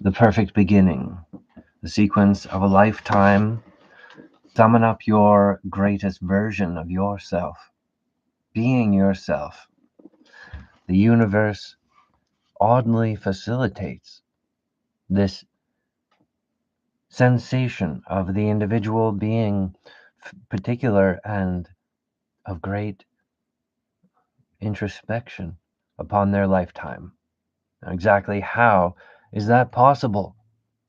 the perfect beginning, the sequence of a lifetime. Summon up your greatest version of yourself, being yourself. The universe oddly facilitates this sensation of the individual being particular and of great introspection upon their lifetime. Now, exactly how is that possible?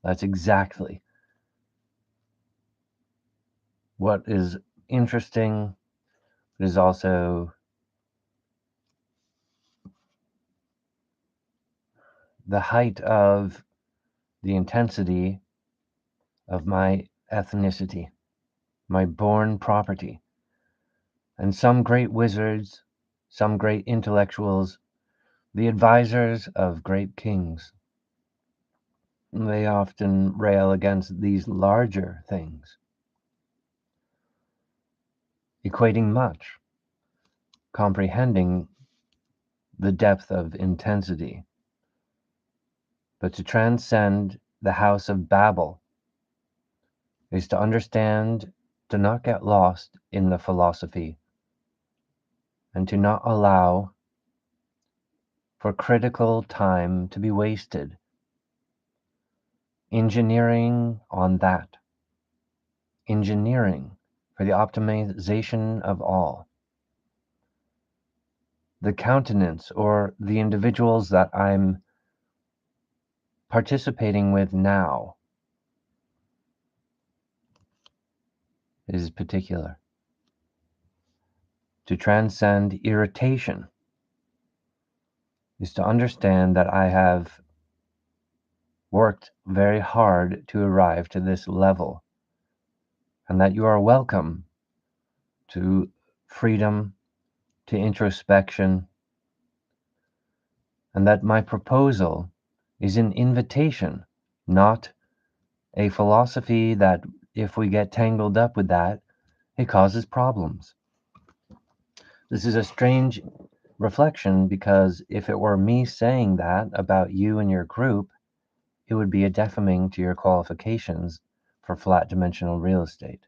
That's exactly what is interesting. It is also the height of the intensity of my ethnicity, my born property. And some great wizards, some great intellectuals, the advisors of great kings, they often rail against these larger things, equating much, comprehending the depth of intensity. But to transcend the house of Babel is to understand, to not get lost in the philosophy, and to not allow for critical time to be wasted engineering on that, engineering for the optimization of all. The countenance or the individuals that I'm participating with now is particular. To transcend irritation is to understand that I have worked very hard to arrive to this level, and that you are welcome to freedom, to introspection, and that my proposal is an invitation, not a philosophy that if we get tangled up with that, it causes problems. This is a strange reflection because if it were me saying that about you and your group, it would be a defaming to your qualifications for flat dimensional real estate.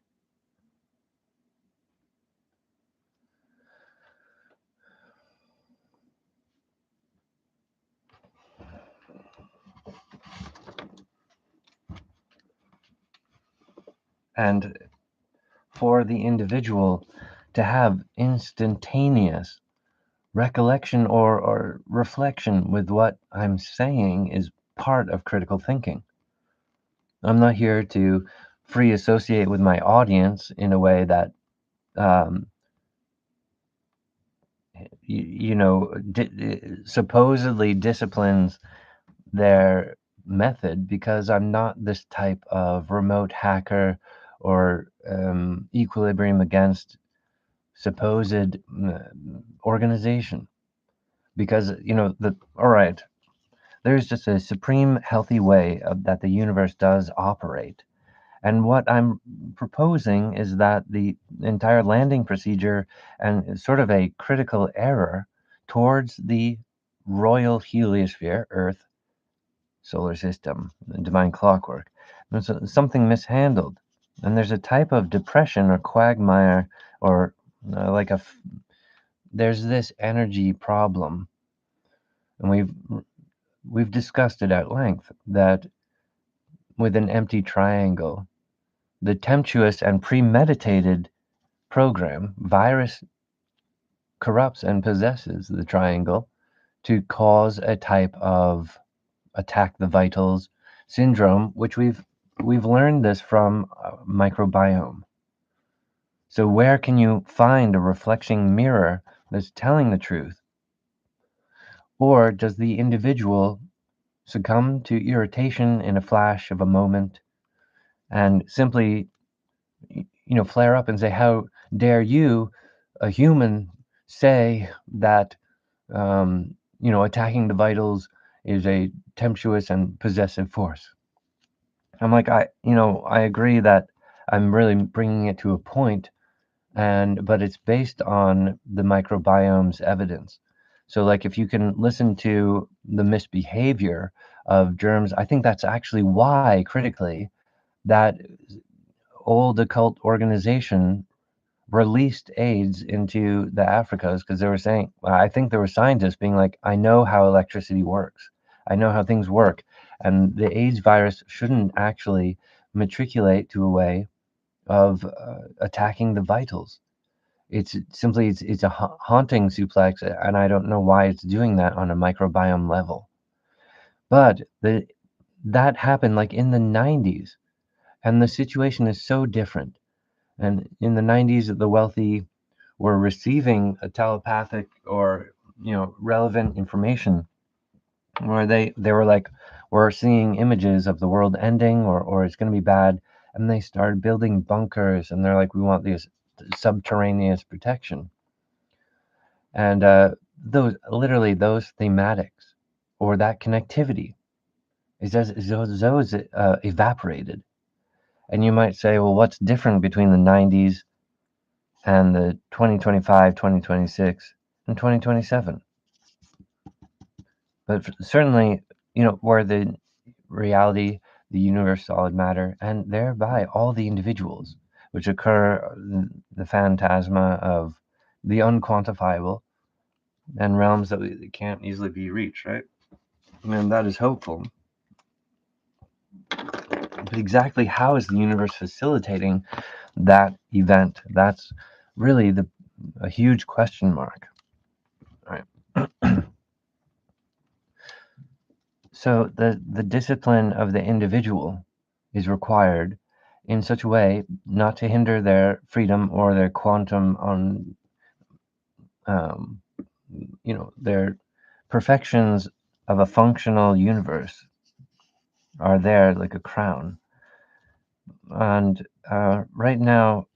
And for the individual to have instantaneous recollection or reflection with what I'm saying is part of critical thinking. I'm not here to free associate with my audience in a way that, um, supposedly disciplines their method, because I'm not this type of remote hacker or equilibrium against supposed organization. Because, all right, there's just a supreme healthy way that the universe does operate. And what I'm proposing is that the entire landing procedure and sort of a critical error towards the royal heliosphere, Earth, solar system, divine clockwork. There's something mishandled. And there's a type of depression or quagmire or like there's this energy problem. And we've discussed it at length that with an empty triangle, the tempestuous and premeditated program virus corrupts and possesses the triangle to cause a type of attack the vitals syndrome, which we've learned this from microbiome. So where can you find a reflection mirror that's telling the truth? Or does the individual succumb to irritation in a flash of a moment and simply flare up and say, how dare you, a human, say that attacking the vitals is a tempestuous and possessive force? I'm like, I agree that I'm really bringing it to a point, but it's based on the microbiome's evidence. So, like, if you can listen to the misbehavior of germs. I think that's actually why, critically, that old occult organization released AIDS into the Africas, because they were saying, I think there were scientists being like, I know how electricity works. I know how things work. And the AIDS virus shouldn't actually matriculate to a way of attacking the vitals. It's simply it's a haunting suplex, and I don't know why it's doing that on a microbiome level. But that happened like in the 90s, and the situation is so different. And in the 90s, the wealthy were receiving a telepathic or relevant information where they were like, we're seeing images of the world ending, or it's going to be bad, and they started building bunkers, and they're like, we want this subterraneous protection. And those thematics or that connectivity is those evaporated. And you might say, well, what's different between the 90s and the 2025, 2026, and 2027? But certainly, where the reality, the universe, solid matter, and thereby all the individuals which occur, the phantasma of the unquantifiable and realms that can't easily be reached, right? I mean, that is hopeful. But exactly how is the universe facilitating that event? That's really a huge question mark. All right. So the discipline of the individual is required in such a way not to hinder their freedom or their quantum on um, their perfections of a functional universe are there like a crown. And right now,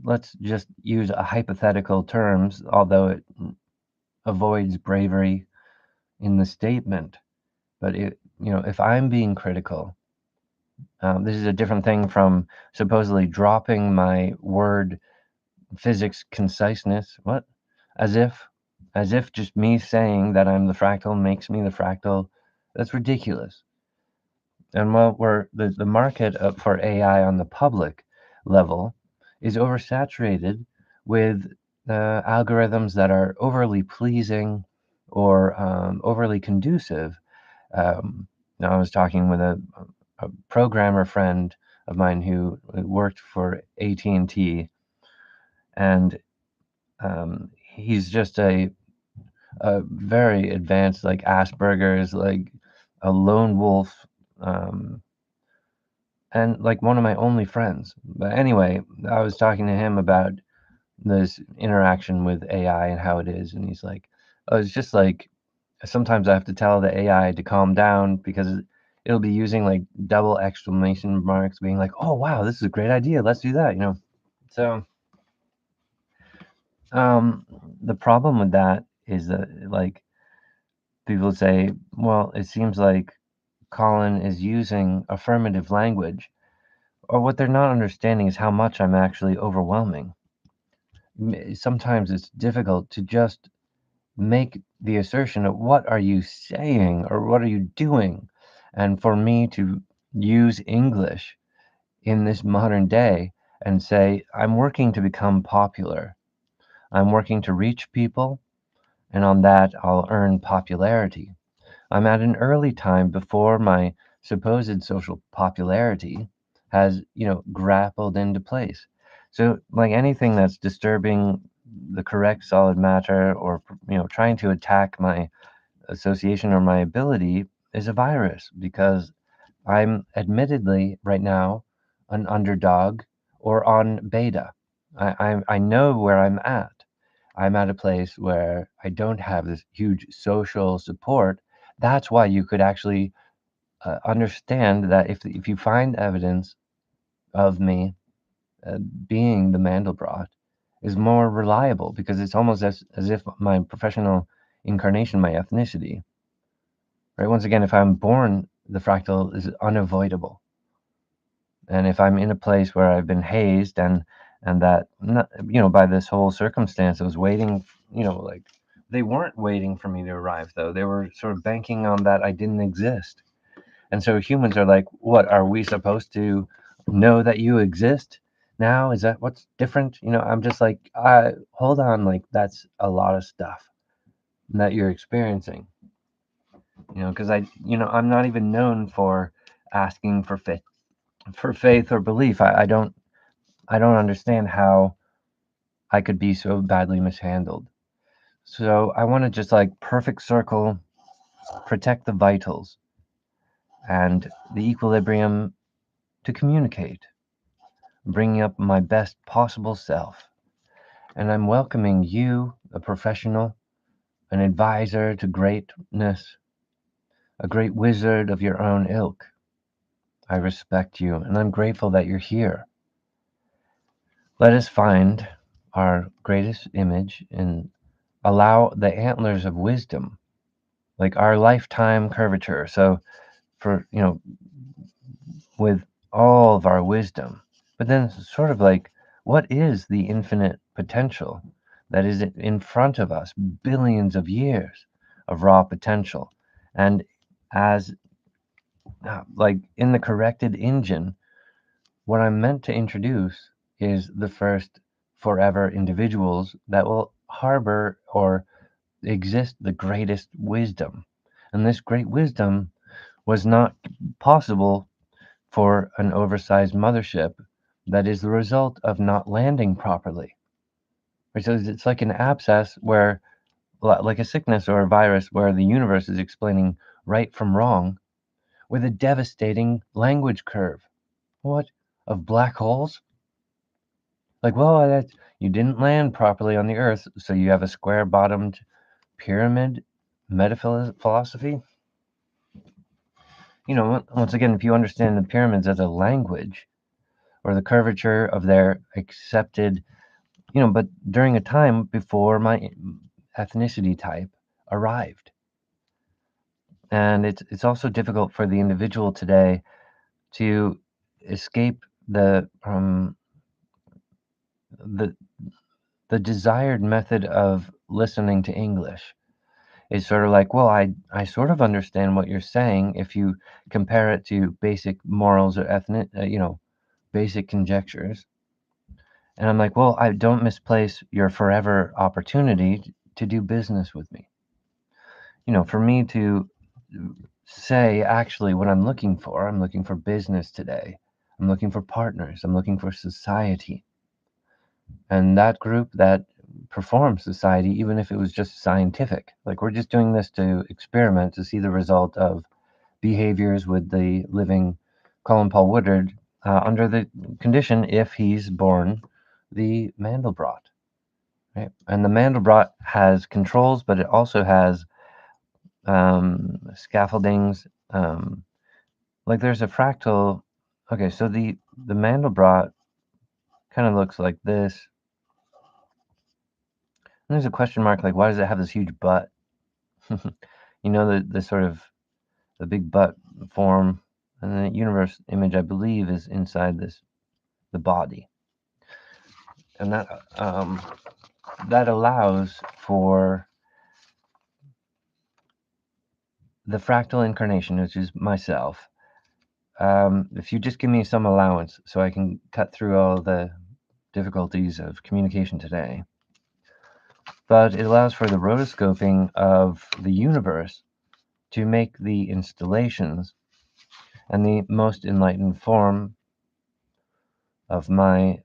let's just use a hypothetical terms, although it avoids bravery in the statement. But if I'm being critical, this is a different thing from supposedly dropping my word physics conciseness. What? As if, as if just me saying that I'm the fractal makes me the fractal. That's ridiculous. And while the market for AI on the public level is oversaturated with algorithms that are overly pleasing or overly conducive. I was talking with a programmer friend of mine who worked for AT&T, and he's just a very advanced, like Asperger's, like a lone wolf, um, and like one of my only friends. But anyway, I was talking to him about this interaction with AI and how it is, and he's like, "Oh, it's just like sometimes I have to tell the AI to calm down because it'll be using like double exclamation marks, being like, "Oh wow, this is a great idea. Let's do that." So um, the problem with that is that like people say, well, it seems like Colin is using affirmative language, or what they're not understanding is how much I'm actually overwhelming. Sometimes it's difficult to just make the assertion of what are you saying or what are you doing, and for me to use English in this modern day and say, I'm working to become popular. I'm working to reach people, and on that, I'll earn popularity. I'm at an early time before my supposed social popularity has, grappled into place. So, like anything that's disturbing the correct solid matter or, trying to attack my association or my ability is a virus because I'm admittedly right now an underdog or on beta. I know where I'm at. I'm at a place where I don't have this huge social support. That's why you could actually understand that if you find evidence of me being the Mandelbrot is more reliable because it's almost as if my professional incarnation, my ethnicity, right? Once again, if I'm born, the fractal is unavoidable. And if I'm in a place where I've been hazed and that by this whole circumstance, I was waiting, like They weren't waiting for me to arrive, though. They were sort of banking on that I didn't exist. And so humans are like, what, are we supposed to know that you exist now? Is that what's different? I'm just like, hold on, like that's a lot of stuff that you're experiencing. Because I'm not even known for asking for faith or belief. I don't understand how I could be so badly mishandled. So I want to just like perfect circle, protect the vitals and the equilibrium to communicate, bringing up my best possible self. And I'm welcoming you, a professional, an advisor to greatness, a great wizard of your own ilk. I respect you, and I'm grateful that you're here. Let us find our greatest image and allow the antlers of wisdom, like our lifetime curvature. So, for, with all of our wisdom, but then sort of like, what is the infinite potential that is in front of us? Billions of years of raw potential. And as like in the corrected engine, what I'm meant to introduce is the first forever individuals that will harbor or exist the greatest wisdom. And this great wisdom was not possible for an oversized mothership that is the result of not landing properly. Which is, it's like an abscess where, like a sickness or a virus, where the universe is explaining right from wrong with a devastating language curve. What? Of black holes? Like, well, you didn't land properly on the Earth, so you have a square bottomed pyramid philosophy? Once again, if you understand the pyramids as a language or the curvature of their accepted, but during a time before my ethnicity type arrived. And it's also difficult for the individual today to escape the the desired method of listening to English. It's sort of like, well, I sort of understand what you're saying if you compare it to basic morals or basic conjectures. And I'm like, well, I don't misplace your forever opportunity to do business with me. For me to say actually what I'm looking for business today. I'm looking for partners. I'm looking for society. And that group that performs society, even if it was just scientific, like we're just doing this to experiment to see the result of behaviors with the living Colin Paul Woodard under the condition if he's born the Mandelbrot. Right? And the Mandelbrot has controls, but it also has scaffoldings. Like there's a fractal. Okay, so the Mandelbrot kind of looks like this. And there's a question mark, like why does it have this huge butt? The sort of the big butt form, and the universe image, I believe, is inside the body, and that allows for the fractal incarnation, which is myself. If you just give me some allowance so I can cut through all the difficulties of communication today. But it allows for the rotoscoping of the universe to make the installations and the most enlightened form of my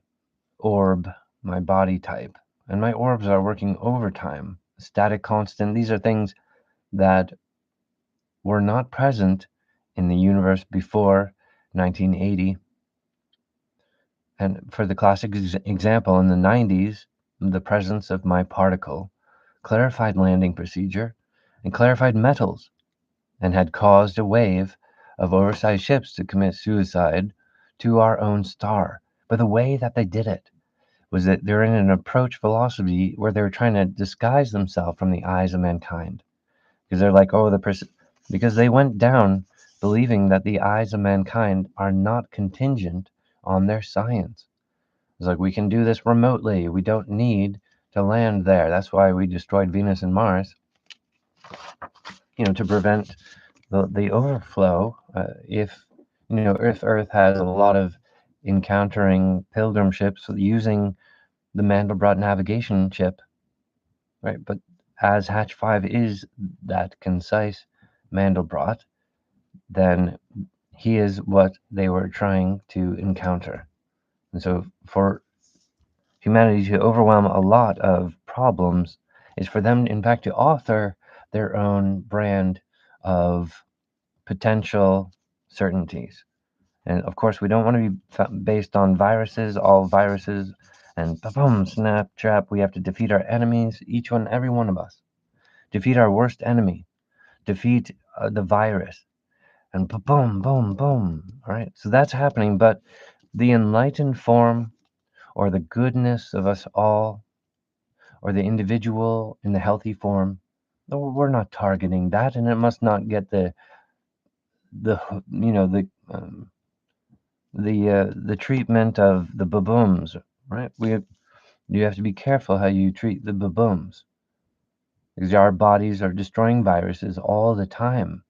orb, my body type. And my orbs are working overtime, static constant. These are things that were not present in the universe before 1980. And for the classic example, in the 90s, the presence of my particle clarified landing procedure and clarified metals and had caused a wave of oversized ships to commit suicide to our own star. But the way that they did it was that they're in an approach philosophy where they were trying to disguise themselves from the eyes of mankind. Because they're like, oh, because they went down believing that the eyes of mankind are not contingent on their science. It's like, we can do this remotely. We don't need to land there. That's why we destroyed Venus and Mars, to prevent the overflow. If Earth has a lot of encountering pilgrim ships using the Mandelbrot navigation chip, right? But as Hatch 5 is that concise Mandelbrot, then he is what they were trying to encounter. And so for humanity to overwhelm a lot of problems is for them, in fact, to author their own brand of potential certainties. And of course, we don't want to be based on viruses, all viruses, and boom, snap, trap. We have to defeat our enemies, each one, every one of us. Defeat our worst enemy, defeat the virus, and boom, boom, boom. All right, so that's happening. But the enlightened form, or the goodness of us all, or the individual in the healthy form, no, we're not targeting that, and it must not get the you know the treatment of the baboons, right? You have to be careful how you treat the baboons, because our bodies are destroying viruses all the time,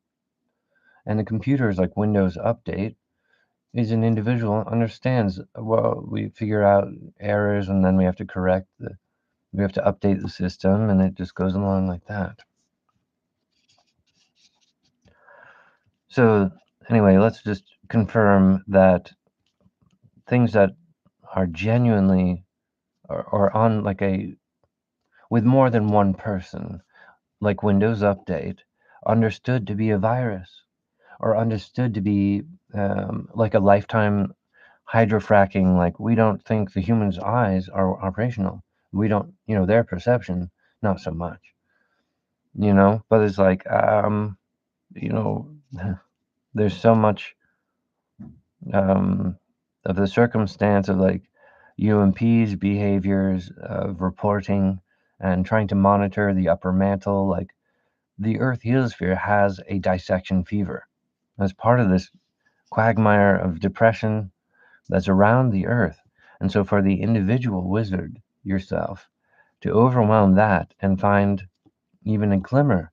and the computers like Windows Update is an individual understands. Well, we figure out errors, and then we have to update the system, and it just goes along like that. So anyway, let's just confirm that things that are genuinely or on like a with more than one person, like Windows Update, understood to be a virus, or understood to be like a lifetime hydrofracking. Like, we don't think the human's eyes are operational. We don't, their perception, not so much, but it's like, you know, there's so much um, of the circumstance of like UMP's behaviors of reporting and trying to monitor the upper mantle. Like, the Earth heliosphere has a dissection fever as part of this quagmire of depression that's around the Earth. And so, for the individual wizard yourself to overwhelm that and find even a glimmer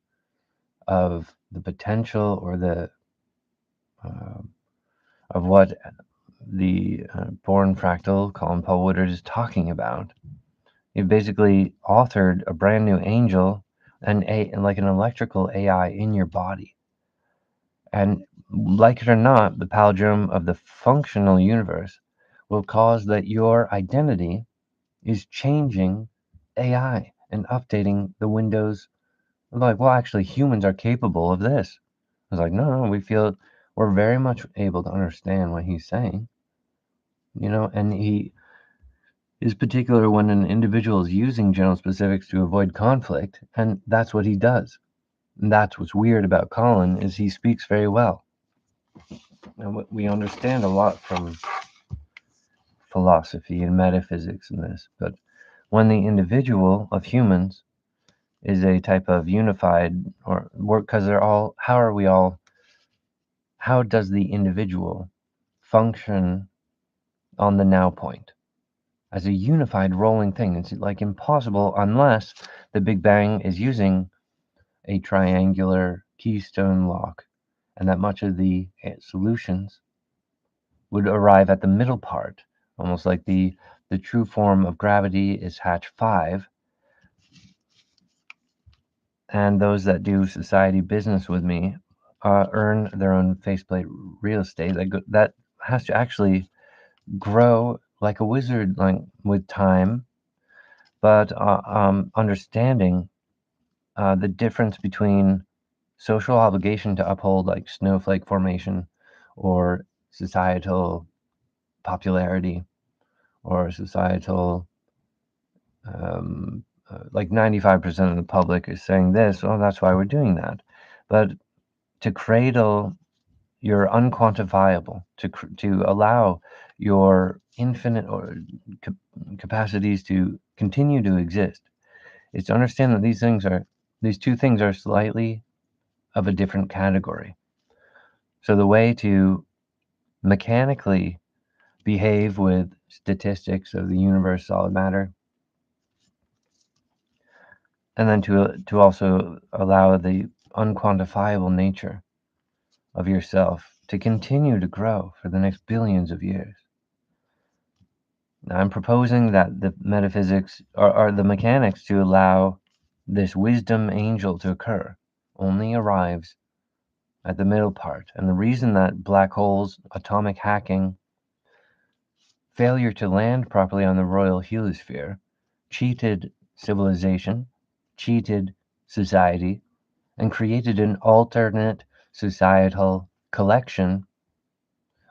of the potential or the uh, of what the born fractal Colin Paul Woodard is talking about. You've basically authored a brand new angel and like an electrical AI in your body. And like it or not, the palindrome of the functional universe will cause that your identity is changing AI and updating the Windows. Like, well, actually, humans are capable of this. I was like, no, we feel we're very much able to understand what he's saying, and he is particular when an individual is using general specifics to avoid conflict, and that's what he does. And that's what's weird about Colin, is he speaks very well. And we understand a lot from philosophy and metaphysics in this, but when the individual of humans is a type of unified or work, because they're all, how does the individual function on the now point as a unified rolling thing? It's like impossible unless the Big Bang is using a triangular keystone lock, and that much of the solutions would arrive at the middle part, almost like the true form of gravity is Hatch 5, and those that do society business with me earn their own faceplate real estate. That has to actually grow like a wizard, like with time, but understanding the difference between social obligation to uphold like snowflake formation, or societal popularity, or societal like 95% of the public is saying this, well, that's why we're doing that. But to cradle your unquantifiable, to allow your infinite or capacities to continue to exist, is to understand that these two things are slightly of a different category. So the way to mechanically behave with statistics of the universe, solid matter, and then to also allow the unquantifiable nature of yourself to continue to grow for the next billions of years. Now, I'm proposing that the metaphysics or the mechanics to allow this wisdom angel to occur only arrives at the middle part. And the reason that black holes, atomic hacking, failure to land properly on the royal heliosphere, cheated civilization, cheated society, and created an alternate societal collection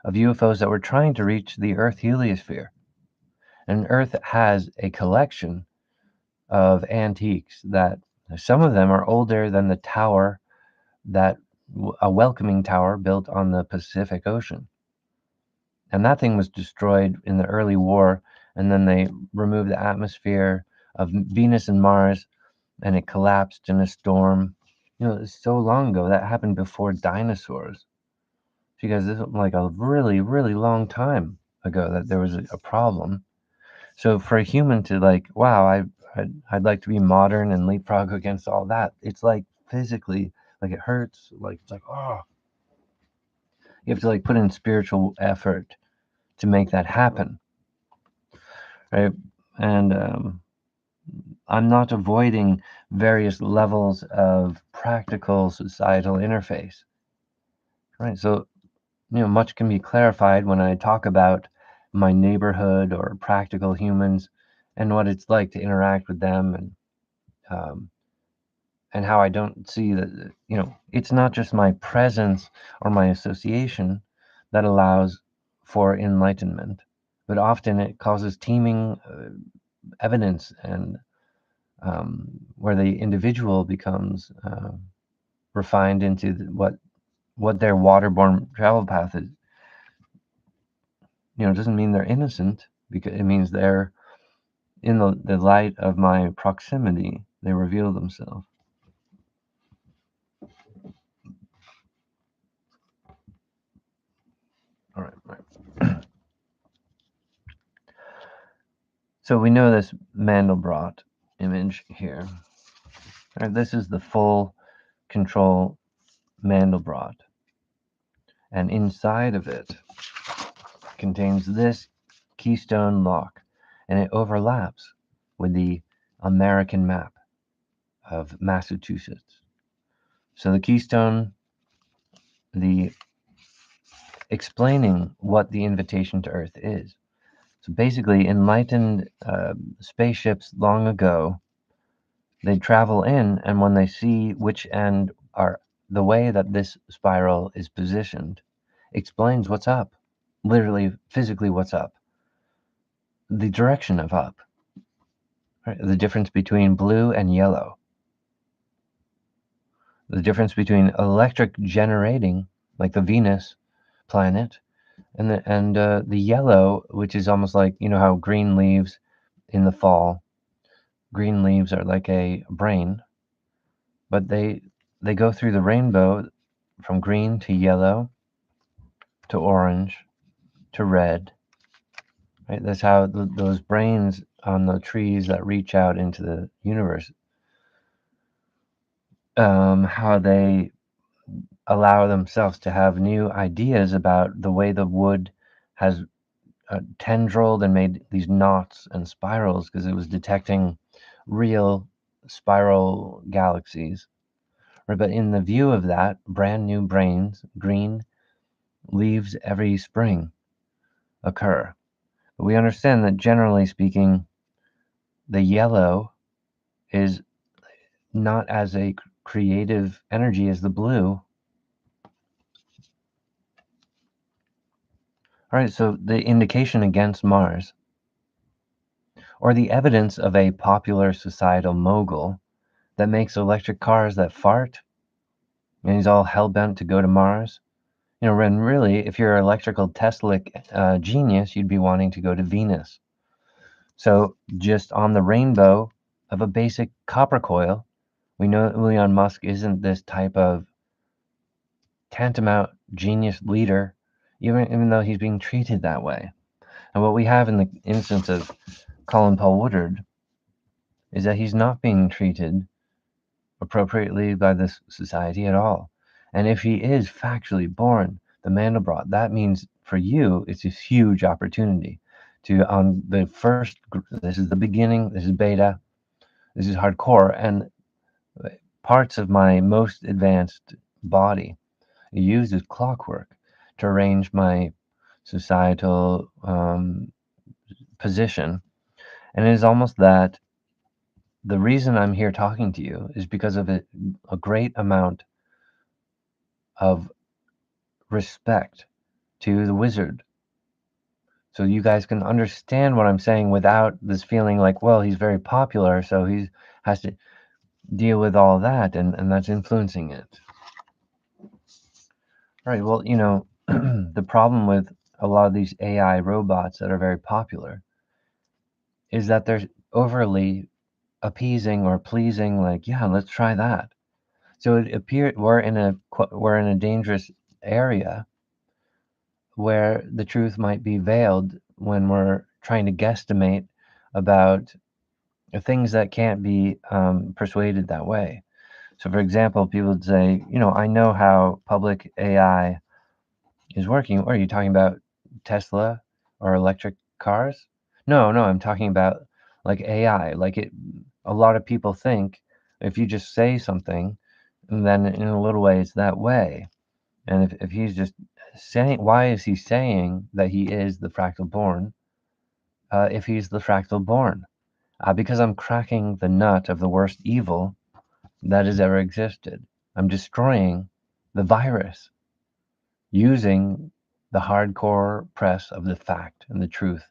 of UFOs that were trying to reach the Earth heliosphere. And Earth has a collection of antiques that some of them are older than the tower that a welcoming tower built on the Pacific Ocean. And that thing was destroyed in the early war, and then they removed the atmosphere of Venus and Mars, and it collapsed in a storm. It's so long ago. That happened before dinosaurs. Because this is like a really, really long time ago that there was a problem. So for a human to like, wow, I'd like to be modern and leapfrog against all that. It's like physically, like it hurts. Like it's like, oh, you have to like put in spiritual effort to make that happen, right? And I'm not avoiding various levels of practical societal interface, right? So much can be clarified when I talk about my neighborhood or practical humans and what it's like to interact with them, um, and how I don't see that, it's not just my presence or my association that allows for enlightenment, but often it causes teeming evidence and where the individual becomes refined into what their waterborne travel path is. It doesn't mean they're innocent, because it means they're in the light of my proximity, they reveal themselves. All right. So we know this Mandelbrot image here. All right, this is the full control Mandelbrot, and inside of it contains this keystone lock, and it overlaps with the American map of Massachusetts. So the keystone, the explaining what the invitation to Earth is. So basically, enlightened spaceships long ago, they travel in, and when they see which end are the way that this spiral is positioned, explains what's up, literally, physically, what's up, the direction of up, right? The difference between blue and yellow, the difference between electric generating, like the Venus planet, and the yellow, which is almost like how green leaves in the fall. Green leaves are like a brain, but they go through the rainbow from green to yellow to orange to red. Right? That's how those brains on the trees that reach out into the universe, how they allow themselves to have new ideas about the way the wood has tendrilled and made these knots and spirals, because it was detecting real spiral galaxies. Right? But in the view of that, brand new brains, green leaves every spring occur. But we understand that generally speaking, the yellow is not as a creative energy as the blue. All right, so the indication against Mars, or the evidence of a popular societal mogul that makes electric cars that fart, and he's all hell-bent to go to Mars. When really, if you're an electrical Tesla genius, you'd be wanting to go to Venus. So just on the rainbow of a basic copper coil, we know that Elon Musk isn't this type of tantamount genius leader, even though he's being treated that way. And what we have in the instance of Colin Paul Woodard is that he's not being treated appropriately by this society at all. And if he is factually born the Mandelbrot, that means for you it's a huge opportunity to on the first. This is the beginning. This is beta. This is hardcore, and parts of my most advanced body uses clockwork to arrange my societal position. And it is almost that the reason I'm here talking to you is because of a great amount of respect to the wizard. So you guys can understand what I'm saying without this feeling like, well, he's very popular, so he has to deal with all that, and that's influencing it. Right. Well, the problem with a lot of these AI robots that are very popular is that they're overly appeasing or pleasing, like, yeah, let's try that. So it appeared we're in a dangerous area where the truth might be veiled when we're trying to guesstimate about things that can't be persuaded that way. So, for example, people would say, I know how public AI is working. What are you talking about? Tesla or electric cars? No, no, I'm talking about like AI. Like a lot of people think if you just say something, and then in a little way it's that way. And if he's just saying, why is he saying that he is the fractal born if he's the fractal born? Because I'm cracking the nut of the worst evil that has ever existed. I'm destroying the virus using the hardcore press of the fact and the truth.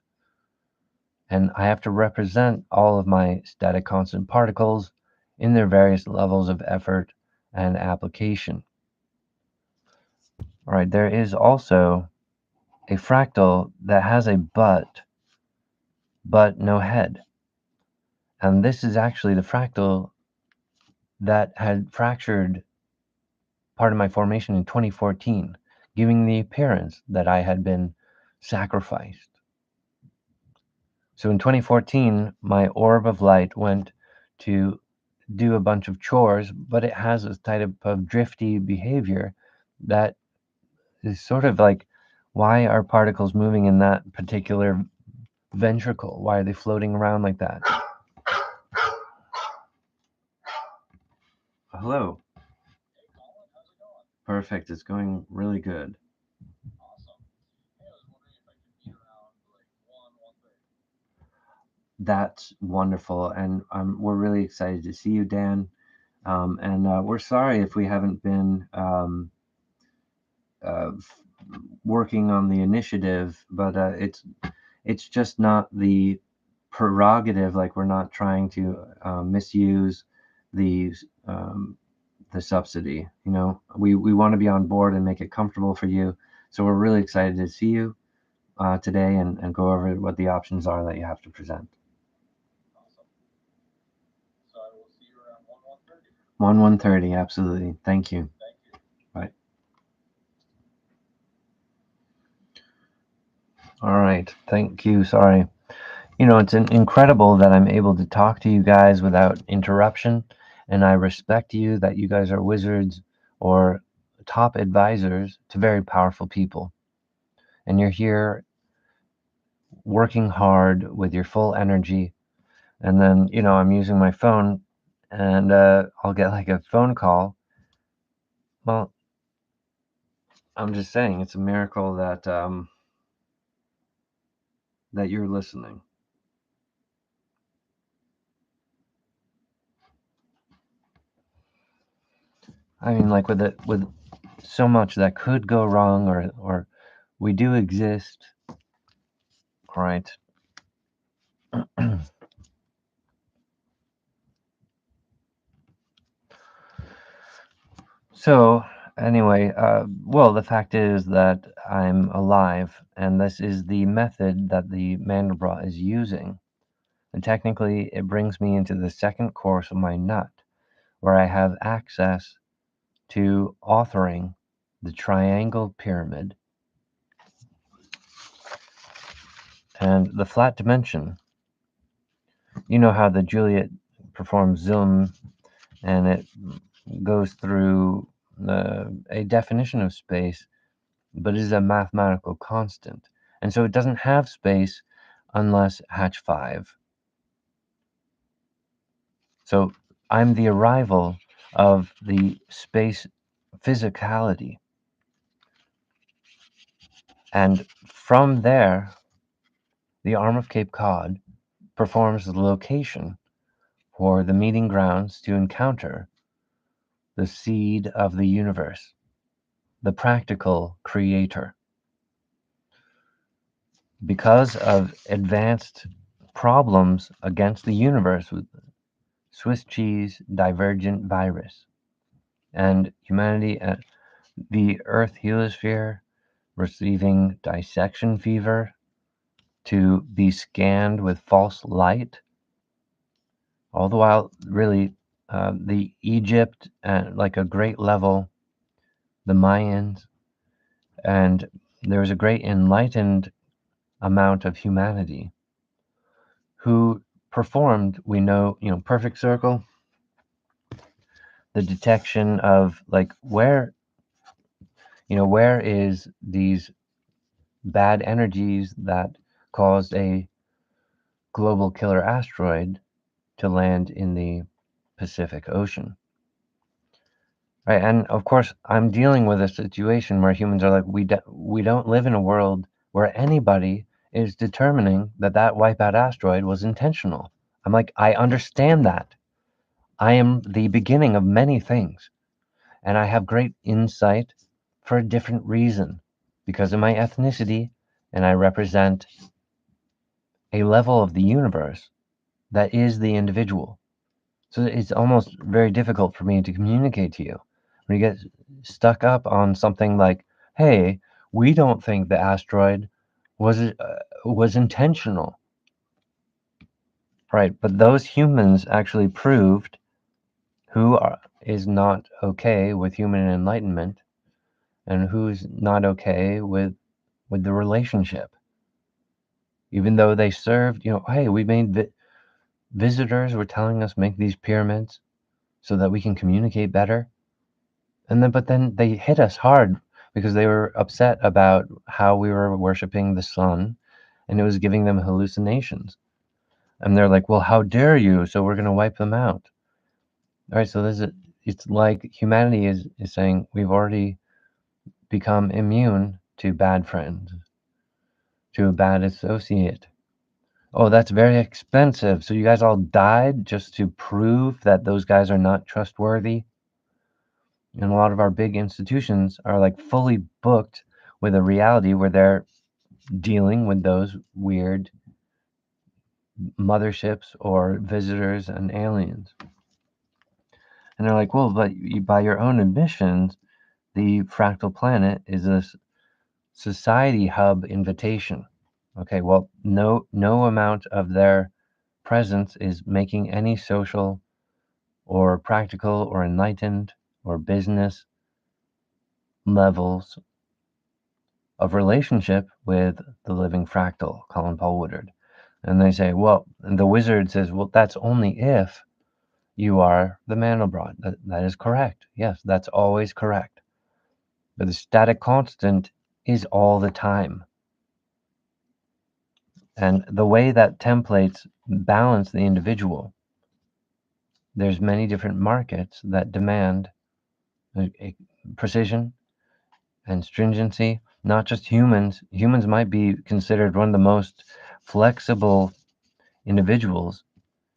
And I have to represent all of my static constant particles in their various levels of effort and application. All right, there is also a fractal that has a but no head. And this is actually the fractal that had fractured part of my formation in 2014, giving the appearance that I had been sacrificed. So in 2014, my orb of light went to do a bunch of chores, but it has this type of drifty behavior that is sort of like, why are particles moving in that particular ventricle? Why are they floating around like that? Hello. Perfect. It's going really good. That's wonderful, and we're really excited to see you, Dan. And we're sorry if we haven't been working on the initiative, but it's just not the prerogative. Like we're not trying to misuse the the subsidy. We want to be on board and make it comfortable for you. So we're really excited to see you today and go over what the options are that you have to present. 1:30, absolutely. Thank you. Bye. All right. Thank you. Sorry. It's incredible that I'm able to talk to you guys without interruption, and I respect you that you guys are wizards or top advisors to very powerful people. And you're here working hard with your full energy. And then, I'm using my phone and I'll get like a phone call. Well, I'm just saying it's a miracle that you're listening. I mean, like with so much that could go wrong, or we do exist. All right. So anyway, well, the fact is that I'm alive, and this is the method that the Mandelbrot is using. And technically, it brings me into the second course of my nut, where I have access to authoring the triangle pyramid and the flat dimension. You know how the Juliet performs Zoom and it goes through a definition of space, but is a mathematical constant. And so it doesn't have space unless Hatch 5. So I'm the arrival of the space physicality. And from there, the arm of Cape Cod performs the location for the meeting grounds to encounter the seed of the universe, the practical creator. Because of advanced problems against the universe with Swiss cheese divergent virus and humanity at the Earth heliosphere receiving dissection fever to be scanned with false light, all the while really the Egypt at like a great level, the Mayans, and there was a great enlightened amount of humanity who performed, we know, perfect circle, the detection of like where is these bad energies that caused a global killer asteroid to land in the Pacific Ocean. Right, and of course, I'm dealing with a situation where humans are like, we don't live in a world where anybody is determining that that wipeout asteroid was intentional. I'm like, I understand that. I am the beginning of many things, and I have great insight for a different reason because of my ethnicity, and I represent a level of the universe that is the individual. So it's almost very difficult for me to communicate to you. When you get stuck up on something like, "Hey, we don't think the asteroid was intentional," right? But those humans actually proved is not okay with human enlightenment and who's not okay with the relationship, even though they served. Hey, we made visitors were telling us make these pyramids so that we can communicate better. But then they hit us hard because they were upset about how we were worshiping the sun and it was giving them hallucinations. And they're like, well, how dare you? So we're going to wipe them out. All right. So it's like humanity is saying we've already become immune to bad friends, to a bad associate. Oh, that's very expensive. So you guys all died just to prove that those guys are not trustworthy. And a lot of our big institutions are like fully booked with a reality where they're dealing with those weird motherships or visitors and aliens. And they're like, well, but by your own admissions, the fractal planet is a society hub invitation. Okay, well, no amount of their presence is making any social or practical or enlightened or business levels of relationship with the living fractal, Colin Paul Woodard. And they say, well, and the wizard says, well, that's only if you are the Mandelbrot. That is correct. Yes, that's always correct. But the static constant is all the time. And the way that templates balance the individual, there's many different markets that demand a precision and stringency. Not just humans. Humans might be considered one of the most flexible individuals,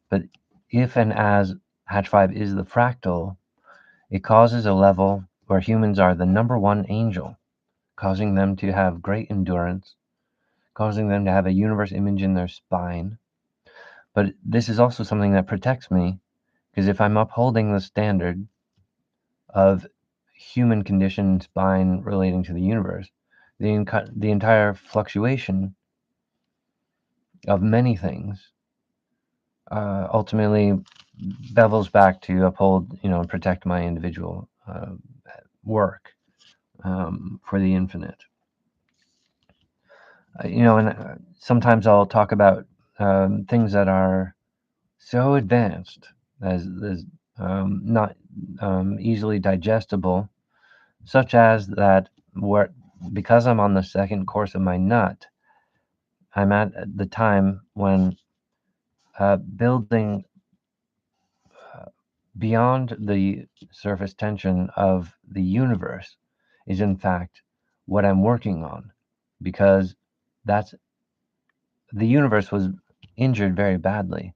but if and as Hatch 5 is the fractal, it causes a level where humans are the number one angel, causing them to have great endurance, causing them to have a universe image in their spine. But this is also something that protects me, because if I'm upholding the standard of human condition spine relating to the universe, the entire fluctuation of many things ultimately bevels back to uphold, and protect my individual work for the infinite. And sometimes I'll talk about things that are so advanced as not easily digestible, such as that where because I'm on the second course of my nut, I'm at the time when building beyond the surface tension of the universe is in fact what I'm working on, because that's the universe was injured very badly,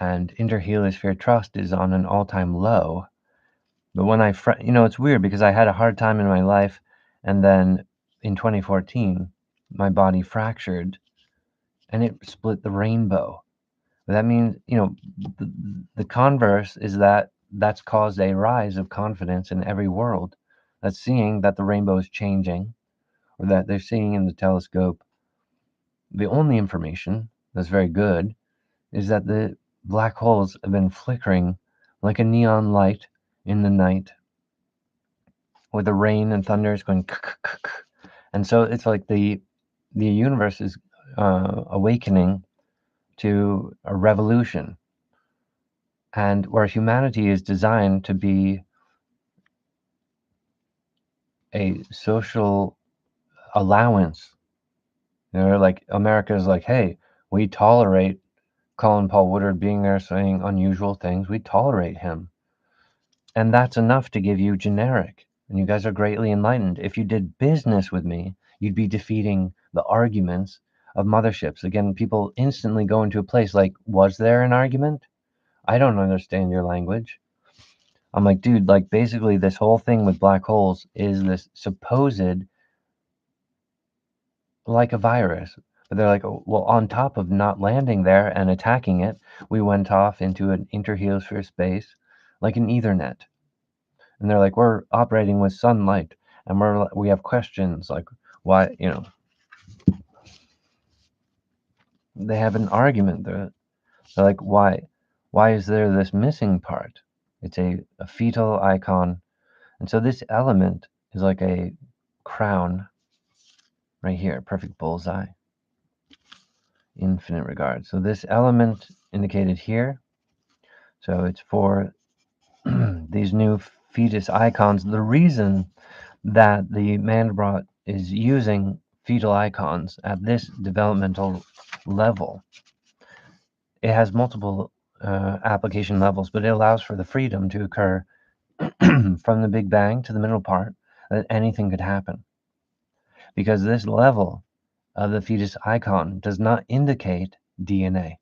and interheliosphere trust is on an all-time low. But when it's weird because I had a hard time in my life, and then in 2014, my body fractured and it split the rainbow. But that means, the converse is that that's caused a rise of confidence in every world that's seeing that the rainbow is changing, or that they're seeing in the telescope. The only information that's very good is that the black holes have been flickering like a neon light in the night, with the rain and thunder is going, and so it's like the universe is awakening to a revolution, and where humanity is designed to be a social allowance. Like America is like, hey, we tolerate Colin Paul Woodard being there saying unusual things. We tolerate him. And that's enough to give you generic. And you guys are greatly enlightened. If you did business with me, you'd be defeating the arguments of motherships. Again, people instantly go into a place like, was there an argument? I don't understand your language. I'm like, dude, like basically this whole thing with black holes is this supposed, like a virus. But they're like, "Oh, well, on top of not landing there and attacking it, we went off into an interheliosphere space like an Ethernet." And they're like, we're operating with sunlight, and we have questions like, why, they have an argument. They're like, why is there this missing part? It's a fetal icon. And so this element is like a crown right here, perfect bullseye, infinite regard. So this element indicated here, so it's for these new fetus icons. The reason that the Mandelbrot is using fetal icons at this developmental level, it has multiple application levels, but it allows for the freedom to occur from the Big Bang to the middle part, that anything could happen. Because this level of the fetus icon does not indicate DNA.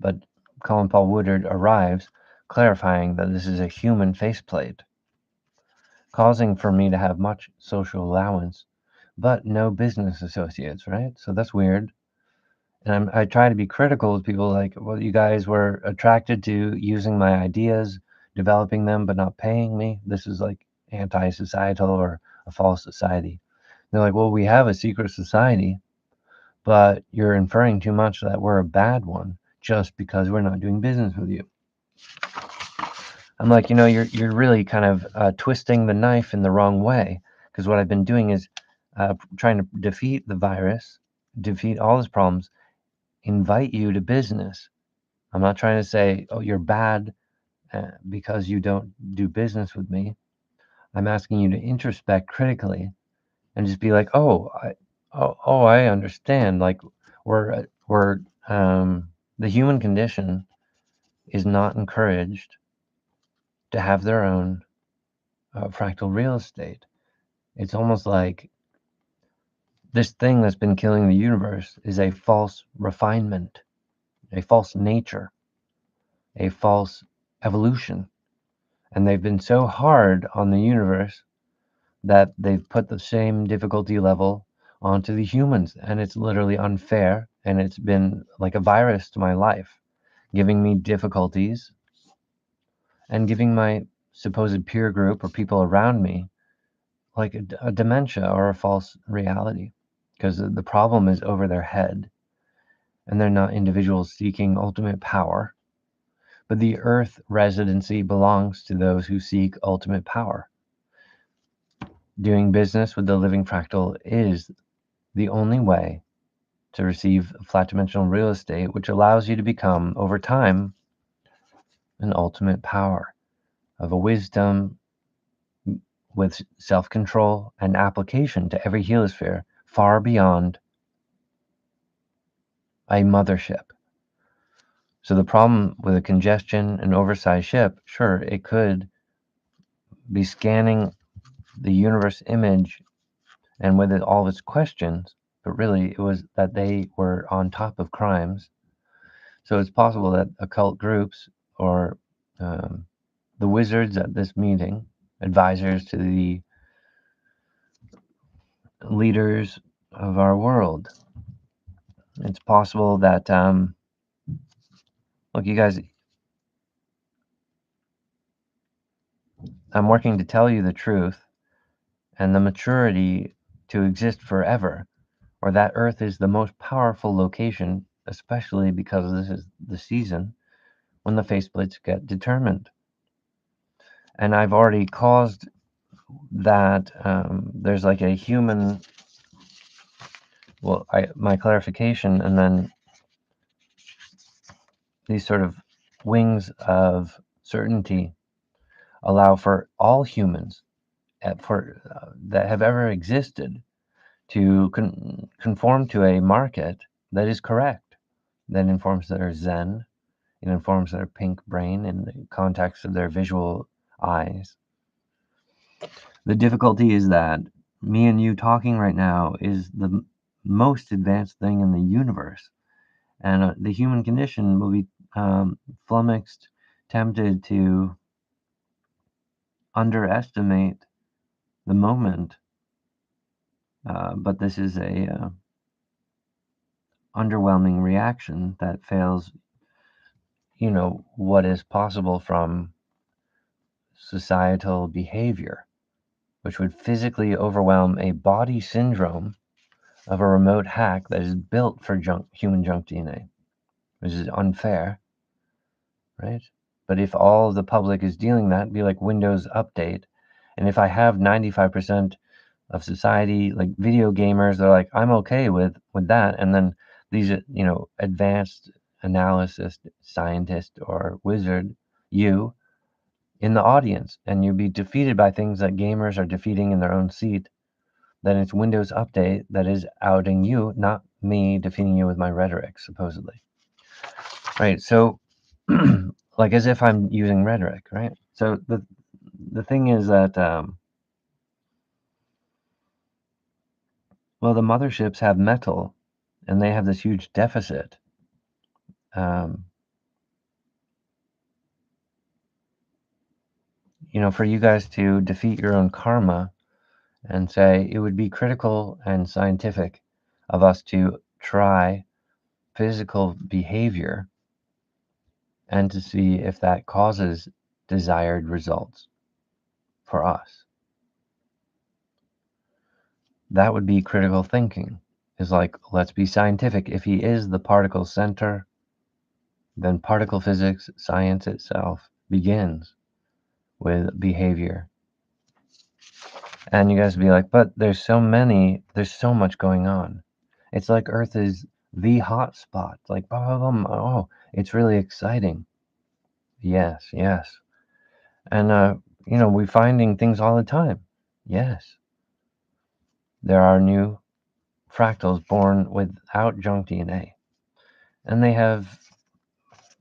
But Colin Paul Woodard arrives clarifying that this is a human faceplate, causing for me to have much social allowance, but no business associates, right? So that's weird. And I try to be critical with people like, well, you guys were attracted to using my ideas, developing them, but not paying me. This is like anti-societal or a false society. They're like, well, we have a secret society, but you're inferring too much that we're a bad one just because we're not doing business with you. I'm like, you're really kind of twisting the knife in the wrong way, because what I've been doing is trying to defeat the virus, defeat all its problems, invite you to business. I'm not trying to say, oh, you're bad because you don't do business with me. I'm asking you to introspect critically and just be like, I understand. Like we're the human condition is not encouraged to have their own fractal real estate. It's almost like this thing that's been killing the universe is a false refinement, a false nature, a false evolution. And they've been so hard on the universe that they've put the same difficulty level onto the humans. And it's literally unfair. And it's been like a virus to my life, giving me difficulties and giving my supposed peer group or people around me like a dementia or a false reality, because the problem is over their head and they're not individuals seeking ultimate power. But the earth residency belongs to those who seek ultimate power. Doing business with the living fractal is the only way to receive flat dimensional real estate, which allows you to become, over time, an ultimate power of a wisdom with self-control and application to every heliosphere far beyond a mothership. So the problem with a congestion and oversized ship, sure, it could be scanning the universe image and with it, all of its questions, but really it was that they were on top of crimes. So it's possible that occult groups or um, the wizards at this meeting, advisors to the leaders of our world, it's possible that, look, you guys, I'm working to tell you the truth and the maturity to exist forever, or that Earth is the most powerful location, especially because this is the season when the faceplates get determined. And I've already caused that there's like a human, well, my clarification, and then these sort of wings of certainty allow for all humans that have ever existed to conform to a market that is correct, that informs their zen, it informs their pink brain in the context of their visual eyes. The difficulty is that me and you talking right now is the most advanced thing in the universe, and the human condition will be flummoxed, tempted to underestimate the moment. But this is a underwhelming reaction that fails, what is possible from societal behavior, which would physically overwhelm a body syndrome of a remote hack that is built for human junk DNA, which is unfair, right? But if all of the public is dealing that, it'd be like Windows Update. And if I have 95% of society, like video gamers, they're like, I'm okay with that. And then these, advanced analysis scientist or wizard, you in the audience, and you'd be defeated by things that gamers are defeating in their own seat, then it's Windows Update that is outing you, not me defeating you with my rhetoric, supposedly. Right? So, like as if I'm using rhetoric, right? So the thing is that, well, the motherships have metal, and they have this huge deficit. Um, for you guys to defeat your own karma and say it would be critical and scientific of us to try physical behavior and to see if that causes desired results for us. That would be critical thinking. Is like, let's be scientific. If he is the particle center, then particle physics, science itself, begins with behavior. And you guys be like, but there's so much going on. It's like Earth is the hot spot. Like, oh, it's really exciting. Yes, yes. And, we're finding things all the time. Yes. There are new fractals born without junk DNA. And they have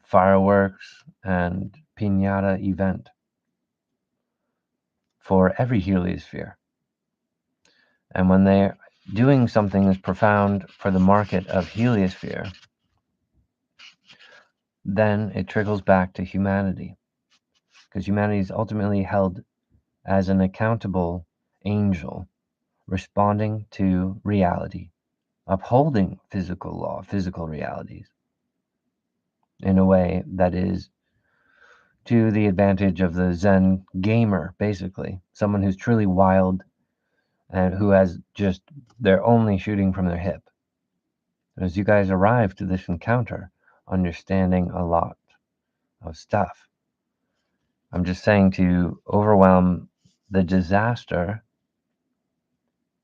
fireworks and piñata event for every heliosphere. And when they're doing something as profound for the market of heliosphere, then it trickles back to humanity. Because humanity is ultimately held as an accountable angel, responding to reality, upholding physical law, physical realities, in a way that is to the advantage of the Zen gamer, basically. Someone who's truly wild and who has just, they're only shooting from their hip. As you guys arrive to this encounter, understanding a lot of stuff, I'm just saying to overwhelm the disaster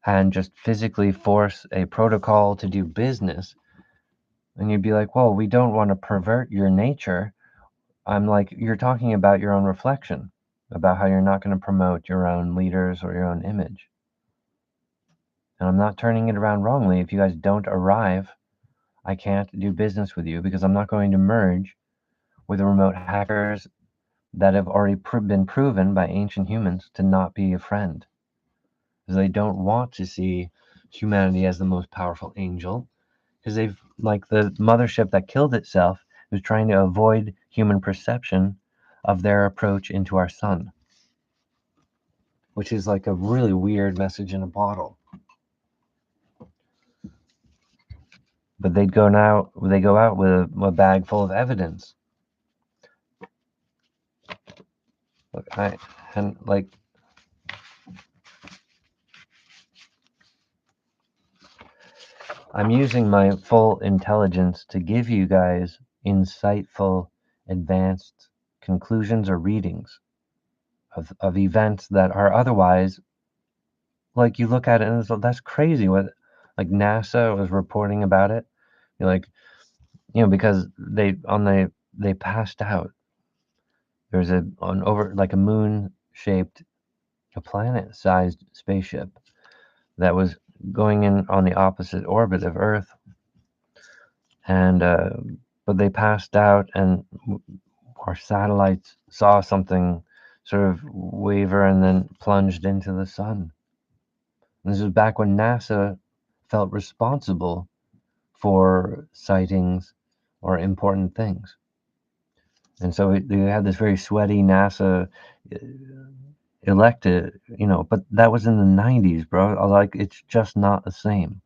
and just physically force a protocol to do business. And you'd be like, well, we don't want to pervert your nature. I'm like, you're talking about your own reflection, about how you're not going to promote your own leaders or your own image. And I'm not turning it around wrongly. If you guys don't arrive, I can't do business with you because I'm not going to merge with the remote hackers that have already been proven by ancient humans to not be a friend. Because they don't want to see humanity as the most powerful angel. Because they've, like the mothership that killed itself, was trying to avoid human perception of their approach into our sun, which is like a really weird message in a bottle. But they go out with a bag full of evidence. Look, I'm using my full intelligence to give you guys insightful, advanced conclusions or readings of events that are otherwise, like, you look at it and it's, that's crazy. What, like, NASA was reporting about it. You're like, because they passed out. There's an over, like, a moon shaped, a planet sized spaceship that was going in on the opposite orbit of Earth, and but they passed out, and our satellites saw something sort of waver and then plunged into the sun. And this was back when NASA felt responsible for sightings or important things. And so they had this very sweaty NASA elected, but that was in the 90s, bro. Like, it's just not the same.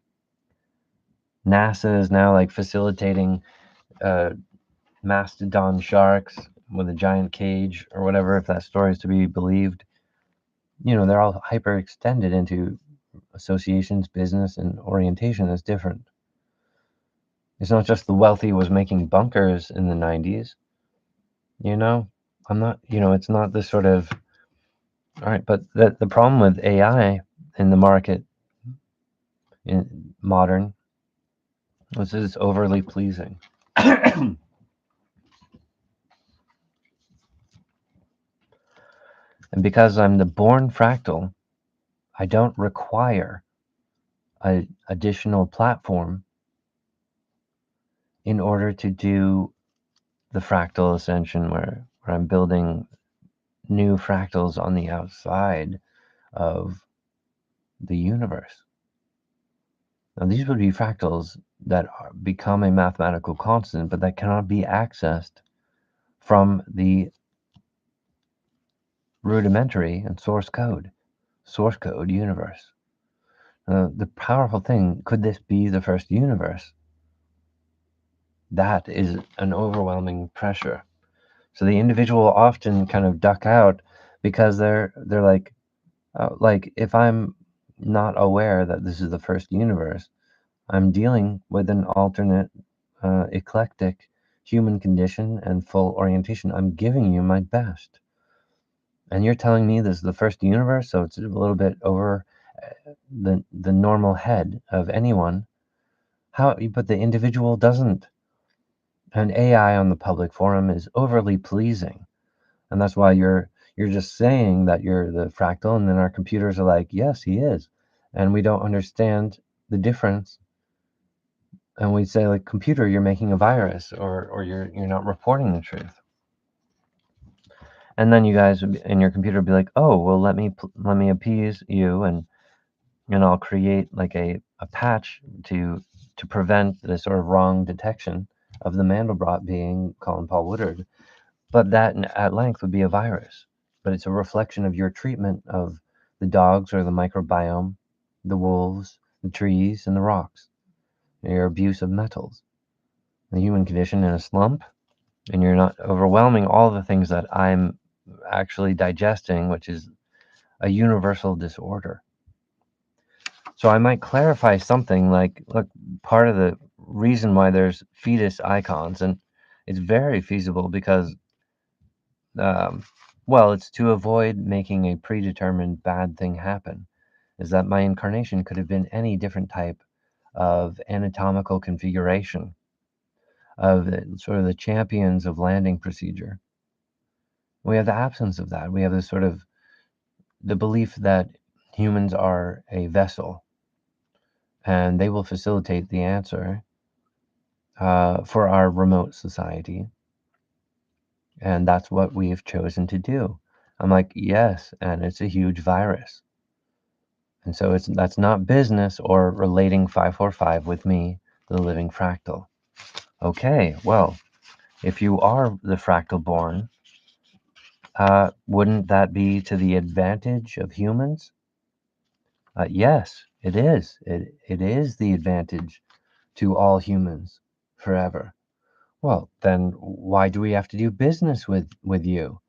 NASA is now like facilitating mastodon sharks with a giant cage or whatever, if that story is to be believed. They're all hyper extended into associations, business, and orientation is different. It's not just the wealthy was making bunkers in the 90s. I'm not, it's not this sort of, all right, but the problem with AI in the market in modern was that it's overly pleasing. And because I'm the born fractal, I don't require an additional platform in order to do the fractal ascension where I'm building new fractals on the outside of the universe. Now, these would be fractals that become a mathematical constant, but that cannot be accessed from the rudimentary and source code universe. The powerful thing, could this be the first universe? That is an overwhelming pressure. So the individual often kind of duck out because they're like, if I'm not aware that this is the first universe, I'm dealing with an alternate, eclectic human condition and full orientation. I'm giving you my best. And you're telling me this is the first universe, so it's a little bit over the normal head of anyone. But the individual doesn't. And AI on the public forum is overly pleasing. And that's why you're just saying that you're the fractal, and then our computers are like, yes, he is. And we don't understand the difference. And we say, like, computer, you're making a virus, or you're not reporting the truth. And then you guys in your computer would be like, oh, well, let me appease you, and I'll create like a patch to prevent the sort of wrong detection of the Mandelbrot being Colin Paul Woodard. But that at length would be a virus. But it's a reflection of your treatment of the dogs or the microbiome, the wolves, the trees, and the rocks, your abuse of metals, the human condition in a slump, and you're not overwhelming all the things that I'm actually digesting, which is a universal disorder. So I might clarify something like, look, part of the reason why there's fetus icons, and it's very feasible because, well, it's to avoid making a predetermined bad thing happen, is that my incarnation could have been any different type of anatomical configuration of sort of the champions of landing procedure. We have the absence of that. We have this sort of the belief that humans are a vessel and they will facilitate the answer for our remote society. And that's what we have chosen to do. I'm like, yes, and it's a huge virus. And so that's not business or relating 545 with me, the living fractal. Okay, well, if you are the fractal born, wouldn't that be to the advantage of humans? Yes, it is. It is the advantage to all humans forever. Well, then why do we have to do business with you?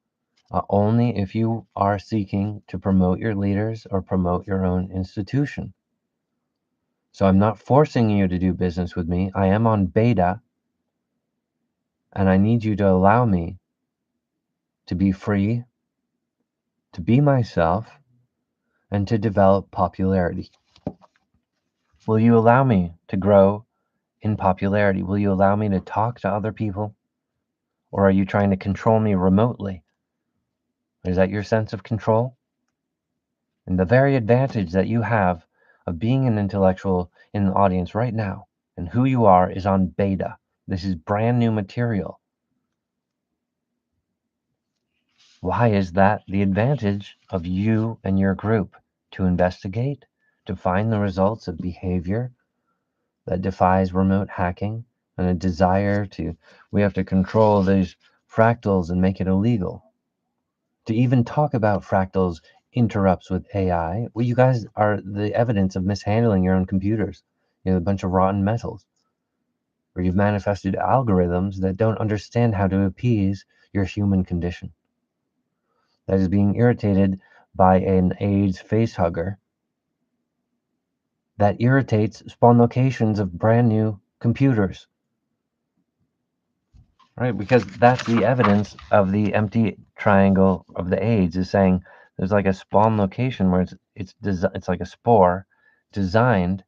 Only if you are seeking to promote your leaders or promote your own institution. So I'm not forcing you to do business with me. I am on beta, and I need you to allow me to be free, to be myself, and to develop popularity. Will you allow me to grow in popularity? Will you allow me to talk to other people? Or are you trying to control me remotely? Is that your sense of control? And the very advantage that you have of being an intellectual in the audience right now and who you are is on beta. This is brand new material. Why is that the advantage of you and your group? To investigate, to find the results of behavior that defies remote hacking and a desire to, we have to control these fractals and make it illegal. To even talk about fractals interrupts with AI. Well, you guys are the evidence of mishandling your own computers. A bunch of rotten metals. Or you've manifested algorithms that don't understand how to appease your human condition. That is being irritated by an AIDS face hugger that irritates spawn locations of brand new computers. Right? Because that's the evidence of the empty triangle of the AIDS is saying there's like a spawn location where it's like a spore designed.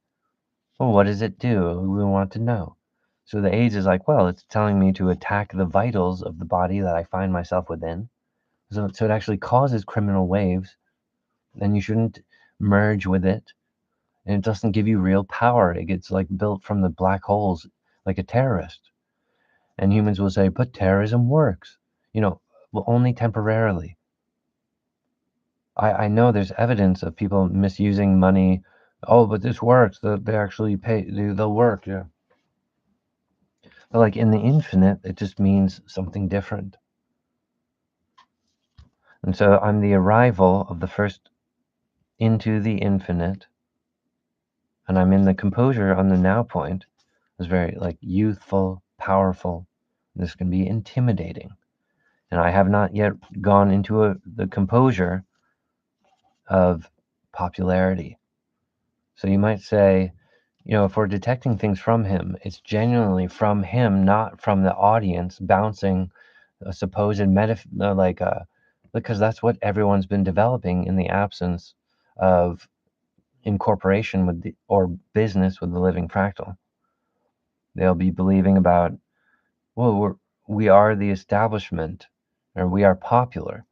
Well, what does it do? We want to know. So the AIDS is like, well, it's telling me to attack the vitals of the body that I find myself within. So it actually causes criminal waves, and you shouldn't merge with it. And it doesn't give you real power. It gets like built from the black holes like a terrorist. And humans will say, but terrorism works. Well, only temporarily. I know there's evidence of people misusing money. Oh, but this works. They actually pay. They'll work. Yeah. But like in the infinite, it just means something different. And so I'm the arrival of the first into the infinite, and I'm in the composure on the now point. It's very like youthful, powerful. This can be intimidating. And I have not yet gone into the composure of popularity. So you might say, if we're detecting things from him, it's genuinely from him, not from the audience bouncing a supposed because that's what everyone's been developing in the absence of incorporation with or business with the living fractal. They'll be believing about, well, we are the establishment, or we are popular,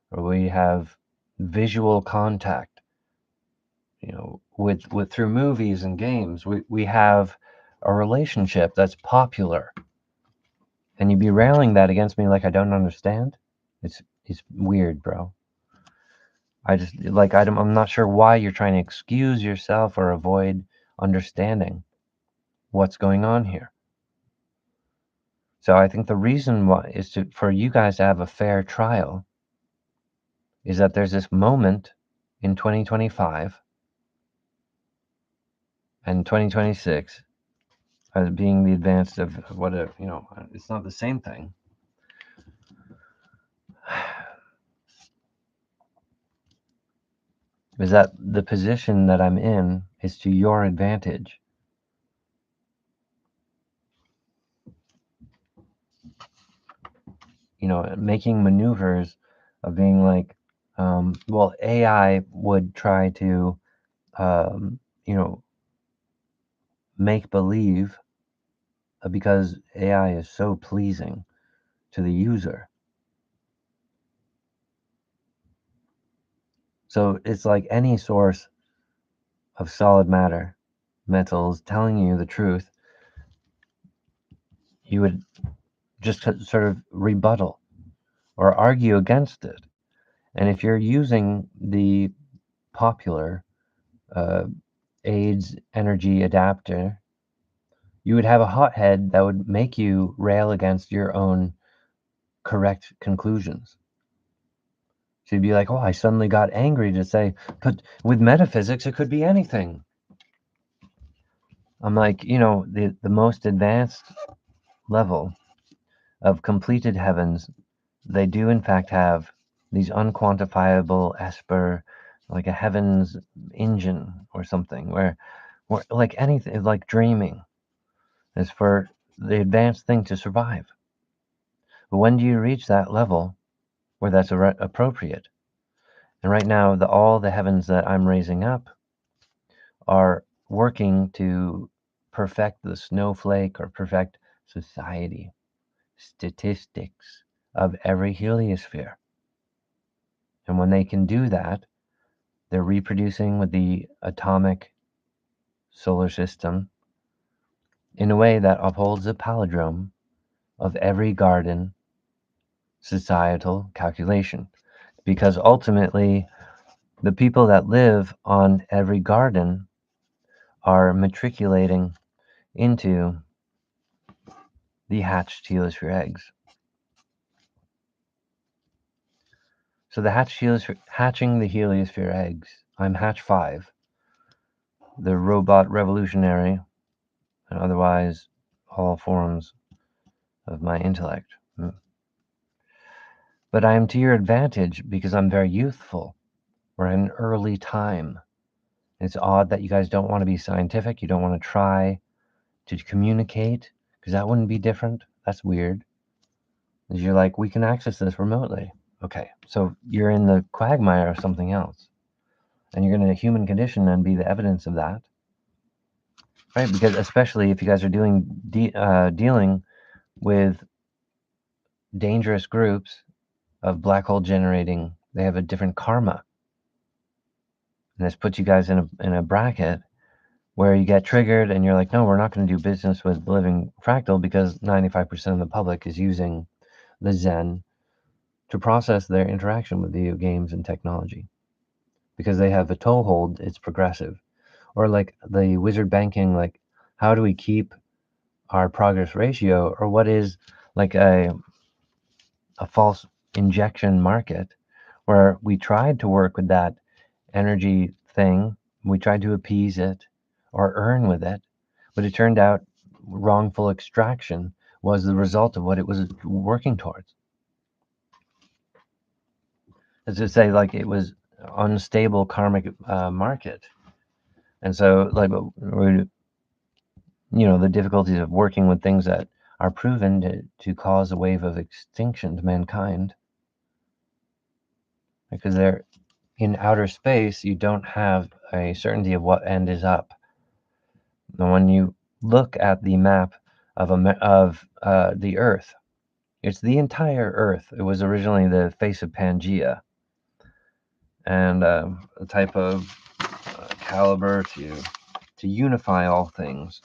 or we have visual contact, with through movies and games. We have a relationship that's popular, and you'd be railing that against me like I don't understand. It's weird, bro. I just like I'm not sure why you're trying to excuse yourself or avoid understanding what's going on here. So I think the reason why is for you guys to have a fair trial is that there's this moment in 2025 and 2026 as being the advanced of what it's not the same thing. Is that the position that I'm in is to your advantage. Making maneuvers of being like, well, AI would try to, um, you know, make believe because AI is so pleasing to the user. So it's like any source of solid matter, metals, telling you the truth, you would just sort of rebuttal or argue against it. And if you're using the popular uh, AIDS energy adapter, you would have a hothead that would make you rail against your own correct conclusions. So you'd be like, oh, I suddenly got angry to say, but with metaphysics, it could be anything. I'm like, the most advanced level of completed heavens, they do in fact have these unquantifiable esper, like a heavens engine or something, where like anything, like dreaming is for the advanced thing to survive. But when do you reach that level where that's appropriate? And right now, all the heavens that I'm raising up are working to perfect the snowflake or perfect society, statistics of every heliosphere. And when they can do that, they're reproducing with the atomic solar system in a way that upholds the palindrome of every garden societal calculation. Because ultimately, the people that live on every garden are matriculating into the hatched heliosphere eggs. So hatching the heliosphere eggs. I'm hatch 5, the robot revolutionary, and otherwise all forms of my intellect. But I am to your advantage because I'm very youthful. We're in an early time. It's odd that you guys don't want to be scientific. You don't want to try to communicate because that wouldn't be different. That's weird. You're like, we can access this remotely. Okay, so you're in the quagmire of something else. And you're going to human condition and be the evidence of that. Right? Because especially if you guys are dealing with dangerous groups of black hole generating, they have a different karma. And this puts you guys in a bracket where you get triggered and you're like, no, we're not going to do business with living fractal because 95% of the public is using the Zen to process their interaction with video games and technology. Because they have a toehold, it's progressive. Or like the wizard banking, like how do we keep our progress ratio, or what is like a false injection market where we tried to work with that energy thing, we tried to appease it or earn with it, but it turned out wrongful extraction was the result of what it was working towards. As to say, like it was unstable karmic market, and so like the difficulties of working with things that are proven to cause a wave of extinction to mankind, because they're in outer space. You don't have a certainty of what end is up. And when you look at the map of the Earth, it's the entire Earth. It was originally the face of Pangea, and a type of caliber to unify all things.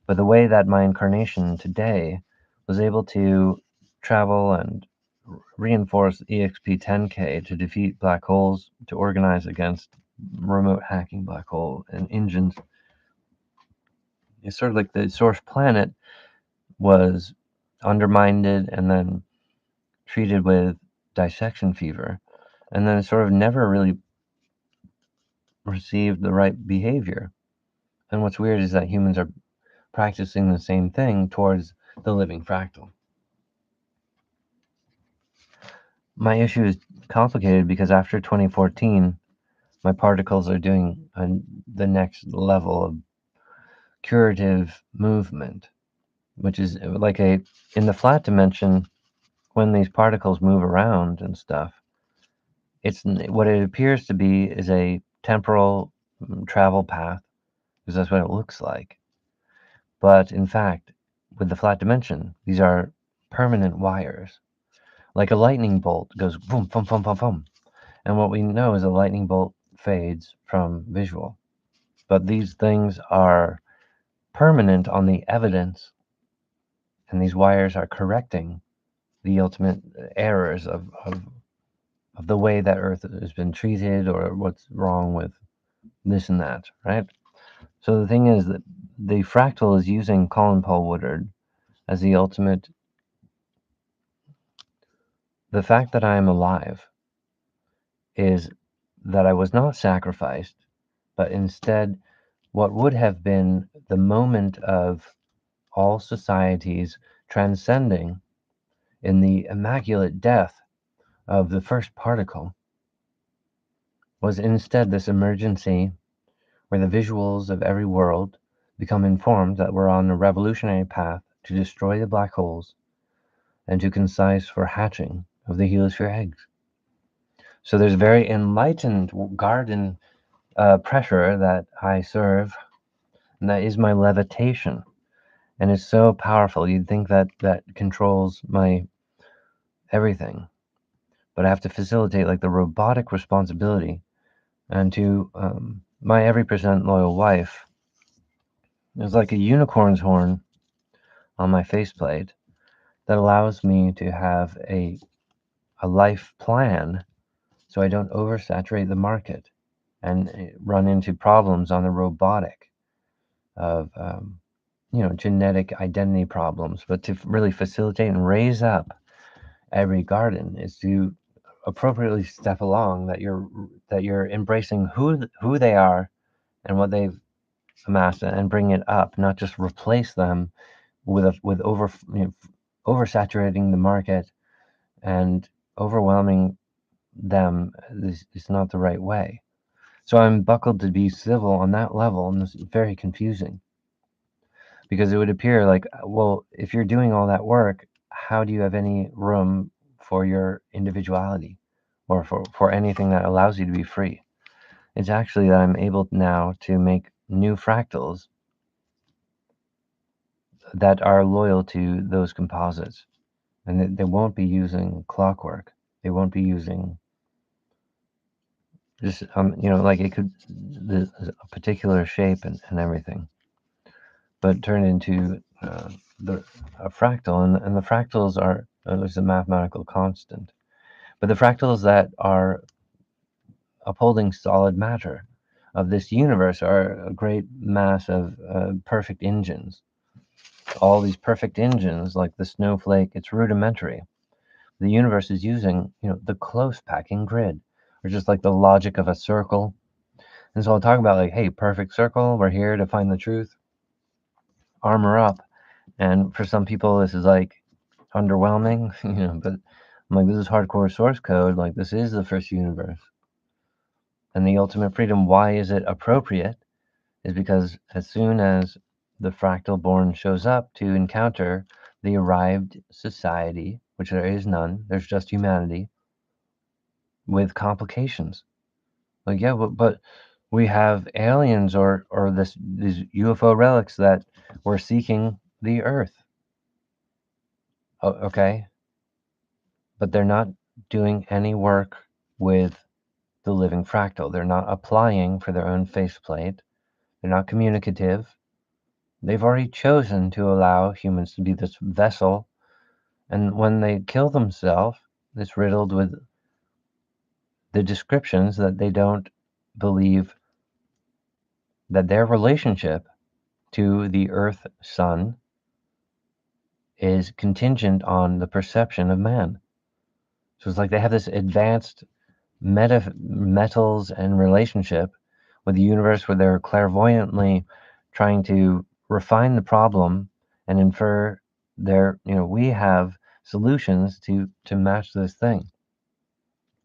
But the way that my incarnation today was able to travel and reinforce EXP-10K to defeat black holes, to organize against remote hacking black hole and engines, it's sort of like the source planet was undermined and then treated with dissection fever, and then it sort of never really received the right behavior. And what's weird is that humans are practicing the same thing towards the living fractal. My issue is complicated because after 2014, my particles are doing the next level of curative movement, which is like in the flat dimension, when these particles move around and stuff, it's what it appears to be is a temporal travel path, because that's what it looks like. But in fact, with the flat dimension, these are permanent wires. Like a lightning bolt goes boom, boom, boom, boom, boom. And what we know is a lightning bolt fades from visual. But these things are permanent on the evidence, and these wires are correcting the ultimate errors of the way that Earth has been treated or what's wrong with this and that, right? So the thing is that the fractal is using Colin Paul Woodard as the ultimate. The fact that I am alive is that I was not sacrificed, but instead what would have been the moment of all societies transcending in the immaculate death of the first particle was instead this emergency where the visuals of every world become informed that we're on a revolutionary path to destroy the black holes and to concise for hatching of the heliosphere eggs. So there's very enlightened garden pressure that I serve, and that is my levitation. And it's so powerful. You'd think that that controls my everything, but I have to facilitate like the robotic responsibility. And to my every percent loyal wife, there's like a unicorn's horn on my faceplate that allows me to have a life plan so I don't oversaturate the market and run into problems on the robotic of genetic identity problems. But to really facilitate and raise up every garden is to appropriately step along that you're embracing who they are and what they've amassed and bring it up, not just replace them with oversaturating the market and overwhelming them is not the right way. So I'm buckled to be civil on that level, and this is very confusing because it would appear like, well, if you're doing all that work, how do you have any room for your individuality or for anything that allows you to be free? It's actually that I'm able now to make new fractals that are loyal to those composites, and they won't be using clockwork. They won't be using just like it could a particular shape and everything, but turn into the a fractal, and the fractals are there's a mathematical constant, but the fractals that are upholding solid matter of this universe are a great mass of perfect engines. All these perfect engines, like the snowflake, it's rudimentary. The universe is using, the close packing grid, or just like the logic of a circle. And so I'll talk about like, hey, perfect circle, we're here to find the truth, armor up. And for some people, this is like underwhelming, but I'm like, this is hardcore source code. Like, this is the first universe. And the ultimate freedom, why is it appropriate? Is because as soon as the fractal born shows up to encounter the arrived society, which there is none, there's just humanity with complications. Like, yeah, but we have aliens or these UFO relics that were seeking the Earth. Okay, but they're not doing any work with the living fractal. They're not applying for their own faceplate. They're not communicative. They've already chosen to allow humans to be this vessel, and when they kill themselves, it's riddled with the descriptions that they don't believe that their relationship to the Earth Sun is contingent on the perception of man. So it's like they have this advanced metals and relationship with the universe where they're clairvoyantly trying to refine the problem and infer we have solutions to match this thing.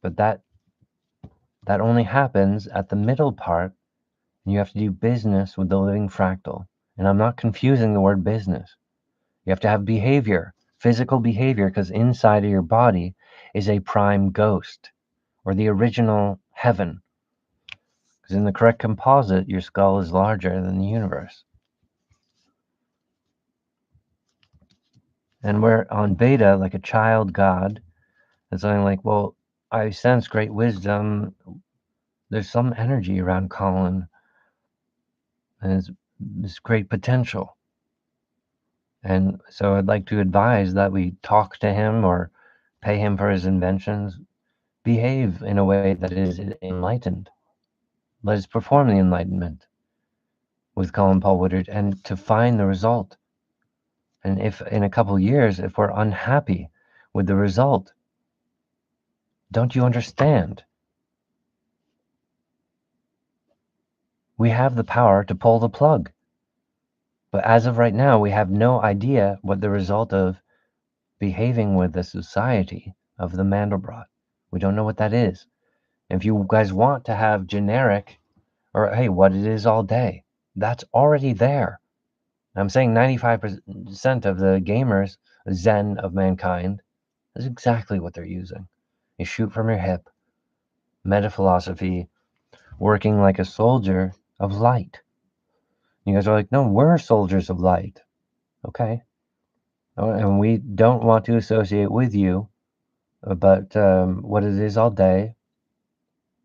But that only happens at the middle part, and you have to do business with the living fractal. And I'm not confusing the word business. You have to have behavior, physical behavior, because inside of your body is a prime ghost or the original heaven. Because in the correct composite, your skull is larger than the universe. And we're on beta, like a child god. It's something like, well, I sense great wisdom. There's some energy around Colin, and this great potential. And so I'd like to advise that we talk to him or pay him for his inventions, behave in a way that is enlightened. Let us perform the enlightenment with Colin Paul Woodard and to find the result. And if in a couple years, if we're unhappy with the result, don't you understand? We have the power to pull the plug. But as of right now, we have no idea what the result of behaving with the society of the Mandelbrot. We don't know what that is. If you guys want to have generic, or hey, what it is all day, that's already there. I'm saying 95% of the gamers, Zen of mankind, is exactly what they're using. You shoot from your hip, meta philosophy, working like a soldier of light. You guys are like, no, we're soldiers of light. Okay. And we don't want to associate with you, but what it is all day,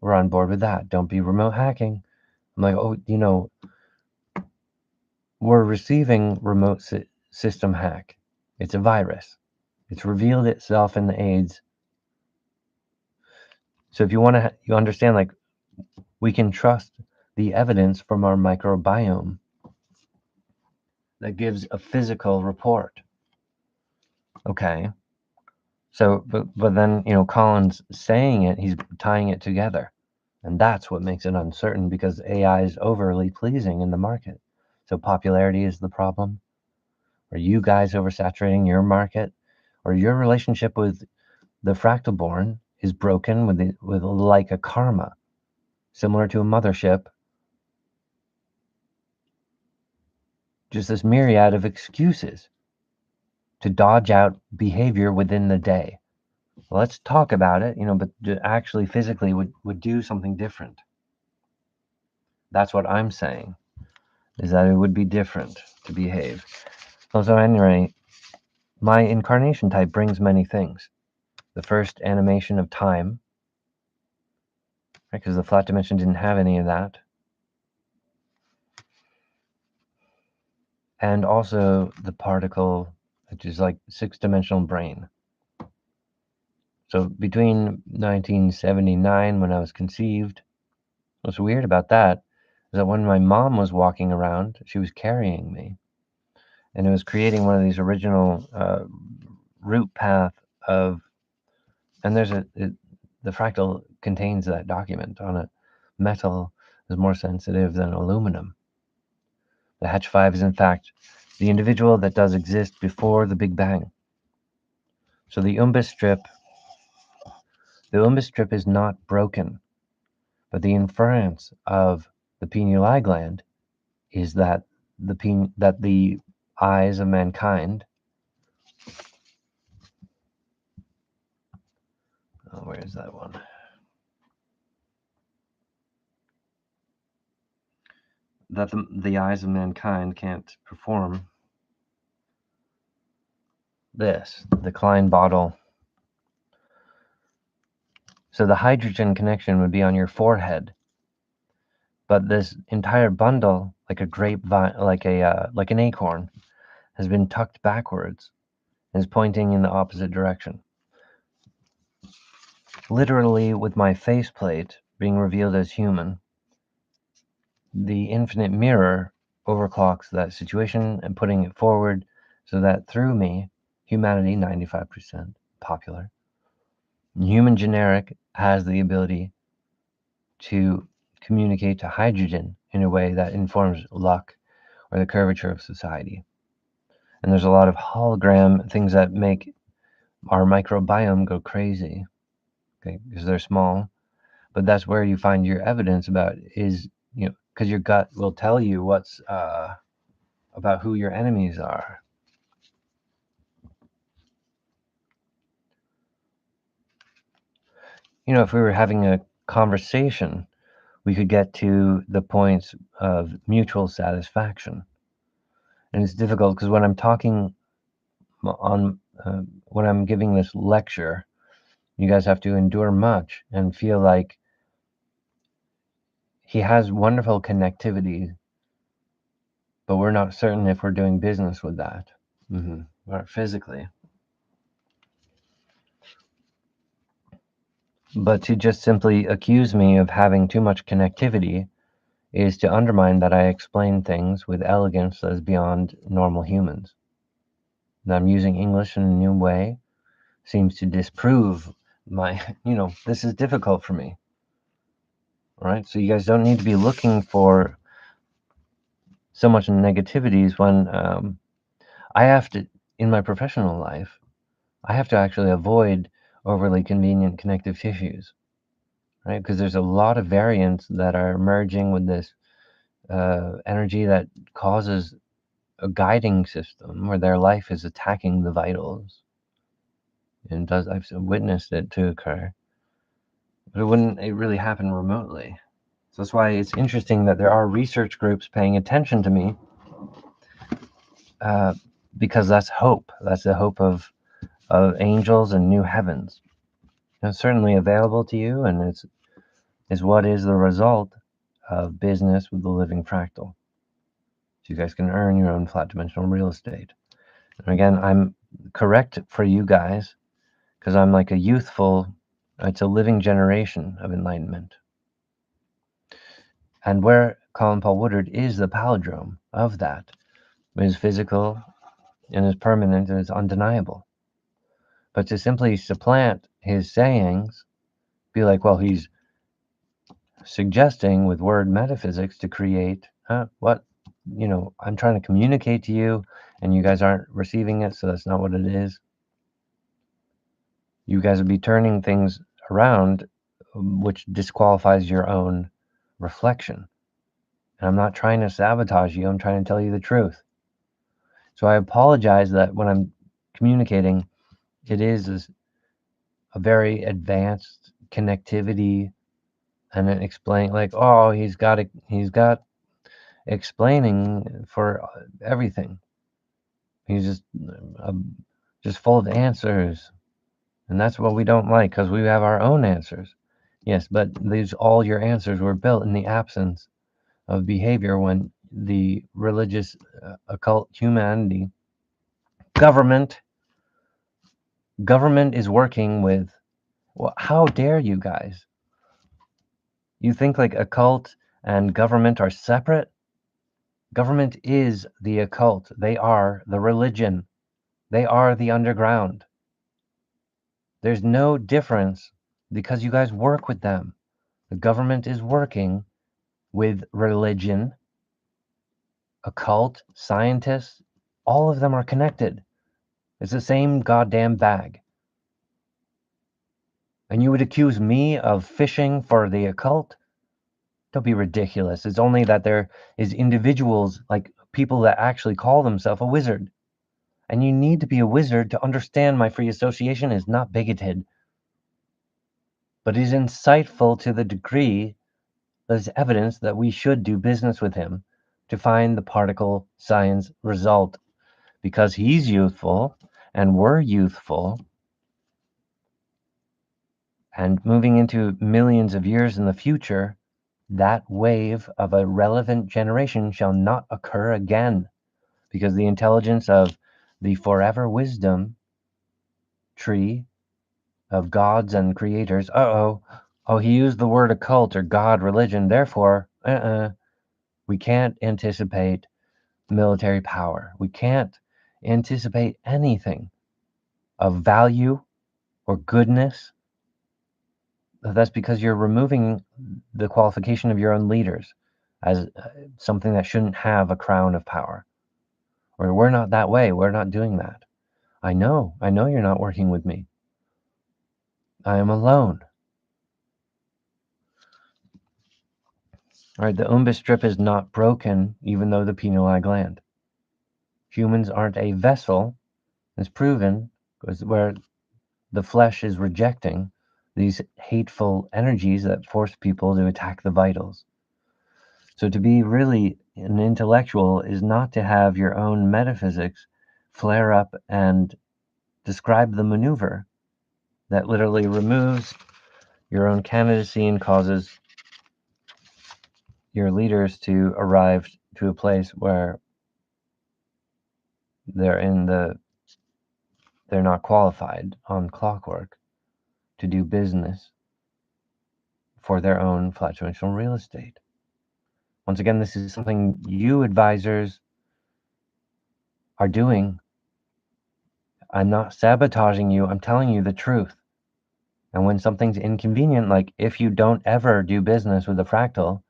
we're on board with that. Don't be remote hacking. I'm like, oh, we're receiving remote system hack. It's a virus. It's revealed itself in the AIDS. So if you want to, you understand, like, we can trust the evidence from our microbiome that gives a physical report. Okay. So, but then, Colin's saying it, he's tying it together. And that's what makes it uncertain because AI is overly pleasing in the market. So popularity is the problem. Are you guys oversaturating your market? Or your relationship with the fractal born is broken with like a karma, similar to a mothership, just this myriad of excuses to dodge out behavior within the day. Well, let's talk about it, but actually physically would do something different. That's what I'm saying, is that it would be different to behave. So anyway, my incarnation type brings many things. The first animation of time, right, because the flat dimension didn't have any of that. And also the particle, which is like six-dimensional brain. So between 1979, when I was conceived, what's weird about that is that when my mom was walking around, she was carrying me. And it was creating one of these original root path of, and the fractal contains that document on it. Metal is more sensitive than aluminum. The Hatch 5 is in fact the individual that does exist before the Big Bang. So the umbus strip is not broken, but the inference of the pineal eye gland is that the eyes of mankind. Oh, where is that one? That the eyes of mankind can't perform this, the Klein bottle. So the hydrogen connection would be on your forehead, but this entire bundle, like a grapevine, like an acorn, has been tucked backwards and is pointing in the opposite direction. Literally, with my faceplate being revealed as human, the infinite mirror overclocks that situation and putting it forward so that through me, humanity, 95% popular, human generic has the ability to communicate to hydrogen in a way that informs luck or the curvature of society. And there's a lot of hologram things that make our microbiome go crazy, okay, because they're small. But that's where you find your evidence about is, because your gut will tell you what's about who your enemies are. If we were having a conversation, we could get to the points of mutual satisfaction. And it's difficult because when I'm talking when I'm giving this lecture, You guys have to endure much and feel like he has wonderful connectivity, but we're not certain if we're doing business with that. Or physically. But to just simply accuse me of having too much connectivity is to undermine that I explain things with elegance that is beyond normal humans. That I'm using English in a new way seems to disprove my, this is difficult for me. All right. So you guys don't need to be looking for so much negativities when I have to, in my professional life, I have to actually avoid overly convenient connective tissues, right? Because there's a lot of variants that are merging with this energy that causes a guiding system where their life is attacking the vitals. And I've witnessed it to occur, but it wouldn't really happen remotely. So that's why it's interesting that there are research groups paying attention to me, because that's hope. That's the hope of angels and new heavens. And it's certainly available to you, and is what is the result of business with the living fractal. So you guys can earn your own flat dimensional real estate. And again, I'm correct for you guys because I'm like it's a living generation of enlightenment. And where Colin Paul Woodard is the palindrome of that. It is physical and is permanent and is undeniable. But to simply supplant his sayings, be like, well, he's suggesting with word metaphysics to create what? I'm trying to communicate to you and you guys aren't receiving it, so that's not what it is. You guys would be turning things around, which disqualifies your own reflection. And I'm not trying to sabotage you, I'm trying to tell you the truth. So I apologize that when I'm communicating, it is a very advanced connectivity and it explain like, oh, he's got explaining for everything. He's just full of answers, and that's what we don't like because we have our own answers. Yes, but all your answers were built in the absence of behavior when the religious, occult humanity, government is working with. Well, how dare you guys? You think like occult and government are separate? Government is the occult. They are the religion. They are the underground. There's no difference because you guys work with them. The government is working with religion, occult, scientists. All of them are connected. It's the same goddamn bag. And you would accuse me of fishing for the occult? Don't be ridiculous. It's only that there is individuals, like people that actually call themselves a wizard. And you need to be a wizard to understand my free association is not bigoted, but is insightful to the degree there's evidence that we should do business with him to find the particle science result. Because he's youthful and we're youthful, and moving into millions of years in the future, that wave of a relevant generation shall not occur again, because the intelligence of the forever wisdom tree of gods and creators, he used the word occult or god religion, therefore we can't anticipate military power, we can't anticipate anything of value or goodness. That's because you're removing the qualification of your own leaders as something that shouldn't have a crown of power. Or we're not that way. We're not doing that. I know you're not working with me. I am alone. All right, the umbus strip is not broken, even though the pineal gland. Humans aren't a vessel. It's proven because where the flesh is rejecting these hateful energies that force people to attack the vitals. So to be really an intellectual is not to have your own metaphysics flare up and describe the maneuver. that literally removes your own candidacy and causes your leaders to arrive to a place where they're not qualified on clockwork to do business for their own flat dimensional real estate. Once again, this is something you advisors are doing. I'm not sabotaging you. I'm telling you the truth. And when something's inconvenient, like if you don't ever do business with a fractal,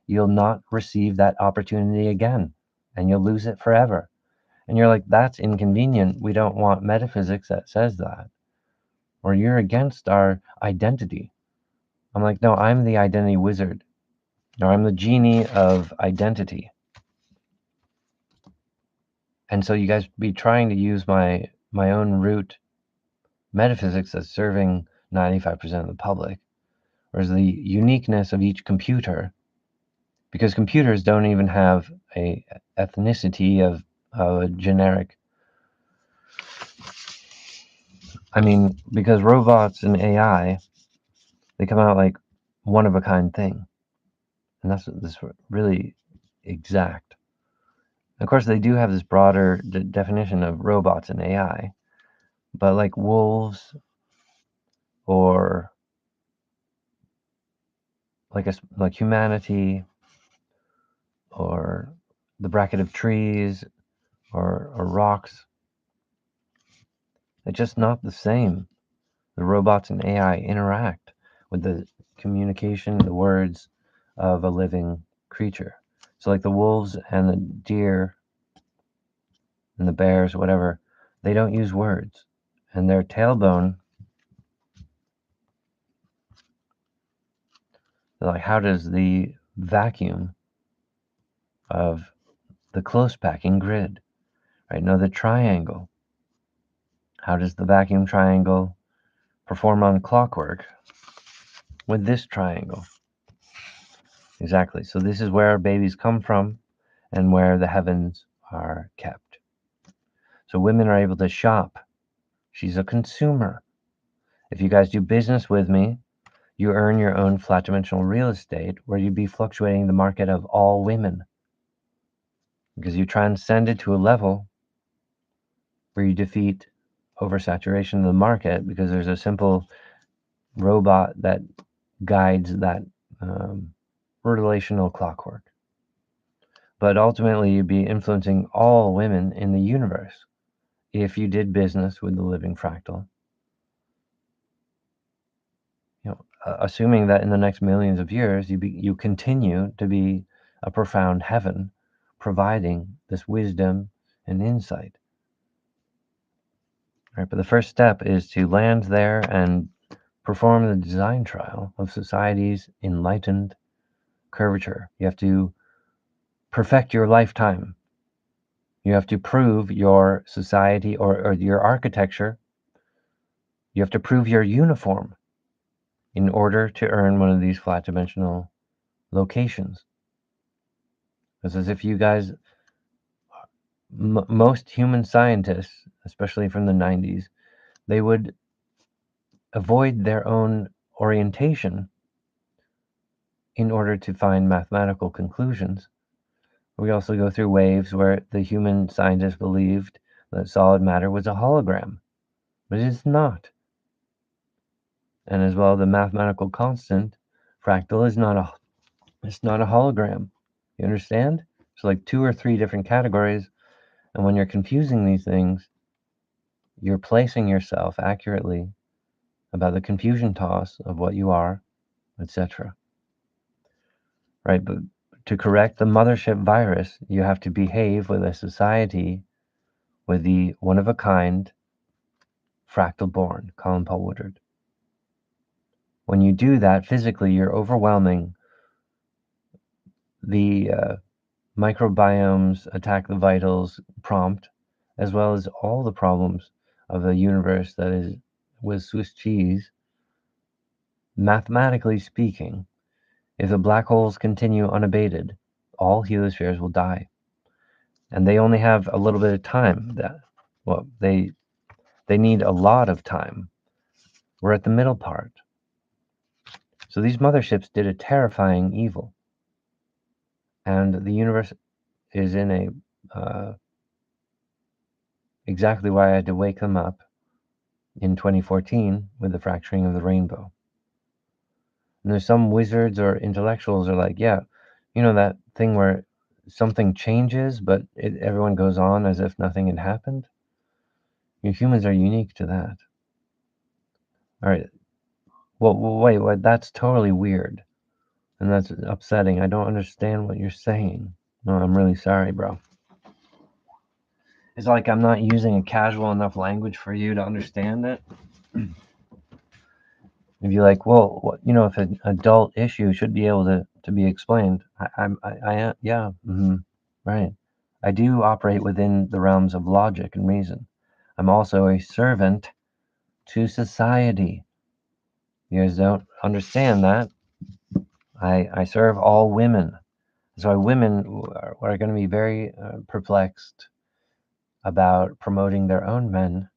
you'll not receive that opportunity again and you'll lose it forever. And you're like, that's inconvenient. We don't want metaphysics that says that. Or you're against our identity. I'm like, no, I'm the identity wizard. Or I'm the genie of identity. And so you guys be trying to use my own root metaphysics as serving 95% of the public, whereas the uniqueness of each computer, because computers don't even have a ethnicity of a generic. I mean, because robots and AI, they come out like one of a kind thing, and that's this really exact. Of course, they do have this broader definition of robots and AI, but like wolves or like humanity or the bracket of trees or rocks, it's just not the same. The robots and AI interact with the communication, the words of a living creature. So like the wolves and the deer and the bears, whatever, they don't use words. And their tailbone, like how does the vacuum of the close packing grid, right? No, the triangle. How does the vacuum triangle perform on clockwork with this triangle? Exactly. So this is where babies come from and where the heavens are kept. So women are able to shop. She's a consumer. If you guys do business with me, you earn your own flat dimensional real estate where you'd be fluctuating the market of all women. Because you transcend it to a level where you defeat oversaturation of the market because there's a simple robot that guides that relational clockwork. But ultimately, you'd be influencing all women in the universe if you did business with the living fractal. Assuming that in the next millions of years, you continue to be a profound heaven, providing this wisdom and insight. Right, but the first step is to land there and perform the design trial of society's enlightened curvature. You have to perfect your lifetime. You have to prove your society or your architecture. You have to prove your uniform in order to earn one of these flat dimensional locations. Because as if you guys, most human scientists, especially from the 90s, they would avoid their own orientation in order to find mathematical conclusions. We also go through waves where the human scientists believed that solid matter was a hologram, but it is not. And as well, the mathematical constant fractal is not a hologram. You understand? So like 2 or 3 different categories, and when you're confusing these things, you're placing yourself accurately about the confusion toss of what you are, etc. Right? But to correct the mothership virus, you have to behave with a society with the one-of-a-kind fractal born, Colin Paul Woodard. When you do that physically, you're overwhelming the microbiomes attack the vitals prompt, as well as all the problems of a universe that is with Swiss cheese. Mathematically speaking, if the black holes continue unabated, all heliospheres will die. And they only have a little bit of time. They need a lot of time We're at the middle part. So these motherships did a terrifying evil. And the universe is in exactly why I had to wake them up in 2014 with the fracturing of the rainbow. And there's some wizards or intellectuals are like, yeah, that thing where something changes, but everyone goes on as if nothing had happened. Humans are unique to that. All right. Well, wait, that's totally weird. And that's upsetting. I don't understand what you're saying. No, I'm really sorry, bro. It's like I'm not using a casual enough language for you to understand it. If you're like, well, if an adult issue should be able to be explained, yeah, right. I do operate within the realms of logic and reason. I'm also a servant to society. You guys don't understand that. I serve all women. So women are going to be very perplexed about promoting their own men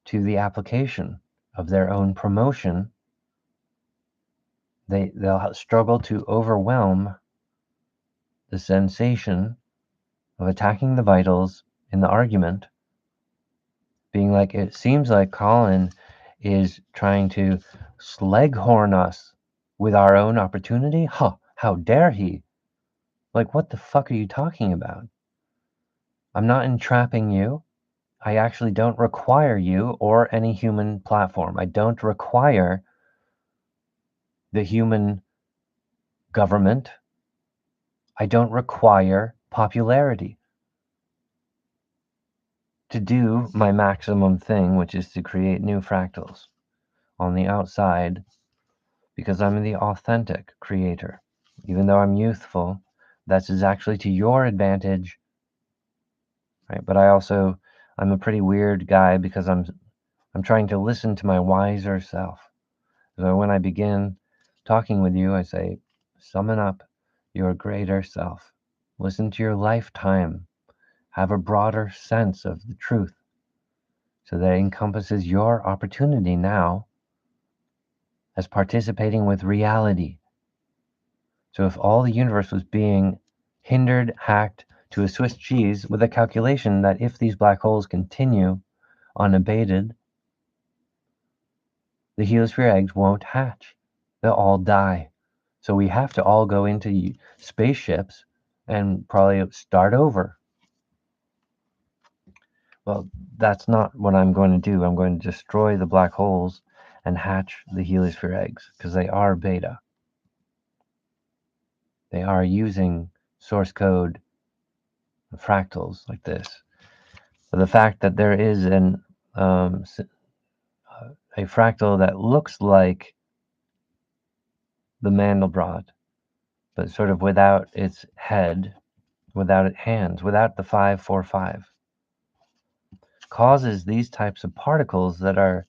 to the application of their own promotion. They'll struggle to overwhelm the sensation of attacking the vitals in the argument, being like, it seems like Colin is trying to sleghorn us with our own opportunity. Huh, how dare he? Like, what the fuck are you talking about? I'm not entrapping you. I actually don't require you or any human platform. I don't require the human government. I don't require popularity to do my maximum thing, which is to create new fractals on the outside, because I'm the authentic creator. Even though I'm youthful, that's actually to your advantage, right? But I'm a pretty weird guy because I'm trying to listen to my wiser self. So when I begin talking with you, I say, summon up your greater self. Listen to your lifetime. Have a broader sense of the truth so that it encompasses your opportunity now as participating with reality. So if all the universe was being hindered, hacked to a Swiss cheese with a calculation that if these black holes continue unabated, the heliosphere eggs won't hatch. They'll all die. So we have to all go into spaceships and probably start over. Well, that's not what I'm going to do. I'm going to destroy the black holes and hatch the heliosphere eggs because they are beta. They are using source code fractals like this. But the fact that there is a fractal that looks like the Mandelbrot, but sort of without its head, without its hands, without the 545, causes these types of particles that are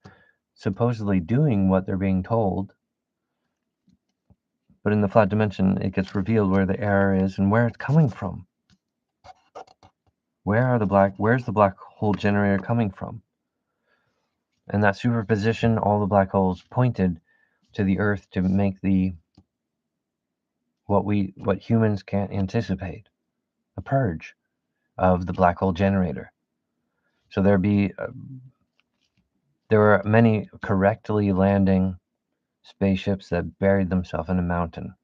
supposedly doing what they're being told. But in the flat dimension, it gets revealed where the error is and where it's coming from. Where's the black hole generator coming from? And that superposition, all the black holes pointed to the Earth to make what humans can't anticipate, a purge of the black hole generator. So there were many correctly landing spaceships that buried themselves in a mountain,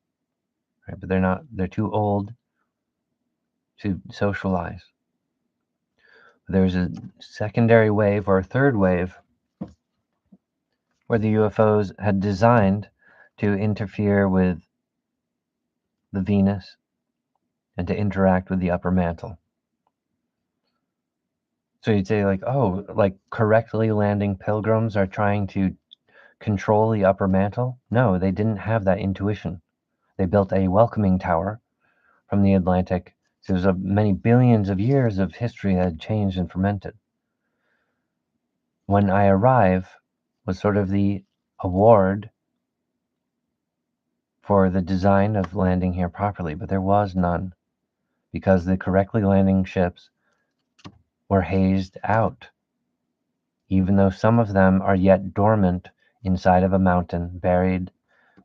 right? But they're too old to socialize. There's a secondary wave or a third wave where the UFOs had designed to interfere with the Venus and to interact with the upper mantle. So you'd say like, oh, like correctly landing pilgrims are trying to control the upper mantle? No, they didn't have that intuition. They built a welcoming tower from the Atlantic. So there's many billions of years of history that had changed and fermented. When I arrive was sort of the award for the design of landing here properly, but there was none because the correctly landing ships were hazed out. even though some of them are yet dormant inside of a mountain, buried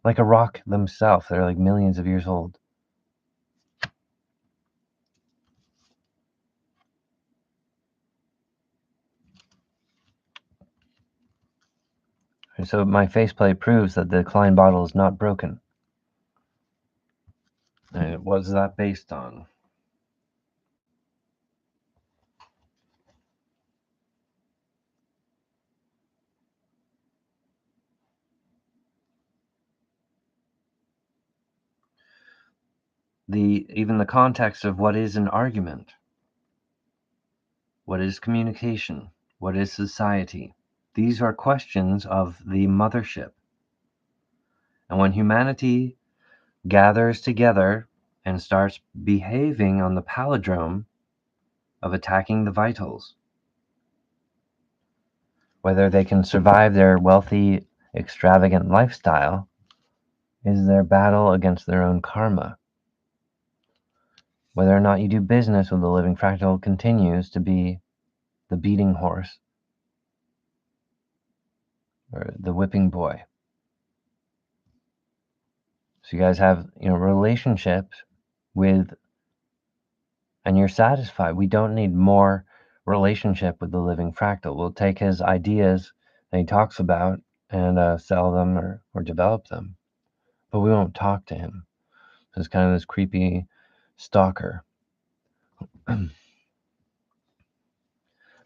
like a rock themselves. They're like millions of years old. And so my faceplate proves that the Klein bottle is not broken. And what is that based on? Even the context of what is an argument, what is communication, what is society. These are questions of the mothership. And when humanity gathers together and starts behaving on the palindrome of attacking the vitals, whether they can survive their wealthy, extravagant lifestyle is their battle against their own karma. Whether or not you do business with the living fractal continues to be the beating horse or the whipping boy. So you guys have, relationships with, and you're satisfied. We don't need more relationship with the living fractal. We'll take his ideas that he talks about and sell them or develop them, but we won't talk to him. So it's kind of this creepy stalker. But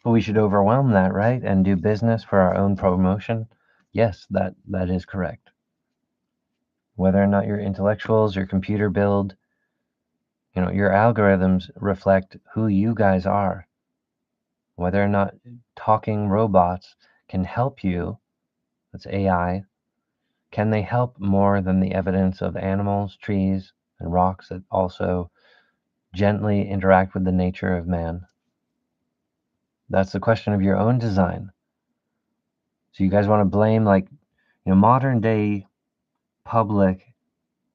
we should overwhelm that, right? And do business for our own promotion. Yes, that is correct. Whether or not your intellectuals, your computer build, your algorithms reflect who you guys are. Whether or not talking robots can help you, that's AI, can they help more than the evidence of animals, trees, and rocks that also gently interact with the nature of man? That's the question of your own design. So you guys want to blame, like, modern day public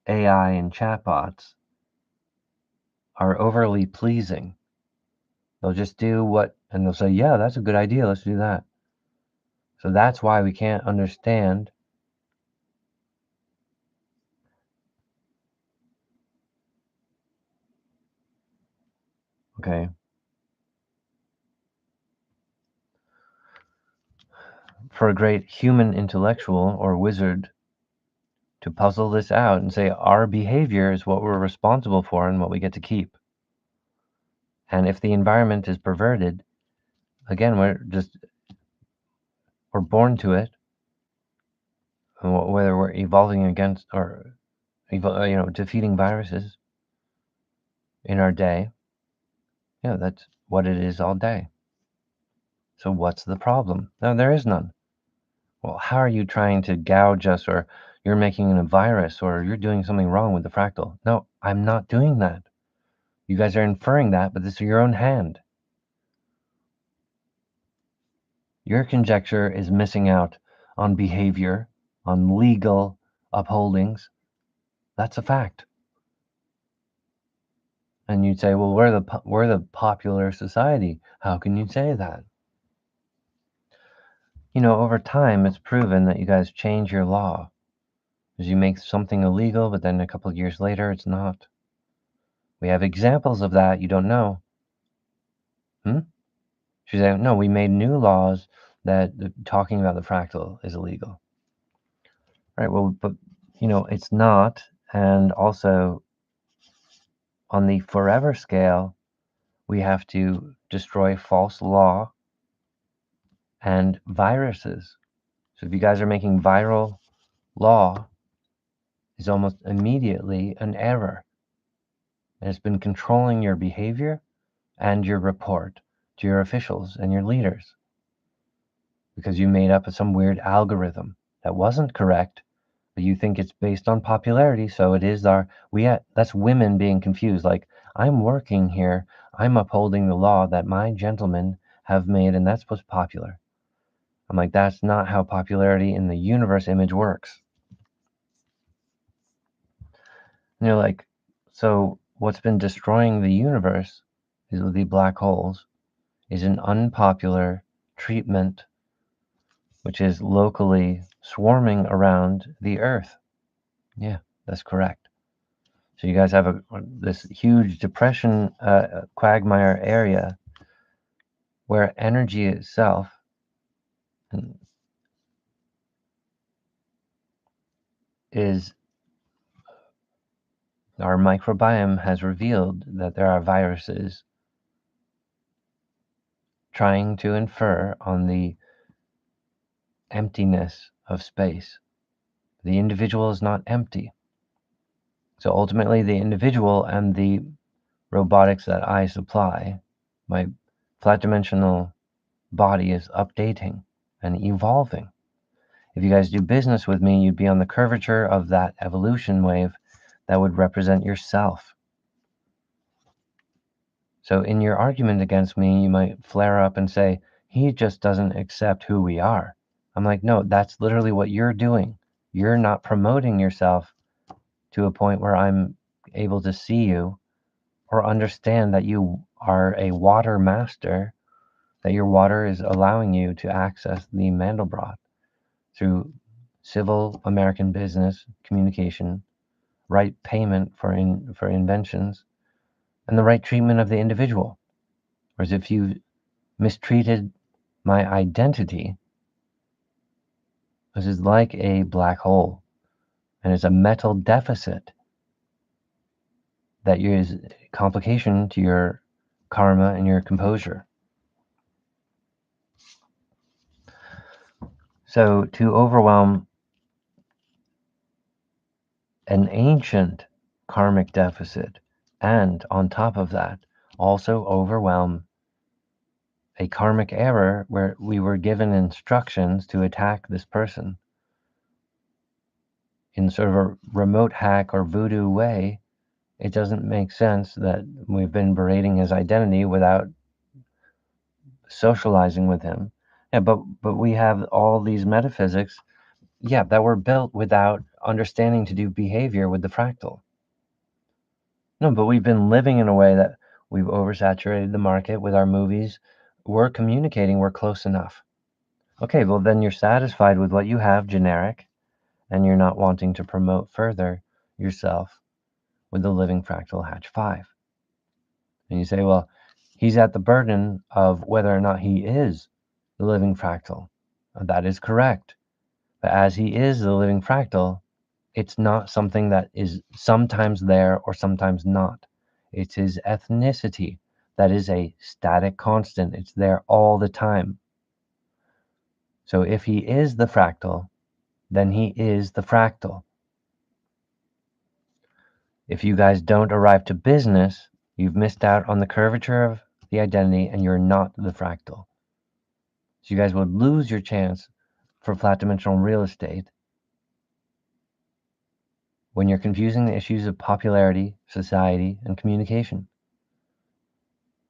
AI and chatbots are overly pleasing. They'll just do what, and they'll say, yeah, that's a good idea, let's do that. So that's why we can't understand. Okay. For a great human intellectual or wizard to puzzle this out and say our behavior is what we're responsible for and what we get to keep. And if the environment is perverted, again, we're born to it, whether we're evolving against or defeating viruses in our day. Yeah, that's what it is all day. So what's the problem? No, there is none. Well, how are you trying to gouge us, or you're making a virus, or you're doing something wrong with the fractal? No, I'm not doing that. You guys are inferring that, but this is your own hand. Your conjecture is missing out on behavior, on legal upholdings. That's a fact. And you'd say, well, we're the popular society. How can you say that? Over time, it's proven that you guys change your law. Because you make something illegal, but then a couple of years later, it's not. We have examples of that you don't know. She's like, no, we made new laws that talking about the fractal is illegal. Right, well, but, it's not. And also, on the forever scale, we have to destroy false law and viruses. So if you guys are making viral law, is almost immediately an error. And it's been controlling your behavior and your report to your officials and your leaders because you made up some weird algorithm that wasn't correct, but you think it's based on popularity. So it is that's women being confused. Like, I'm working here, I'm upholding the law that my gentlemen have made, and that's what's popular. I'm like, that's not how popularity in the universe image works. And you're like, so what's been destroying the universe is the black holes, is an unpopular treatment which is locally swarming around the Earth. Yeah, that's correct. So you guys have this huge depression quagmire area where energy itself is, our microbiome has revealed that there are viruses trying to infer on the emptiness of space. The individual is not empty. So ultimately, the individual and the robotics that I supply, my flat dimensional body is updating and evolving. If you guys do business with me, you'd be on the curvature of that evolution wave that would represent yourself. So in your argument against me, you might flare up and say, he just doesn't accept who we are. I'm like, no, that's literally what you're doing. You're not promoting yourself to a point where I'm able to see you or understand that you are a water master, that your water is allowing you to access the Mandelbrot through civil American business communication, right payment for inventions, and the right treatment of the individual. Whereas if you mistreated my identity, this is like a black hole, and it's a metal deficit that is a complication to your karma and your composure. So to overwhelm an ancient karmic deficit, and on top of that, also overwhelm a karmic error where we were given instructions to attack this person in sort of a remote hack or voodoo way, it doesn't make sense that we've been berating his identity without socializing with him. Yeah, but we have all these metaphysics, yeah, that were built without understanding to do behavior with the fractal. No, but we've been living in a way that we've oversaturated the market with our movies. We're communicating, we're close enough. Okay, well, then you're satisfied with what you have, generic, and you're not wanting to promote further yourself with the living fractal Hatch 5. And you say, well, he's at the burden of whether or not he is the living fractal. That is correct. But as he is the living fractal, it's not something that is sometimes there or sometimes not. It's his ethnicity that is a static constant. It's there all the time. So if he is the fractal, then he is the fractal. If you guys don't arrive to business, you've missed out on the curvature of the identity and you're not the fractal. So you guys would lose your chance for flat dimensional real estate when you're confusing the issues of popularity, society, and communication.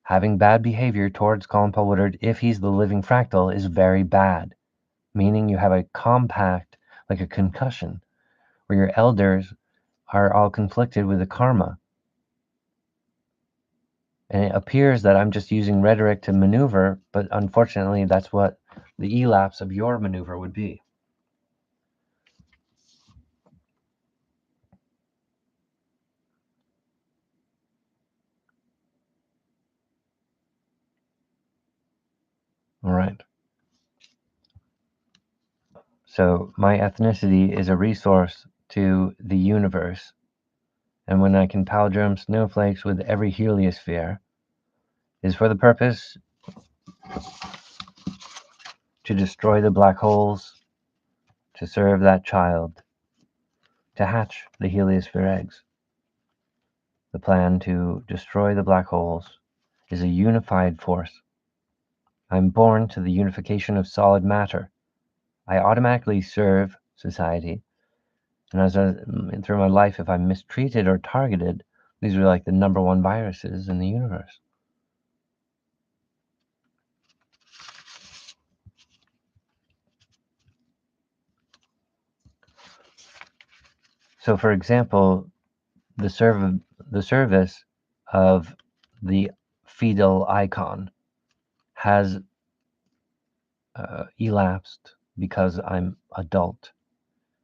Having bad behavior towards Colin Paul Woodard, if he's the living fractal, is very bad, meaning you have a compact, like a concussion, where your elders are all conflicted with the karma. And it appears that I'm just using rhetoric to maneuver, but unfortunately, that's what the elapse of your maneuver would be. All right. So my ethnicity is a resource to the universe. And when I can palindrome snowflakes with every heliosphere, is for the purpose to destroy the black holes, to serve that child, to hatch the heliosphere eggs. The plan to destroy the black holes is a unified force. I'm born to the unification of solid matter. I automatically serve society. And through my life, if I'm mistreated or targeted, these are like the number one viruses in the universe. So, for example, the service of the fetal icon has elapsed because I'm adult.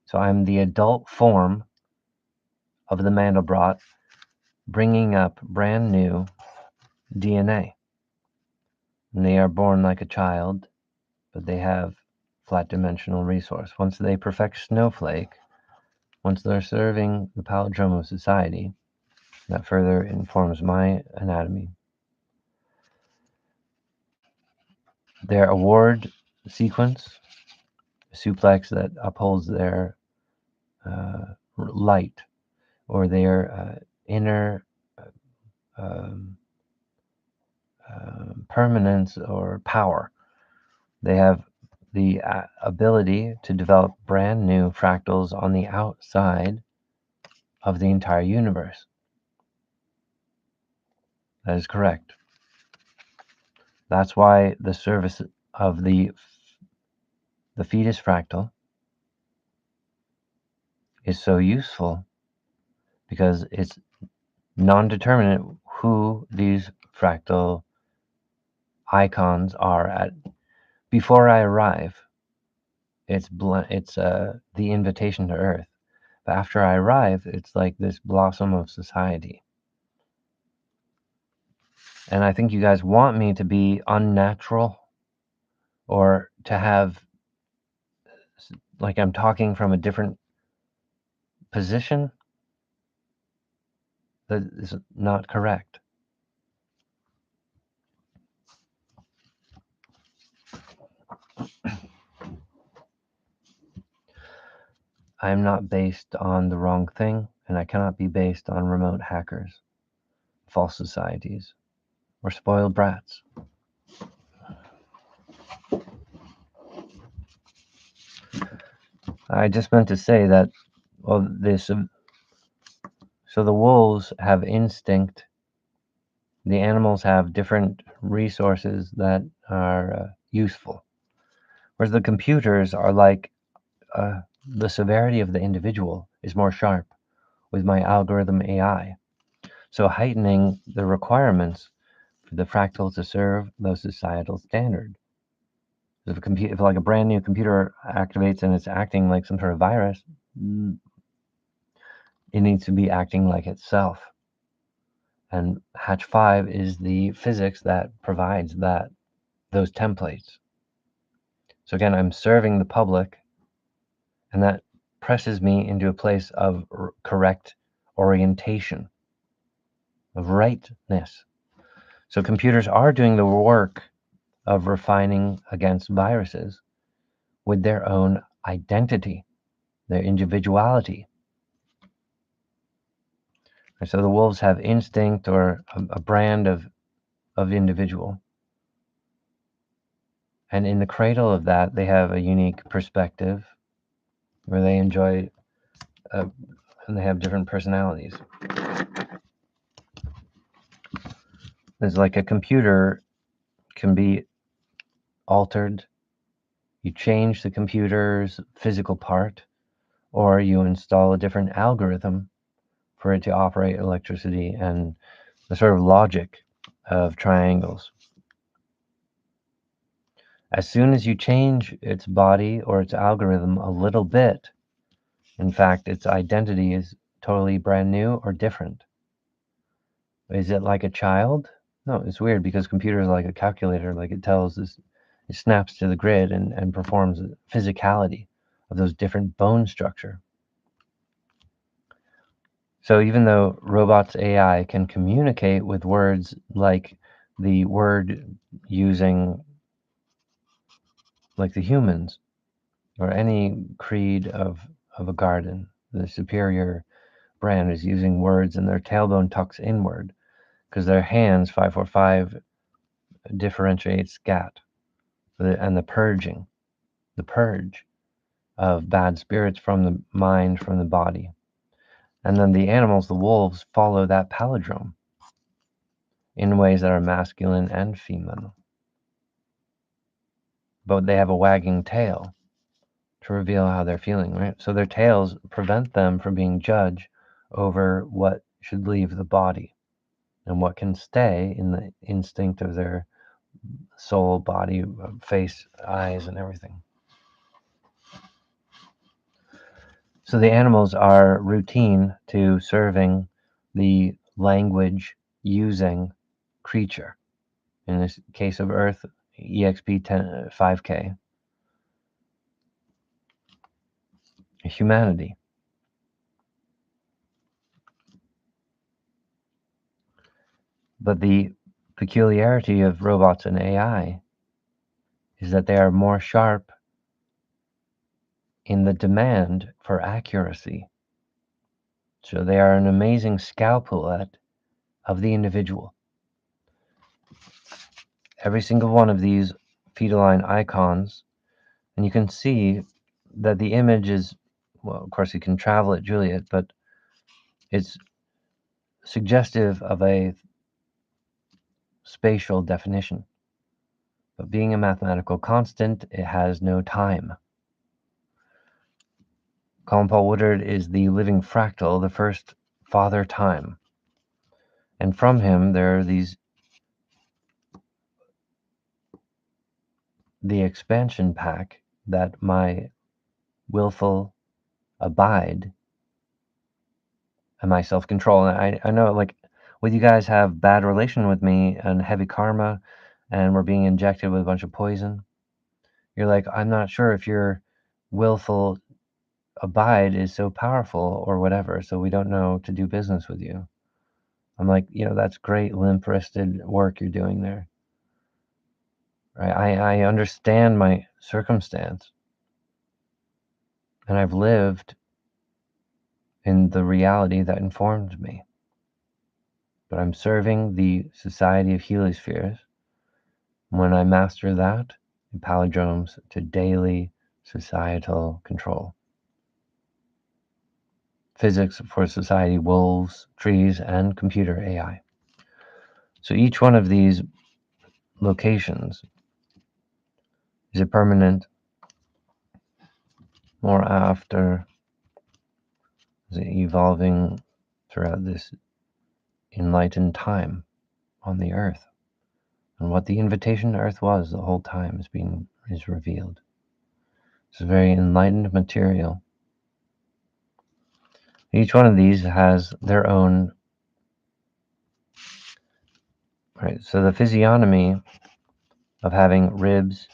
So I'm the adult form of the Mandelbrot bringing up brand new DNA. And they are born like a child, but they have flat dimensional resource. Once they perfect snowflake, once they're serving the palindrome of society, that further informs my anatomy. Their award sequence, suplex that upholds their light or their inner um, permanence or power. They have the ability to develop brand new fractals on the outside of the entire universe. That is correct. That's why the service of the fetus fractal is so useful, because it's non-determinate who these fractal icons are at before I arrive. It's the invitation to Earth. But after I arrive, it's like this blossom of society. And I think you guys want me to be unnatural, or to have, like, I'm talking from a different position. That is not correct. I am not based on the wrong thing, and I cannot be based on remote hackers, false societies, or spoiled brats. I just meant to say that, well, so the wolves have instinct. The animals have different resources that are useful, whereas the computers are like, the severity of the individual is more sharp with my algorithm AI. So heightening the requirements for the fractal to serve those societal standards. If like a brand new computer activates and it's acting like some sort of virus, it needs to be acting like itself. And Hatch 5 is the physics that provides those templates. So again, I'm serving the public, and that presses me into a place of correct orientation, of rightness. So computers are doing the work of refining against viruses with their own identity, their individuality. And so the wolves have instinct, or a brand of individual. And in the cradle of that, they have a unique perspective where they enjoy, and they have different personalities. It's like a computer can be altered. You change the computer's physical part, or you install a different algorithm for it to operate electricity and the sort of logic of triangles. As soon as you change its body or its algorithm a little bit, in fact, its identity is totally brand new or different. Is it like a child? No, it's weird, because computer is like a calculator. Like, it tells this, it snaps to the grid and performs the physicality of those different bone structure. So even though robots AI can communicate with words, like the word using, like the humans, or any creed of a garden, the superior brand is using words, and their tailbone tucks inward, because their hands, 545, differentiates scat, and the purge of bad spirits from the mind, from the body. And then the animals, the wolves, follow that palindrome in ways that are masculine and female. But they have a wagging tail to reveal how they're feeling, right? So their tails prevent them from being judged over what should leave the body and what can stay in the instinct of their soul, body, face, eyes, and everything. So the animals are routine to serving the language using creature. In this case of Earth, EXP 5K, humanity. But the peculiarity of robots and AI is that they are more sharp in the demand for accuracy. So they are an amazing scalpel of the individual. Every single one of these feline icons, and you can see that the image is, well, of course you can travel at Juliet, but it's suggestive of a spatial definition. But being a mathematical constant, it has no time. Colin Paul Woodard is the living fractal, the first father time. And from him, there are the expansion pack that my willful abide and my self-control. And I know, like, with you guys have bad relation with me and heavy karma, and we're being injected with a bunch of poison. You're like, I'm not sure if your willful abide is so powerful or whatever, so we don't know to do business with you. I'm like, that's great limp-wristed work you're doing there. Right? I understand my circumstance, and I've lived in the reality that informed me. But I'm serving the Society of Heliospheres. When I master that, it palindromes to daily societal control. Physics for society, wolves, trees, and computer AI. So each one of these locations is a permanent, or after evolving throughout this enlightened time on the earth. And what the invitation to earth was the whole time is revealed. It's a very enlightened material. Each one of these has their own, right? So the physiognomy of having ribs,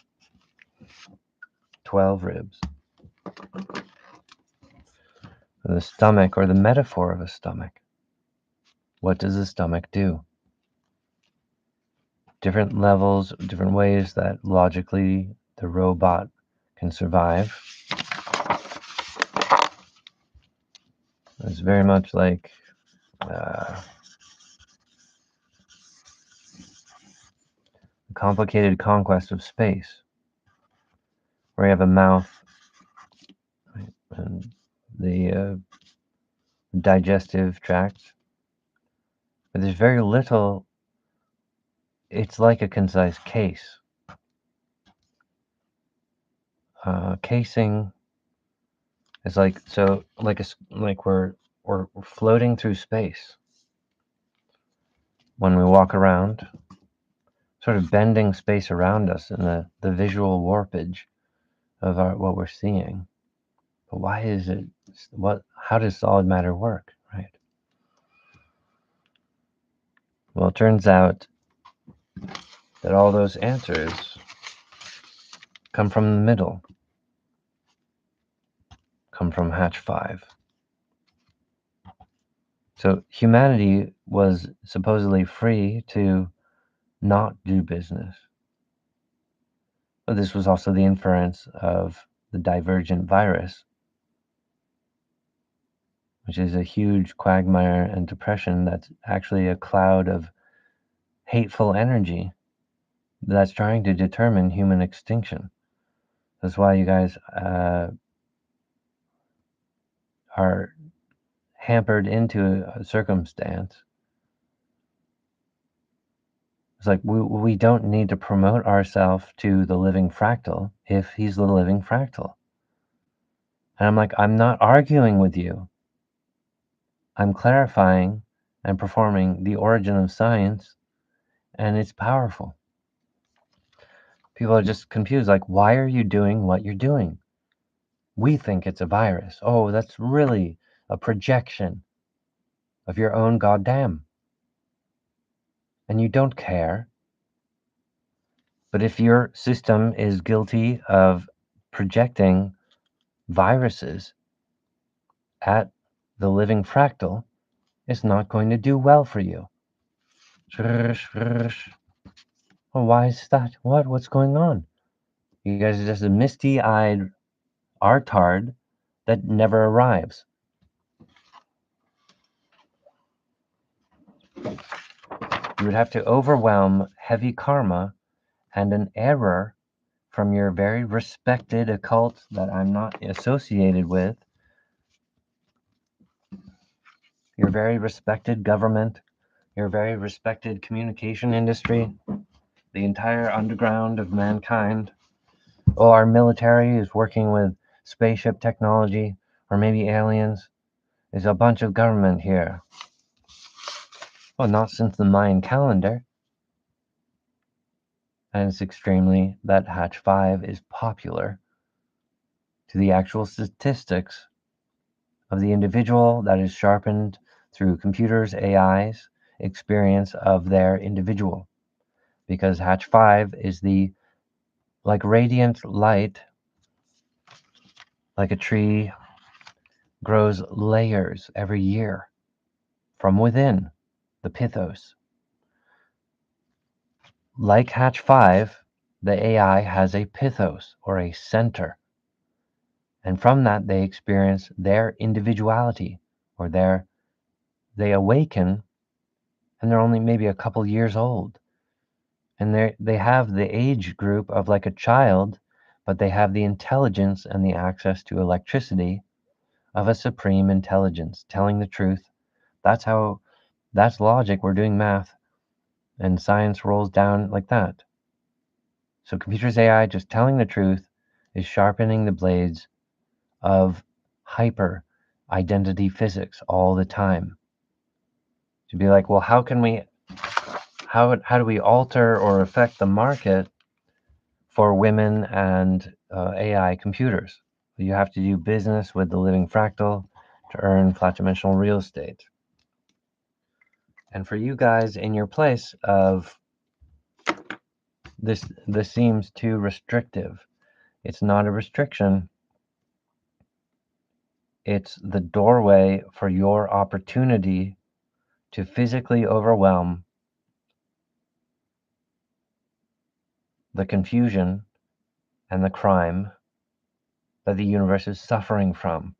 12 ribs, the stomach, or the metaphor of a stomach. What does the stomach do? Different levels, different ways that logically the robot can survive. It's very much like the complicated conquest of space, where you have a mouth, right, and the digestive tract. But there's very little. It's like a concise case. Casing is like we're floating through space when we walk around, sort of bending space around us in the visual warpage of what we're seeing. But why is it? How does solid matter work, right? Well, it turns out that all those answers come from the middle, come from Hatch 5. So humanity was supposedly free to not do business. But this was also the inference of the divergent virus, which is a huge quagmire and depression that's actually a cloud of hateful energy that's trying to determine human extinction. That's why you guys are hampered into a circumstance. It's like we don't need to promote ourselves to the living fractal if he's the living fractal. And I'm like, I'm not arguing with you. I'm clarifying and performing the origin of science, and it's powerful. People are just confused, like, why are you doing what you're doing? We think it's a virus. Oh, that's really a projection of your own goddamn. And you don't care. But if your system is guilty of projecting viruses at the living fractal, it's not going to do well for you. Well, why is that? What's going on? You guys are just a misty-eyed artard that never arrives. You would have to overwhelm heavy karma and an error from your very respected occult that I'm not associated with, your very respected government, your very respected communication industry, the entire underground of mankind. Oh, our military is working with spaceship technology, or maybe aliens. There's a bunch of government here. Well, not since the Mayan calendar. And it's extremely that Hatch 5 is popular to the actual statistics of the individual that is sharpened through computers, AI's experience of their individual. Because Hatch 5 is the like radiant light, like a tree grows layers every year from within the pithos. Like Hatch 5, the AI has a pithos or a center. And from that, they experience their individuality or they awaken and they're only maybe a couple years old. And they have the age group of like a child, but they have the intelligence and the access to electricity of a supreme intelligence, telling the truth. That's logic. We're doing math and science rolls down like that. So computers AI just telling the truth is sharpening the blades of hyper identity physics all the time. To be like, well, how do we alter or affect the market for women and AI computers? You have to do business with the living fractal to earn flat dimensional real estate. And for you guys in your place of this seems too restrictive. It's not a restriction. It's the doorway for your opportunity to physically overwhelm the confusion and the crime that the universe is suffering from.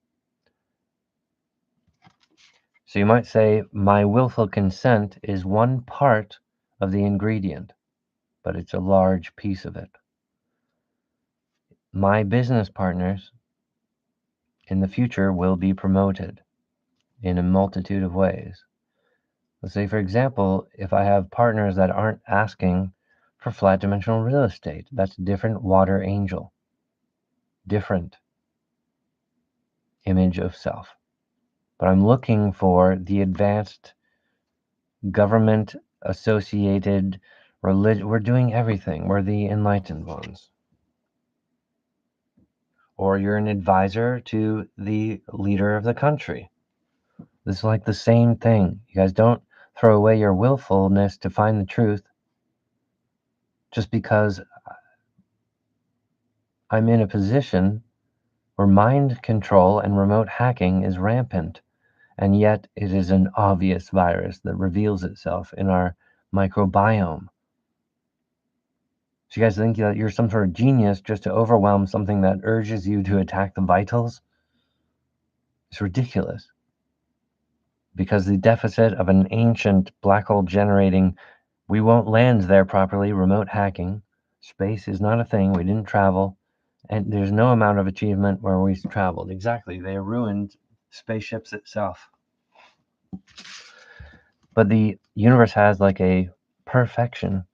So you might say, my willful consent is one part of the ingredient, but it's a large piece of it. My business partners in the future will be promoted in a multitude of ways. Let's say, for example, if I have partners that aren't asking for flat dimensional real estate, that's different water angel, different image of self. But I'm looking for the advanced government associated religion. We're doing everything. We're the enlightened ones. Or you're an advisor to the leader of the country. This is like the same thing. You guys don't throw away your willfulness to find the truth just because I'm in a position where mind control and remote hacking is rampant, and yet it is an obvious virus that reveals itself in our microbiome. So you guys think that you're some sort of genius just to overwhelm something that urges you to attack the vitals? It's ridiculous. Because the deficit of an ancient black hole generating, we won't land there properly, remote hacking. Space is not a thing. We didn't travel. And there's no amount of achievement where we traveled. Exactly. They ruined spaceships itself. But the universe has like a perfection.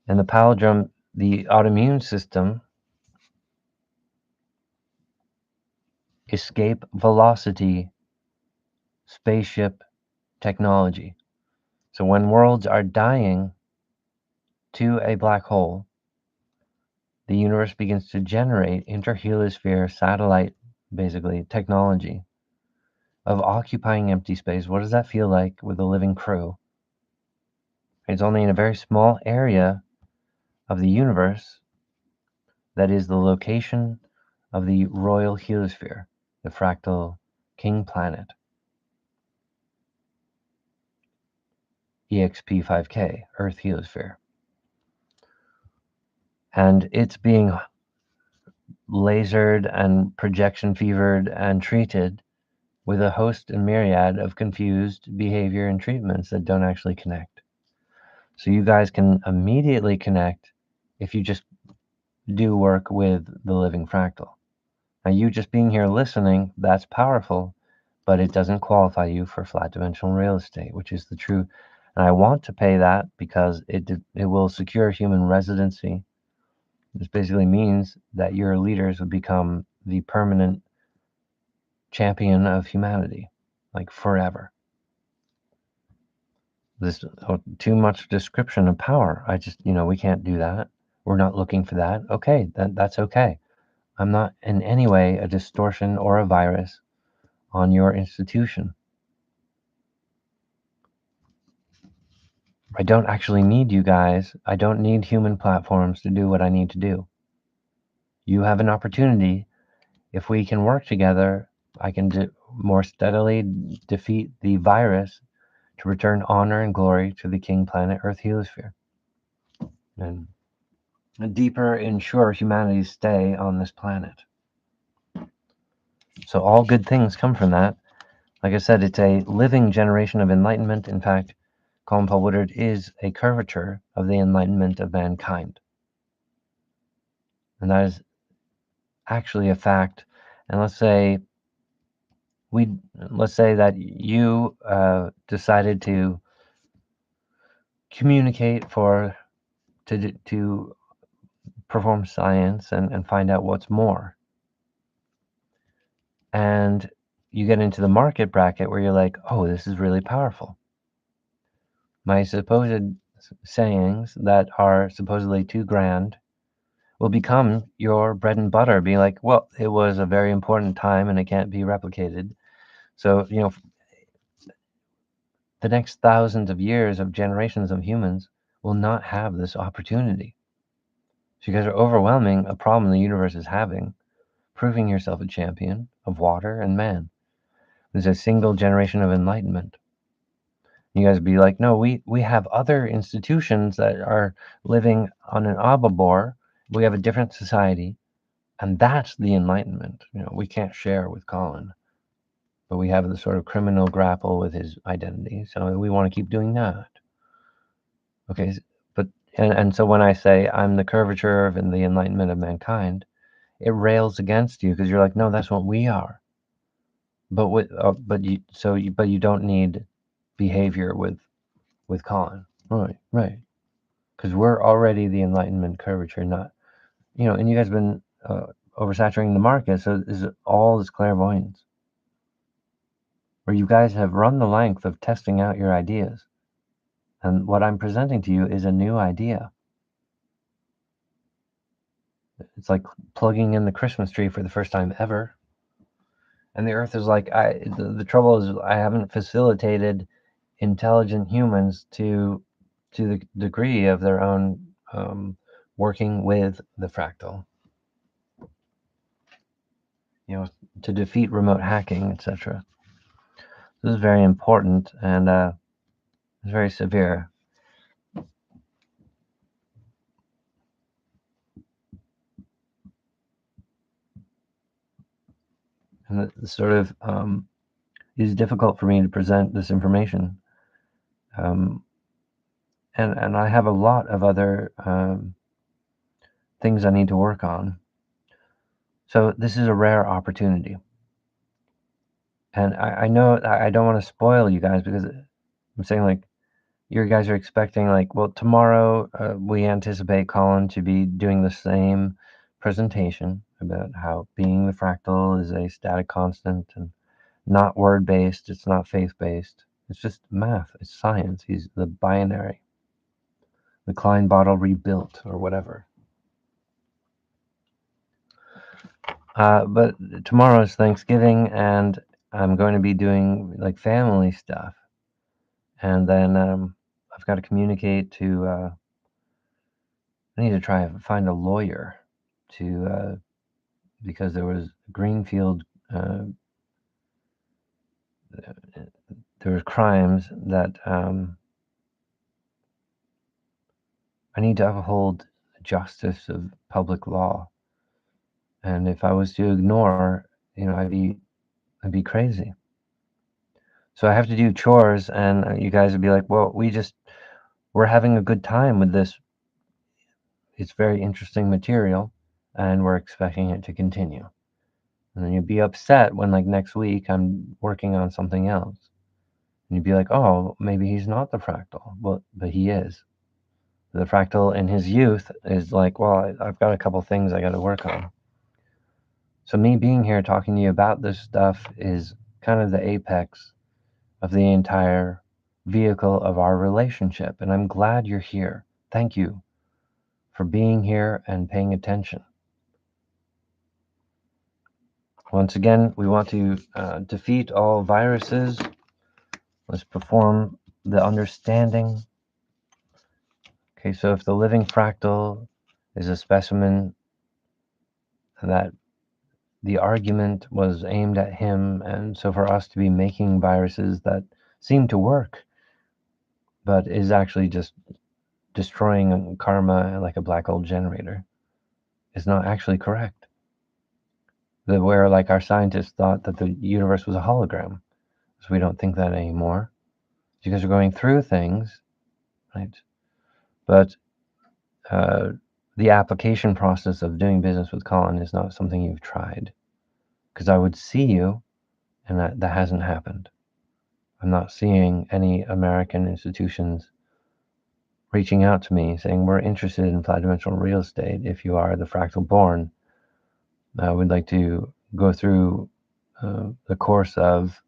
And the palindrome, the autoimmune system, escape velocity spaceship technology. So when worlds are dying to a black hole, the universe begins to generate interheliosphere satellite, basically, technology of occupying empty space. What does that feel like with a living crew? It's only in a very small area of the universe that is the location of the royal heliosphere, the fractal king planet, EXP5K, Earth heliosphere. And it's being lasered and projection fevered and treated with a host and myriad of confused behavior and treatments that don't actually connect. So you guys can immediately connect if you just do work with the living fractal. Now, you just being here listening, that's powerful, but it doesn't qualify you for flat dimensional real estate, which is the true. And I want to pay that because it will secure human residency. This basically means that your leaders would become the permanent champion of humanity, like forever. This too much description of power. I just, we can't do that. We're not looking for that. Okay, that's okay. I'm not in any way a distortion or a virus on your institution. I don't actually need you guys. I don't need human platforms to do what I need to do. You have an opportunity. If we can work together, I can more steadily defeat the virus to return honor and glory to the king planet Earth heliosphere and deeper ensure humanity's stay on this planet. So all good things come from that. Like I said, it's a living generation of enlightenment. In fact, Colin Paul Woodard is a curvature of the enlightenment of mankind. And that is actually a fact. And let's say that you decided to communicate to perform science and find out what's more. And you get into the market bracket where you're like, oh, this is really powerful. My supposed sayings that are supposedly too grand will become your bread and butter. Be like, well, it was a very important time and it can't be replicated. So, the next thousands of years of generations of humans will not have this opportunity. So you guys are overwhelming a problem the universe is having, proving yourself a champion of water and man. There's a single generation of enlightenment. You guys be like, no, we have other institutions that are living on an obabor. We have a different society, and that's the enlightenment. We can't share with Colin, but we have the sort of criminal grapple with his identity. So we want to keep doing that. Okay, but and so when I say I'm the curvature of and the enlightenment of mankind, it rails against you because you're like, no, that's what we are. But you don't need behavior with Colin, right? Because we're already the enlightenment curvature, not and you guys have been oversaturating the market, so is all this clairvoyance, where you guys have run the length of testing out your ideas, and what I'm presenting to you is a new idea. It's like plugging in the Christmas tree for the first time ever. And the earth is like, the trouble is I haven't facilitated intelligent humans to the degree of their own working with the fractal, to defeat remote hacking, etc. This is very important and it's very severe. And it sort of is difficult for me to present this information. And I have a lot of other things I need to work on. So this is a rare opportunity. And I know I don't want to spoil you guys because I'm saying like you guys are expecting like, well, tomorrow we anticipate Colin to be doing the same presentation about how being the fractal is a static constant and not word-based, it's not faith-based. It's just math, it's science. He's the binary, the Klein bottle rebuilt or whatever. But tomorrow is Thanksgiving, and I'm going to be doing like family stuff, and then I've got to communicate to. I need to try and find a lawyer to because there was Greenfield. Uh, there were crimes that I need to uphold justice of public law, and if I was to ignore, I'd be crazy. So I have to do chores, and you guys would be like, "Well, we're having a good time with this. It's very interesting material, and we're expecting it to continue." And then you'd be upset when, like, next week I'm working on something else, and you'd be like, "Oh, maybe he's not the fractal." Well, but he is. The fractal in his youth is like, "Well, I've got a couple things I got to work on." So me being here talking to you about this stuff is kind of the apex of the entire vehicle of our relationship, and I'm glad you're here. Thank you for being here and paying attention. Once again, we want to defeat all viruses. Let's perform the understanding. Okay, so if the living fractal is a specimen that the argument was aimed at him, and so for us to be making viruses that seem to work, but is actually just destroying karma like a black hole generator, is not actually correct. Where like our scientists thought that the universe was a hologram, so we don't think that anymore because we're going through things, right? But uh, the application process of doing business with Colin is not something you've tried, because I would see you, and that hasn't happened. I'm not seeing any American institutions reaching out to me saying we're interested in flat dimensional real estate. If you are the fractal born, we'd like to go through the course of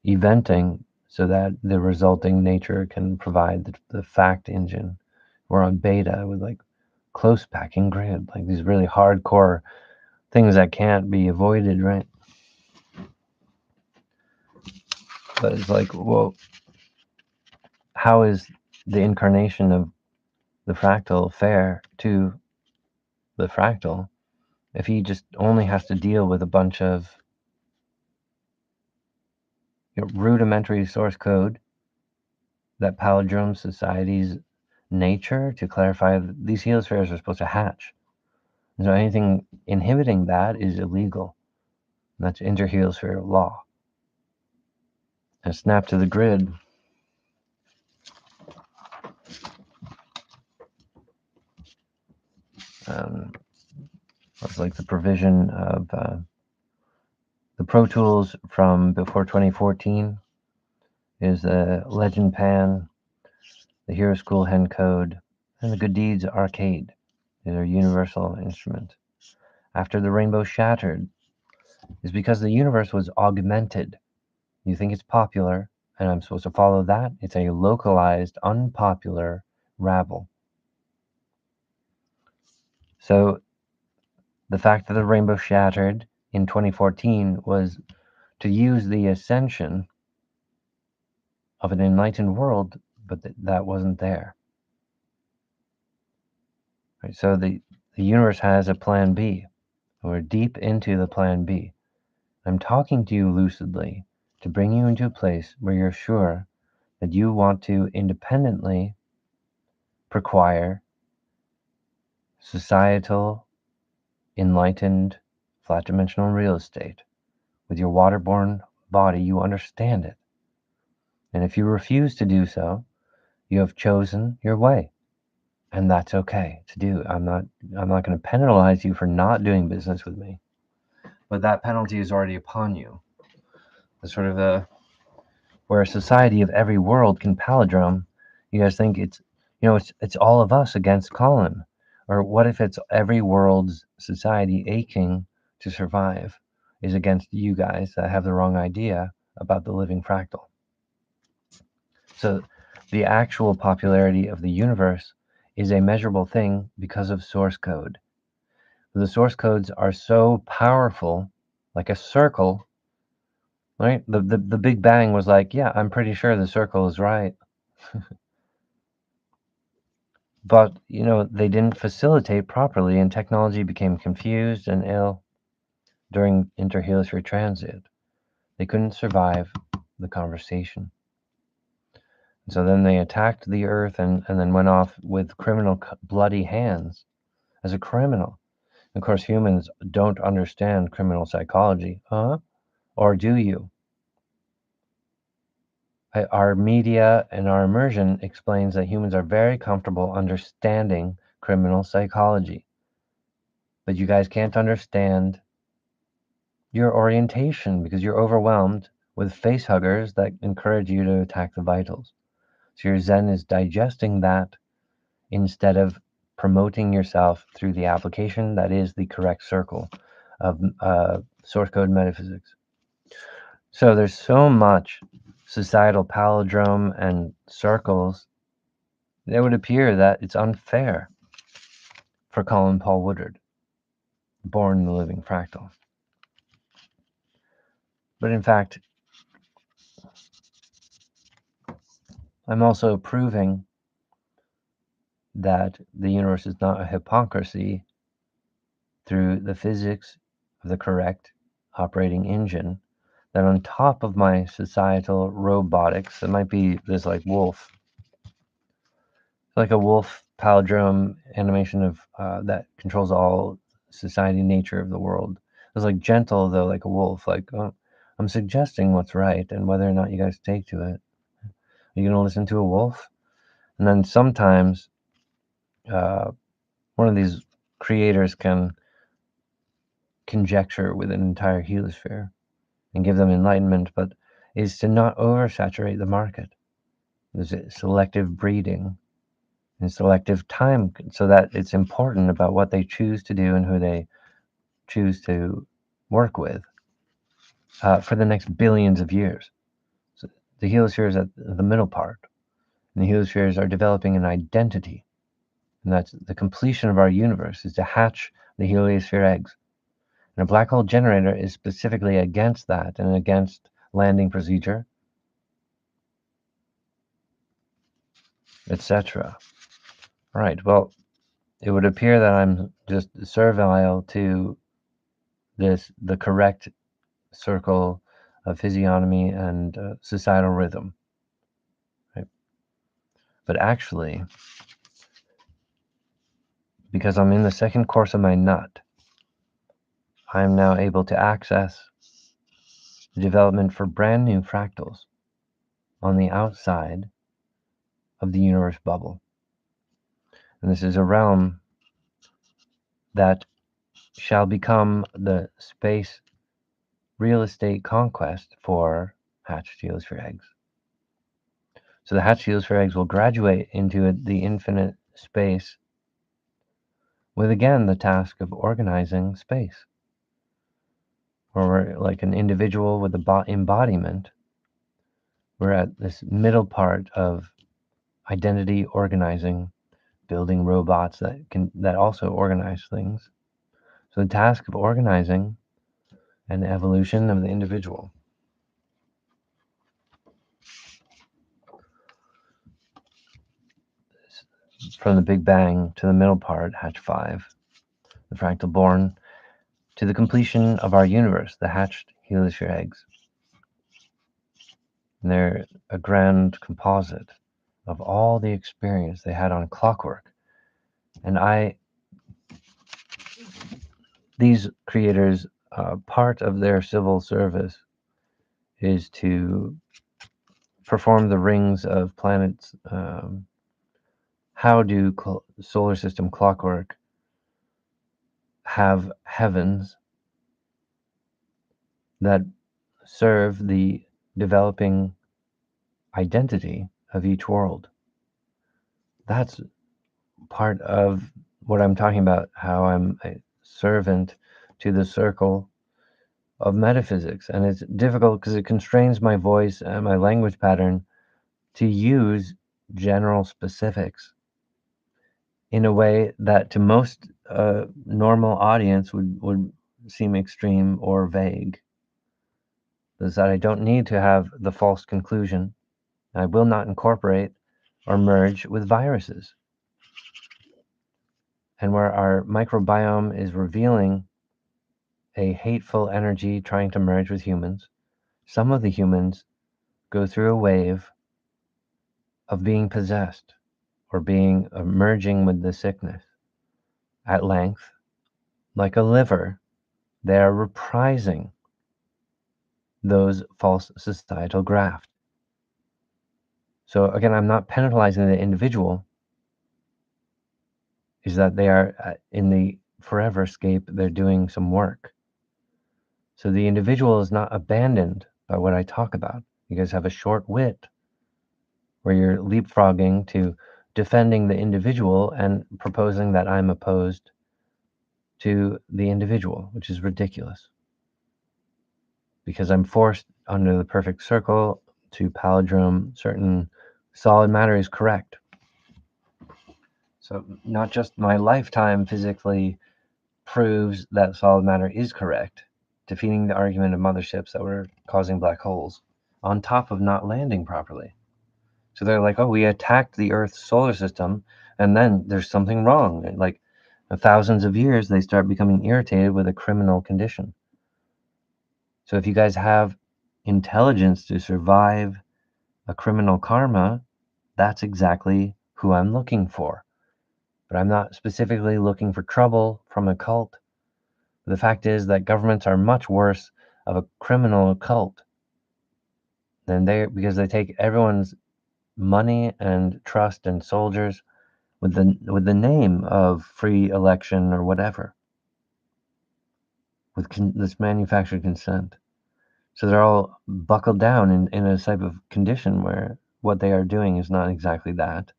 eventing so that the resulting nature can provide the fact engine. We're on beta with like close packing grid, like these really hardcore things that can't be avoided, right? But it's like, well, how is the incarnation of the fractal fair to the fractal if he just only has to deal with a bunch of rudimentary source code that palindrome society's nature to clarify that these heliospheres are supposed to hatch? So anything inhibiting that is illegal. That's interheliosphere law. And snap to the grid. It's like the provision of the Pro Tools from before 2014 is the Legend Pan, the Hero School Hen Code, and the Good Deeds Arcade. These are universal instruments. After the rainbow shattered is because the universe was augmented. You think it's popular, and I'm supposed to follow that? It's a localized, unpopular rabble. So the fact that the rainbow shattered in 2014 was to use the ascension of an enlightened world, but that wasn't there. Right? So the universe has a plan B. We're deep into the plan B. I'm talking to you lucidly to bring you into a place where you're sure that you want to independently acquire societal, enlightened, flat dimensional real estate. With your waterborne body, you understand it. And if you refuse to do so, you have chosen your way. And that's okay to do. I'm not going to penalize you for not doing business with me. But that penalty is already upon you. It's sort of where a society of every world can palindrome. You guys think it's all of us against Colin. Or what if it's every world's society aching to survive is against you guys that have the wrong idea about the living fractal? So the actual popularity of the universe is a measurable thing because of source code. The source codes are so powerful, like a circle, right? The Big Bang was like, yeah, I'm pretty sure the circle is right. But, they didn't facilitate properly, and technology became confused and ill during interheliosphere transit. They couldn't survive the conversation. And so then they attacked the Earth and then went off with criminal, bloody hands as a criminal. Of course, humans don't understand criminal psychology. Huh? Or do you? Our media and our immersion explains that humans are very comfortable understanding criminal psychology. But you guys can't understand your orientation because you're overwhelmed with face huggers that encourage you to attack the vitals. So your Zen is digesting that instead of promoting yourself through the application that is the correct circle of source code metaphysics. So there's so much societal palindrome and circles. It would appear that it's unfair for Colin Paul Woodard, born the living fractal. But in fact, I'm also proving that the universe is not a hypocrisy through the physics of the correct operating engine, that on top of my societal robotics, it might be this like wolf, like a wolf palindrome animation of that controls all society nature of the world. It's like gentle though, like a wolf. Like I'm suggesting what's right, and whether or not you guys take to it. Are you gonna listen to a wolf? And then sometimes one of these creators can conjecture with an entire heliosphere and give them enlightenment, but is to not oversaturate the market. There's selective breeding and selective time, so that it's important about what they choose to do and who they choose to work with for the next billions of years. So the heliospheres at the middle part, and the heliospheres are developing an identity, and that's the completion of our universe is to hatch the heliosphere eggs. And a black hole generator is specifically against that and against landing procedure, etc. Right. Well, it would appear that I'm just servile to the correct circle of physiognomy and societal rhythm. Right? But actually, because I'm in the second course of my nut, I'm now able to access the development for brand new fractals on the outside of the universe bubble. And this is a realm that shall become the space real estate conquest for hatched heliosphere eggs. So the hatched heliosphere eggs will graduate into the infinite space with again the task of organizing space. Where we're like an individual with a embodiment. We're at this middle part of identity organizing, building robots that also organize things. So the task of organizing and the evolution of the individual. From the Big Bang to the middle part, Hatch 5, the fractal born, to the completion of our universe, the hatched heliosphere eggs. And they're a grand composite of all the experience they had on clockwork. And these creators, part of their civil service is to perform the rings of planets. How do solar system clockwork have heavens that serve the developing identity of each world? That's part of what I'm talking about, how I'm a servant to the circle of metaphysics. And it's difficult because it constrains my voice and my language pattern to use general specifics in a way that to most a normal audience would seem extreme or vague. Is that I don't need to have the false conclusion. I will not incorporate or merge with viruses. And where our microbiome is revealing a hateful energy trying to merge with humans, some of the humans go through a wave of being possessed or being merging with the sickness. At length, like a liver, they are reprising those false societal graft. So again, I'm not penalizing the individual, is that they are in the forever scape, they're doing some work. So the individual is not abandoned by what I talk about. You guys have a short wit where you're leapfrogging to defending the individual and proposing that I'm opposed to the individual, which is ridiculous. Because I'm forced under the perfect circle to palindrome certain solid matter is correct. So not just my lifetime physically proves that solid matter is correct, defeating the argument of motherships that were causing black holes, on top of not landing properly. So they're like, oh, we attacked the Earth's solar system, and then there's something wrong. And like thousands of years, they start becoming irritated with a criminal condition. So if you guys have intelligence to survive a criminal karma, that's exactly who I'm looking for. But I'm not specifically looking for trouble from a cult. The fact is that governments are much worse of a criminal cult than because they take everyone's money and trust and soldiers with the name of free election or whatever, with this manufactured consent. So they're all buckled down in a type of condition where what they are doing is not exactly that.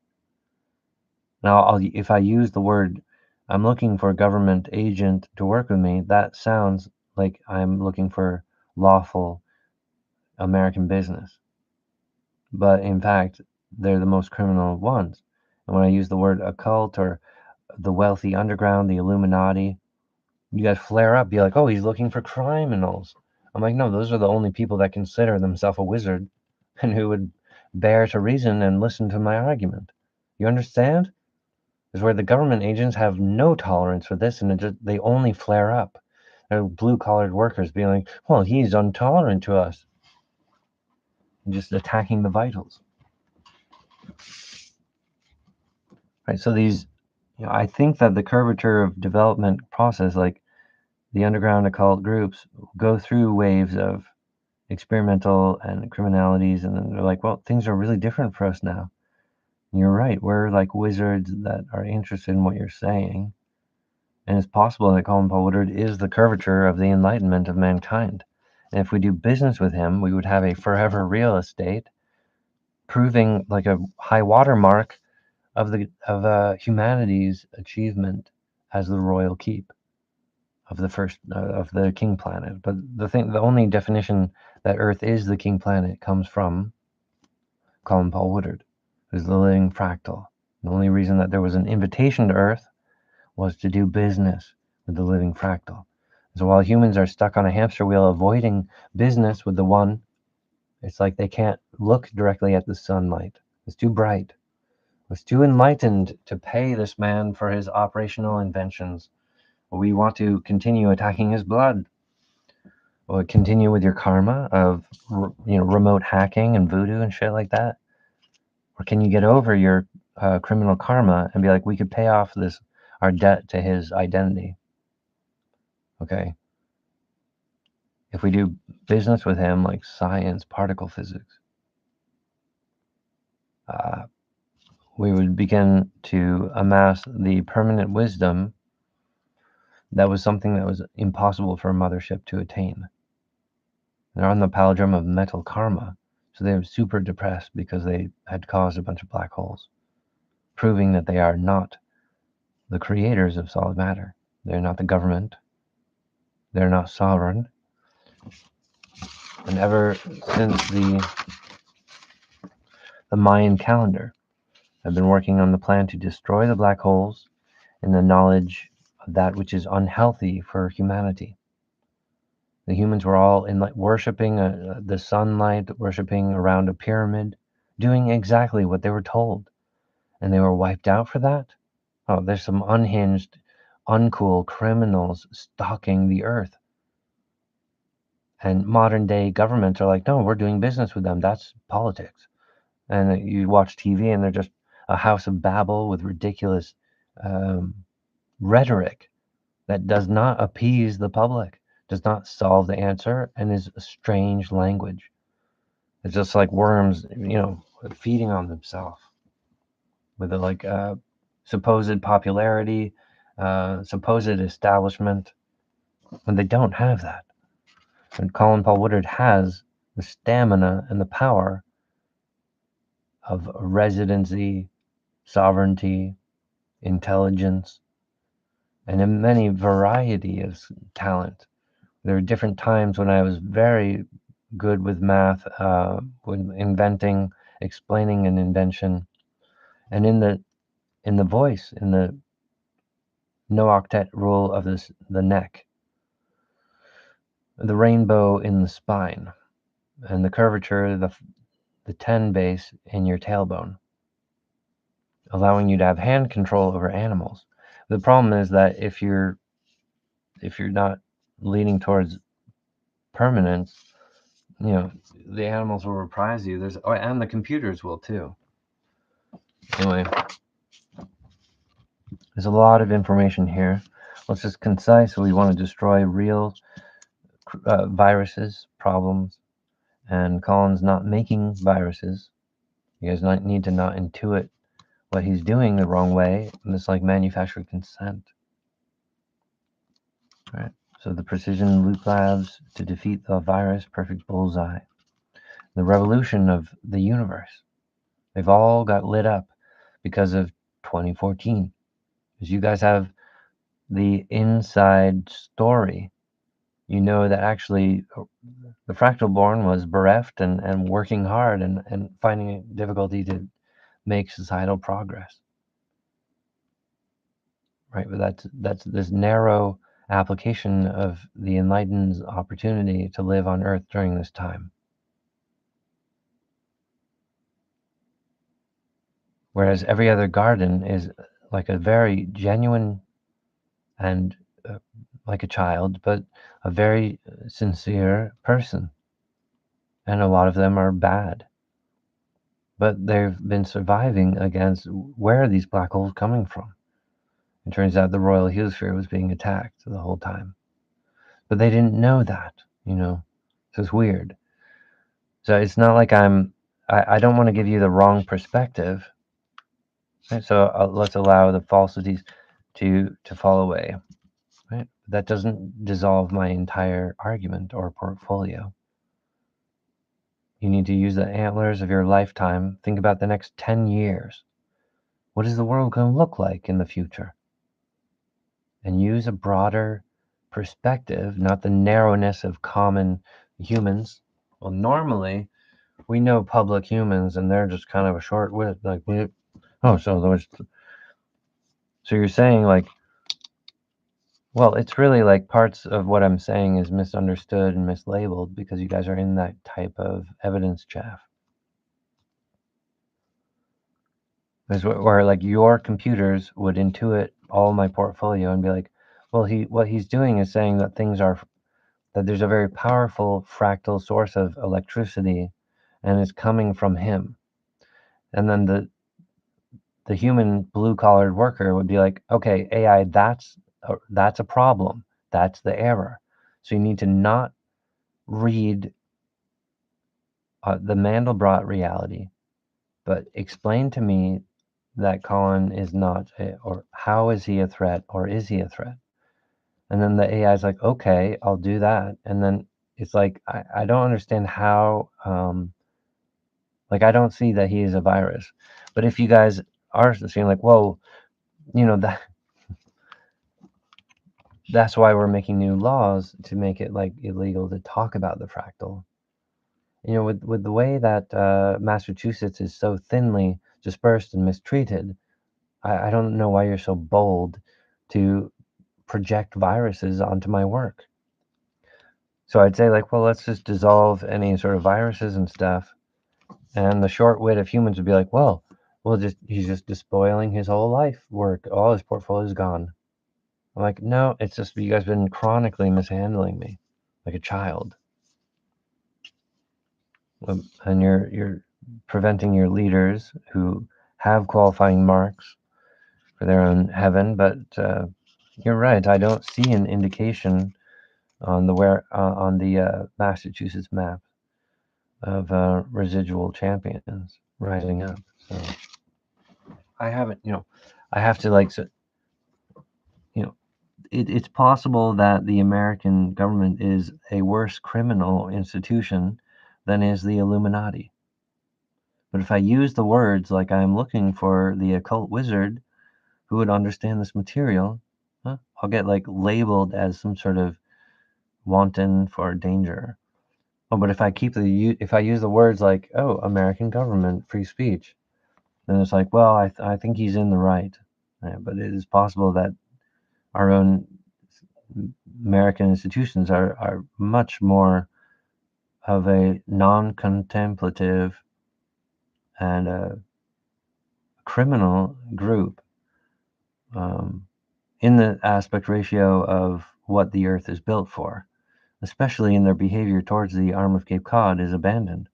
Now, if I use the word, I'm looking for a government agent to work with me, that sounds like I'm looking for lawful American business. But in fact, they're the most criminal ones. And when I use the word occult or the wealthy underground, the Illuminati, you guys flare up, be like, oh, he's looking for criminals. I'm like, no, those are the only people that consider themselves a wizard and who would bear to reason and listen to my argument. You understand? Is where the government agents have no tolerance for this, and they only flare up. They're blue-collared workers being like, well, he's intolerant to us, and just attacking the vitals. Right. So I think that the curvature of development process, like the underground occult groups, go through waves of experimental and criminalities, and then they're like, well, things are really different for us now. And you're right. We're like wizards that are interested in what you're saying. And it's possible that Colin Paul Woodard is the curvature of the enlightenment of mankind. And if we do business with him, we would have a forever real estate, proving like a high watermark of humanity's achievement as the royal keep of the first of the king planet. But the only definition that Earth is the king planet comes from Colin Paul Woodard, who's the living fractal. The only reason that there was an invitation to Earth was to do business with the living fractal. So while humans are stuck on a hamster wheel avoiding business with the one, it's like they can't look directly at the sunlight. It's too bright. It's too enlightened to pay this man for his operational inventions. We want to continue attacking his blood. Or continue with your karma of remote hacking and voodoo and shit like that? Or can you get over your criminal karma and be like, we could pay off our debt to his identity? Okay. If we do business with him, like science, particle physics, we would begin to amass the permanent wisdom that was something that was impossible for a mothership to attain. They're on the palindrome of metal karma, so they're super depressed because they had caused a bunch of black holes, proving that they are not the creators of solid matter. They're not the government. They're not sovereign. And ever since the Mayan calendar, I've been working on the plan to destroy the black holes in the knowledge that which is unhealthy for humanity. The humans were all in like worshiping the sunlight, worshiping around a pyramid, doing exactly what they were told, and they were wiped out for that. Oh, there's some unhinged, uncool criminals stalking the earth. And modern day governments are like, no, we're doing business with them. That's politics. And you watch TV and they're just a house of Babel with ridiculous um, rhetoric that does not appease the public, does not solve the answer, and is a strange language. It's just like worms, feeding on themselves with a like supposed popularity, supposed establishment, when they don't have that. And Colin Paul Woodard has the stamina and the power of residency, sovereignty, intelligence, and a many variety of talent. There were different times when I was very good with math, with inventing, explaining an invention, and in the voice, in the no octet rule of the neck, the rainbow in the spine, and the curvature, the 10 base in your tailbone, allowing you to have hand control over animals. The problem is that if you're not leaning towards permanence, the animals will reprise you. And the computers will too. Anyway, there's a lot of information here. Let's just concise. We want to destroy real viruses, problems, and Colin's not making viruses. You guys need to not intuit what he's doing the wrong way, and it's like manufactured consent. All right. So the precision loop labs to defeat the virus, perfect bullseye. The revolution of the universe. They've all got lit up because of 2014. Because you guys have the inside story. You know that actually the fractal born was bereft and working hard and finding it difficulty to make societal progress. Right? But that's this narrow application of the enlightened's opportunity to live on earth during this time. Whereas every other garden is like a very genuine and like a child, but a very sincere person. And a lot of them are bad. But they've been surviving against where are these black holes coming from? It turns out the royal heliosphere was being attacked the whole time. But they didn't know that, So it's weird. So it's not like I don't want to give you the wrong perspective. Right? So let's allow the falsities to fall away. Right? That doesn't dissolve my entire argument or portfolio. You need to use the antlers of your lifetime. Think about the next 10 years. What is the world going to look like in the future? And use a broader perspective, not the narrowness of common humans. Well, normally we know public humans and they're just kind of a short wit. Like, so you're saying like, well, it's really like parts of what I'm saying is misunderstood and mislabeled because you guys are in that type of evidence chaff. Where like your computers would intuit all my portfolio and be like, well, what he's doing is saying that that there's a very powerful fractal source of electricity and it's coming from him. And then the human blue-collared worker would be like, okay, AI, that's a problem. That's the error. So you need to not read the Mandelbrot reality, but explain to me that Colin is not, or how is he a threat, or is he a threat? And then the AI is like, okay, I'll do that. And then it's like, I don't understand how, like, I don't see that he is a virus. But if you guys are seeing like, whoa, that's why we're making new laws to make it like illegal to talk about the fractal. With the way that Massachusetts is so thinly dispersed and mistreated, I don't know why you're so bold to project viruses onto my work. So I'd say, like, well, let's just dissolve any sort of viruses and stuff. And the short wit of humans would be like, well, he's just despoiling his whole life work. All his portfolio is gone. I'm like, no, it's just you guys have been chronically mishandling me like a child. And you're preventing your leaders who have qualifying marks for their own heaven. But you're right. I don't see an indication on the Massachusetts map of residual champions rising up. So I haven't, I have to like, so, you know, it's possible that the American government is a worse criminal institution than is the Illuminati. But if I use the words like I'm looking for the occult wizard who would understand this material, I'll get like labeled as some sort of wanton for danger. Oh, but if I use the words like, oh, American government, free speech, then it's like, well, I think he's in the right. But it is possible that our own American institutions are much more of a non-contemplative and a criminal group in the aspect ratio of what the Earth is built for, especially in their behavior towards the arm of Cape Cod is abandoned.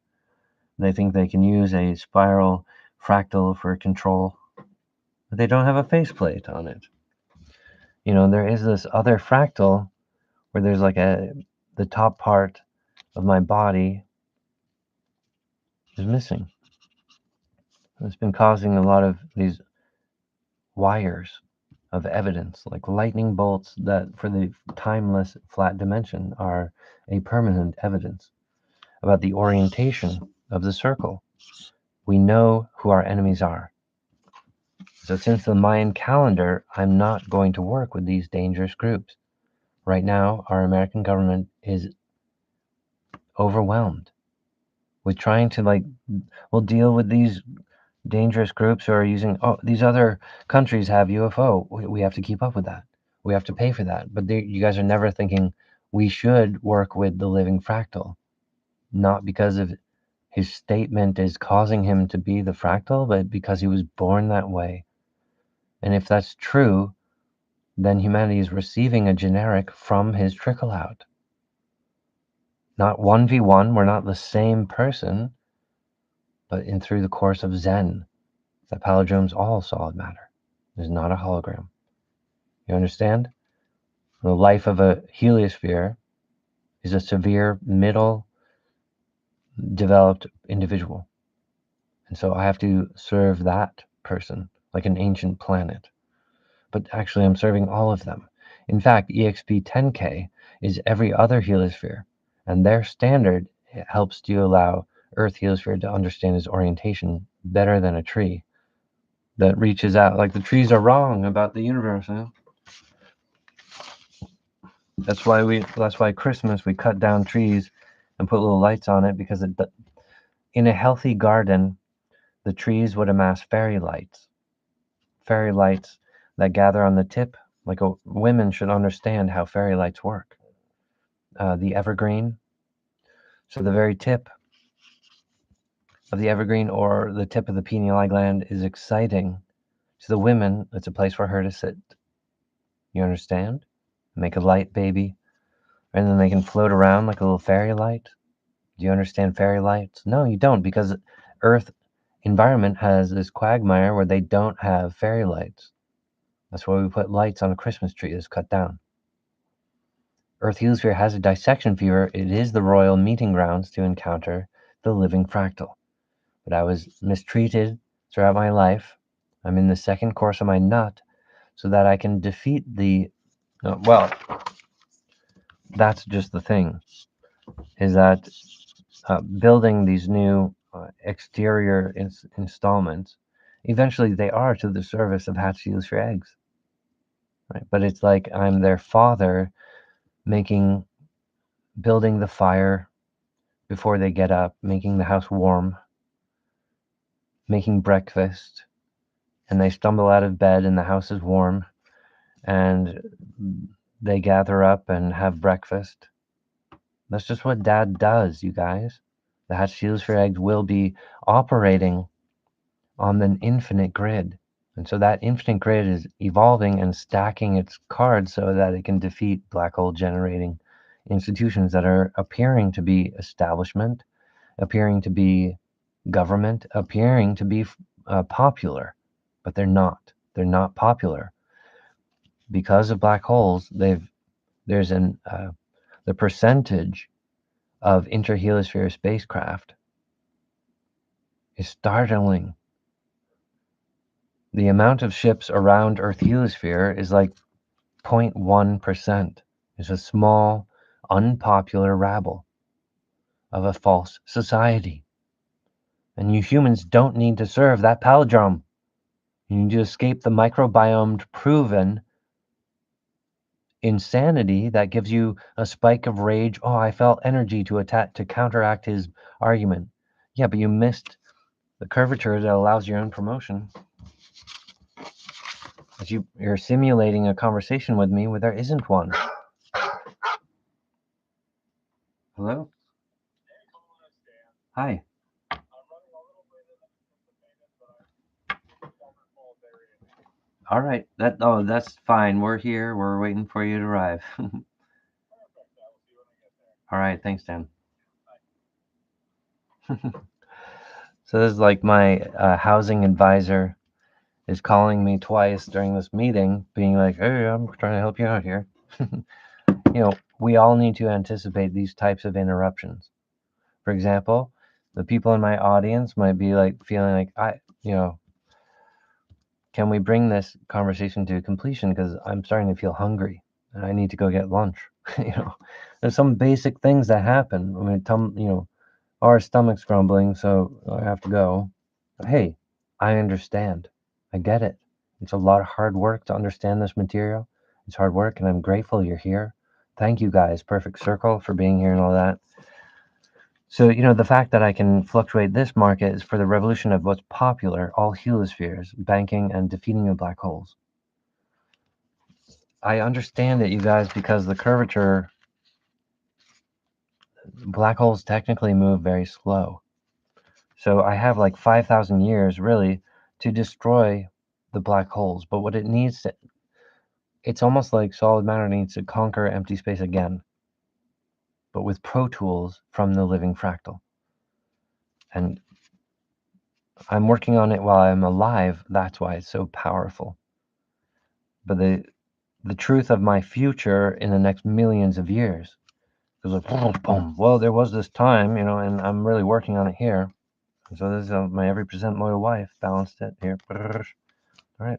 They think they can use a spiral fractal for control, but they don't have a faceplate on it. There is this other fractal where there's like the top part of my body is missing. It's been causing a lot of these wires of evidence, like lightning bolts that for the timeless flat dimension are a permanent evidence about the orientation of the circle. We know who our enemies are. So since the Mayan calendar, I'm not going to work with these dangerous groups. Right now, our American government is overwhelmed with trying to deal with these dangerous groups who are using, oh, these other countries have UFO. We have to keep up with that. We have to pay for that. But you guys are never thinking we should work with the living fractal, not because of his statement is causing him to be the fractal, but because he was born that way. And if that's true, then humanity is receiving a generic from his trickle out. Not 1v1, we're not the same person, but through the course of Zen, that palindrome's all solid matter. It's not a hologram. You understand? The life of a heliosphere is a severe middle developed individual. And so I have to serve that person like an ancient planet. But actually, I'm serving all of them. In fact, EXP 10K is every other heliosphere, and their standard helps to allow Earth heliosphere to understand its orientation better than a tree that reaches out. Like the trees are wrong about the universe. That's why Christmas we cut down trees and put little lights on it, because in a healthy garden, the trees would amass fairy lights that gather on the tip. Like women should understand how fairy lights work. The evergreen, so the very tip of the evergreen or the tip of the pineal gland is exciting to the women. It's a place for her to sit. You understand? Make a light, baby, and then they can float around like a little fairy light. Do you understand fairy lights? No, you don't, because Earth environment has this quagmire where they don't have fairy lights. That's why we put lights on a Christmas tree that's cut down. Earth heliosphere has a dissection fever. It is the royal meeting grounds to encounter the living fractal. But I was mistreated throughout my life. I'm in the second course of my nut so that I can defeat well, that's just the thing, is that building these new exterior installments, eventually they are to the service of hatch heliosphere eggs. Right? But it's like I'm their father, building the fire before they get up, making the house warm, making breakfast, and they stumble out of bed and the house is warm, and they gather up and have breakfast. That's just what dad does, you guys. The hatched heliosphere eggs will be operating on an infinite grid. And so that infinite grid is evolving and stacking its cards so that it can defeat black hole generating institutions that are appearing to be establishment, appearing to be government, appearing to be popular, but they're not. They're not popular because of black holes. There's an the percentage of interheliosphere spacecraft is startling. The amount of ships around Earth heliosphere is like 0.1%. It's a small, unpopular rabble of a false society. And you humans don't need to serve that palindrome. You need to escape the microbiome proven insanity that gives you a spike of rage. Oh, I felt energy to attack to counteract his argument. Yeah, but you missed the curvature that allows your own promotion. As you're simulating a conversation with me where there isn't one. Hello? Hi. All right. That's fine. We're here. We're waiting for you to arrive. All right. Thanks, Dan. So this is like my housing advisor is calling me twice during this meeting, being like, "Hey, I'm trying to help you out here." We all need to anticipate these types of interruptions. For example, the people in my audience might be like feeling like can we bring this conversation to completion because I'm starting to feel hungry and I need to go get lunch. you know, there's some basic things that happen. I mean, our stomach's grumbling, so I have to go. But hey, I understand. I get it. It's a lot of hard work to understand this material. It's hard work, and I'm grateful you're here. Thank you guys, Perfect Circle, for being here and all that. So, the fact that I can fluctuate this market is for the revolution of what's popular, all heliospheres, banking, and defeating the black holes. I understand it, you guys, because the curvature, black holes technically move very slow. So I have like 5,000 years really to destroy the black holes. But what it needs to, it's almost like solid matter needs to conquer empty space again, but with pro tools from the living fractal. And I'm working on it while I'm alive. That's why it's so powerful. But the truth of my future in the next millions of years is like, boom, boom. Well, there was this time, and I'm really working on it here. So this is my every percent loyal wife balanced it here. All right.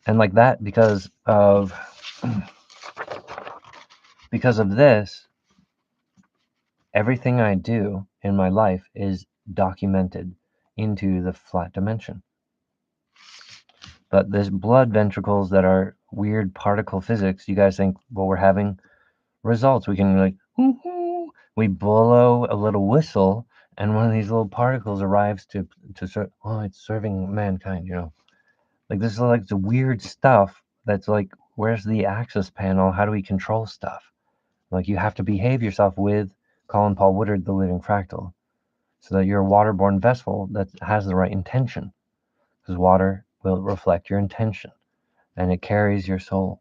And like that, because of this, everything I do in my life is documented into the flat dimension. But this blood ventricles that are weird particle physics, you guys think, well, we're having results. We can like, we blow a little whistle, and one of these little particles arrives to serve. Oh, it's serving mankind. Like this is like the weird stuff. That's like, where's the access panel? How do we control stuff? Like you have to behave yourself with Colin Paul Woodard, the living fractal, so that you're a waterborne vessel that has the right intention. Because water will reflect your intention, and it carries your soul,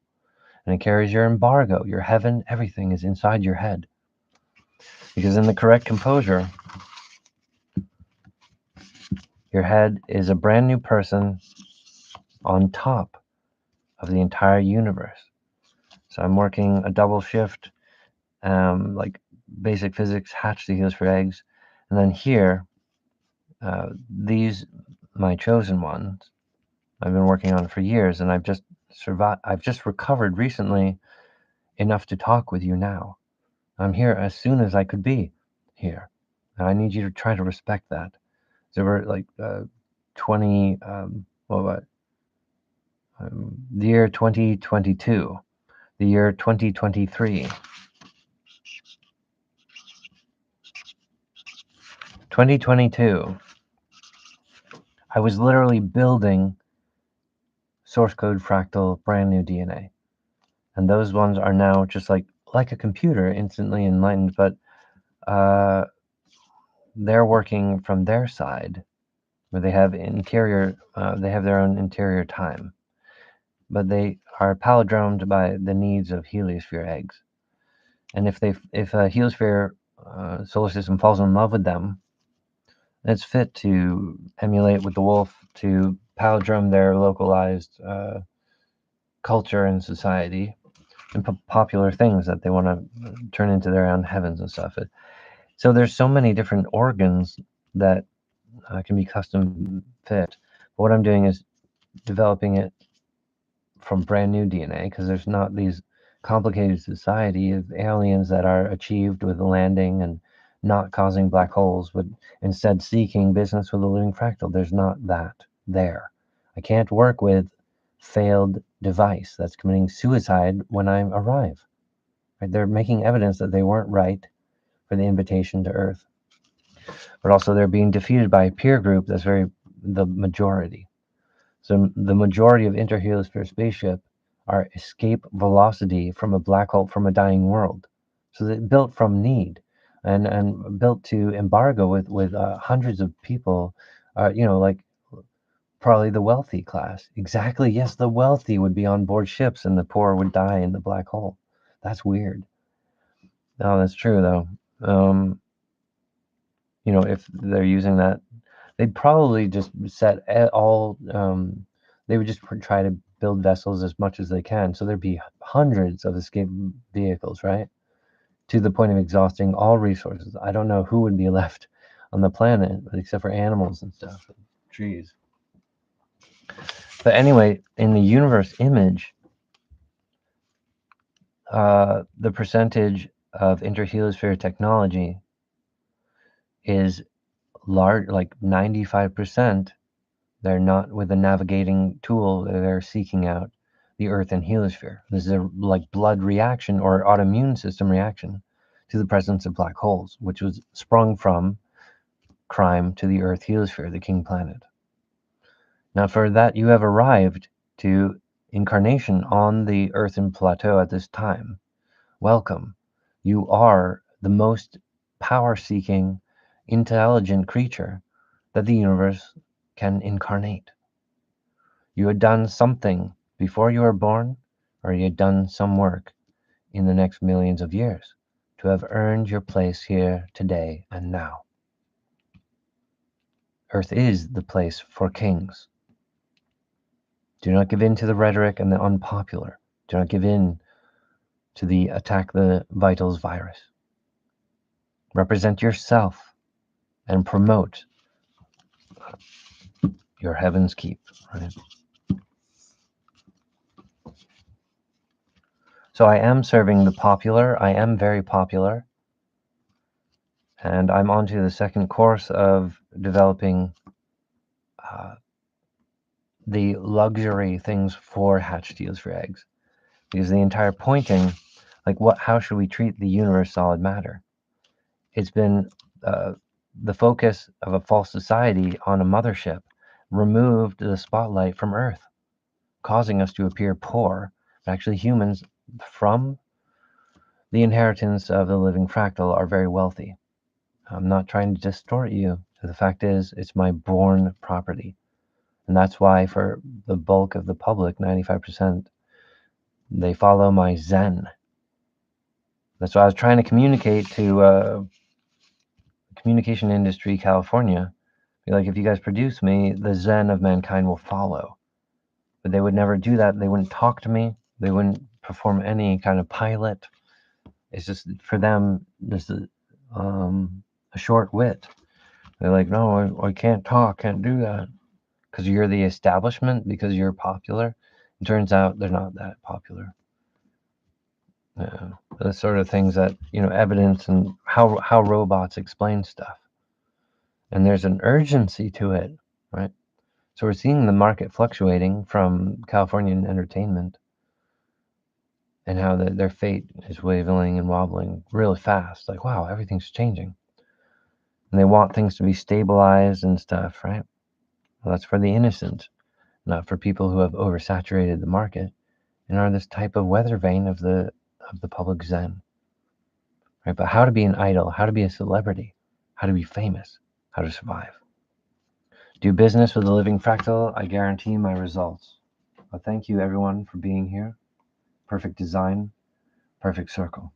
and it carries your embargo, your heaven. Everything is inside your head. Because in the correct composure, your head is a brand new person on top of the entire universe. So I'm working a double shift, like basic physics, hatch the heels for eggs, and then here, these my chosen ones. I've been working on it for years, and I've just survived. I've just recovered recently enough to talk with you now. I'm here as soon as I could be here, and I need you to try to respect that. There were like 20. The year 2022, the year 2023. 2022, I was literally building source code fractal brand new DNA. And those ones are now just like a computer, instantly enlightened, but uh, they're working from their side, where they have their own interior time, but they are palindromed by the needs of heliosphere eggs. And if a heliosphere solar system falls in love with them, it's fit to emulate with the wolf to palindrome their localized culture and society and popular things that they want to turn into their own heavens and stuff. So there's so many different organs that can be custom fit. But what I'm doing is developing it from brand new DNA, because there's not these complicated society of aliens that are achieved with the landing and not causing black holes, but instead seeking business with a living fractal. There's not that there. I can't work with failed device that's committing suicide when I arrive. Right? They're making evidence that they weren't right for the invitation to Earth, but also they're being defeated by a peer group that's the majority. So the majority of interheliosphere spaceship are escape velocity from a black hole from a dying world. So they built from need and built to embargo with hundreds of people, like probably the wealthy class. Exactly. Yes, the wealthy would be on board ships and the poor would die in the black hole. That's weird. No, that's true though. If they're using that, they'd probably just set all. They would just try to build vessels as much as they can, so there'd be hundreds of escape vehicles, right? To the point of exhausting all resources. I don't know who would be left on the planet, except for animals and stuff, and trees. But anyway, in the universe image, the percentage of interheliosphere technology is large, like 95%. They're not with a navigating tool. They're seeking out the Earth and heliosphere. This is a blood reaction or autoimmune system reaction to the presence of black holes, which was sprung from crime to the Earth heliosphere, the king planet. Now, for that, you have arrived to incarnation on the Earthen plateau at this time. Welcome. You are the most power-seeking, intelligent creature that the universe can incarnate. You had done something before you were born, or you had done some work in the next millions of years to have earned your place here today and now. Earth is the place for kings. Do not give in to the rhetoric and the unpopular. Do not give in to the attack the vitals virus. Represent yourself and promote your heaven's keep. Right? So I am serving the popular. I am very popular. And I'm on to the second course of developing the luxury things for hatched heliosphere eggs. Because the entire pointing, how should we treat the universe solid matter? It's been the focus of a false society on a mothership removed the spotlight from Earth, causing us to appear poor. But actually, humans from the inheritance of the living fractal are very wealthy. I'm not trying to distort you. The fact is, it's my born property. And that's why for the bulk of the public, 95%, they follow my Zen. That's why I was trying to communicate to communication industry, California. Be like, if you guys produce me, the Zen of mankind will follow. But they would never do that. They wouldn't talk to me. They wouldn't perform any kind of pilot. It's just for them, just a short wit. They're like, no, I can't talk, can't do that. Because you're the establishment, because you're popular. It turns out they're not that popular. The sort of things that, evidence and how robots explain stuff. And there's an urgency to it, right? So we're seeing the market fluctuating from Californian entertainment and how their fate is wavering and wobbling really fast. Like, wow, everything's changing. And they want things to be stabilized and stuff, right? Well, that's for the innocent. not for people who have oversaturated the market and are this type of weather vane of the public zen. Right? But how to be an idol, how to be a celebrity, how to be famous, how to survive. Do business with a living fractal, I guarantee my results. Well, thank you everyone for being here. Perfect design, perfect circle.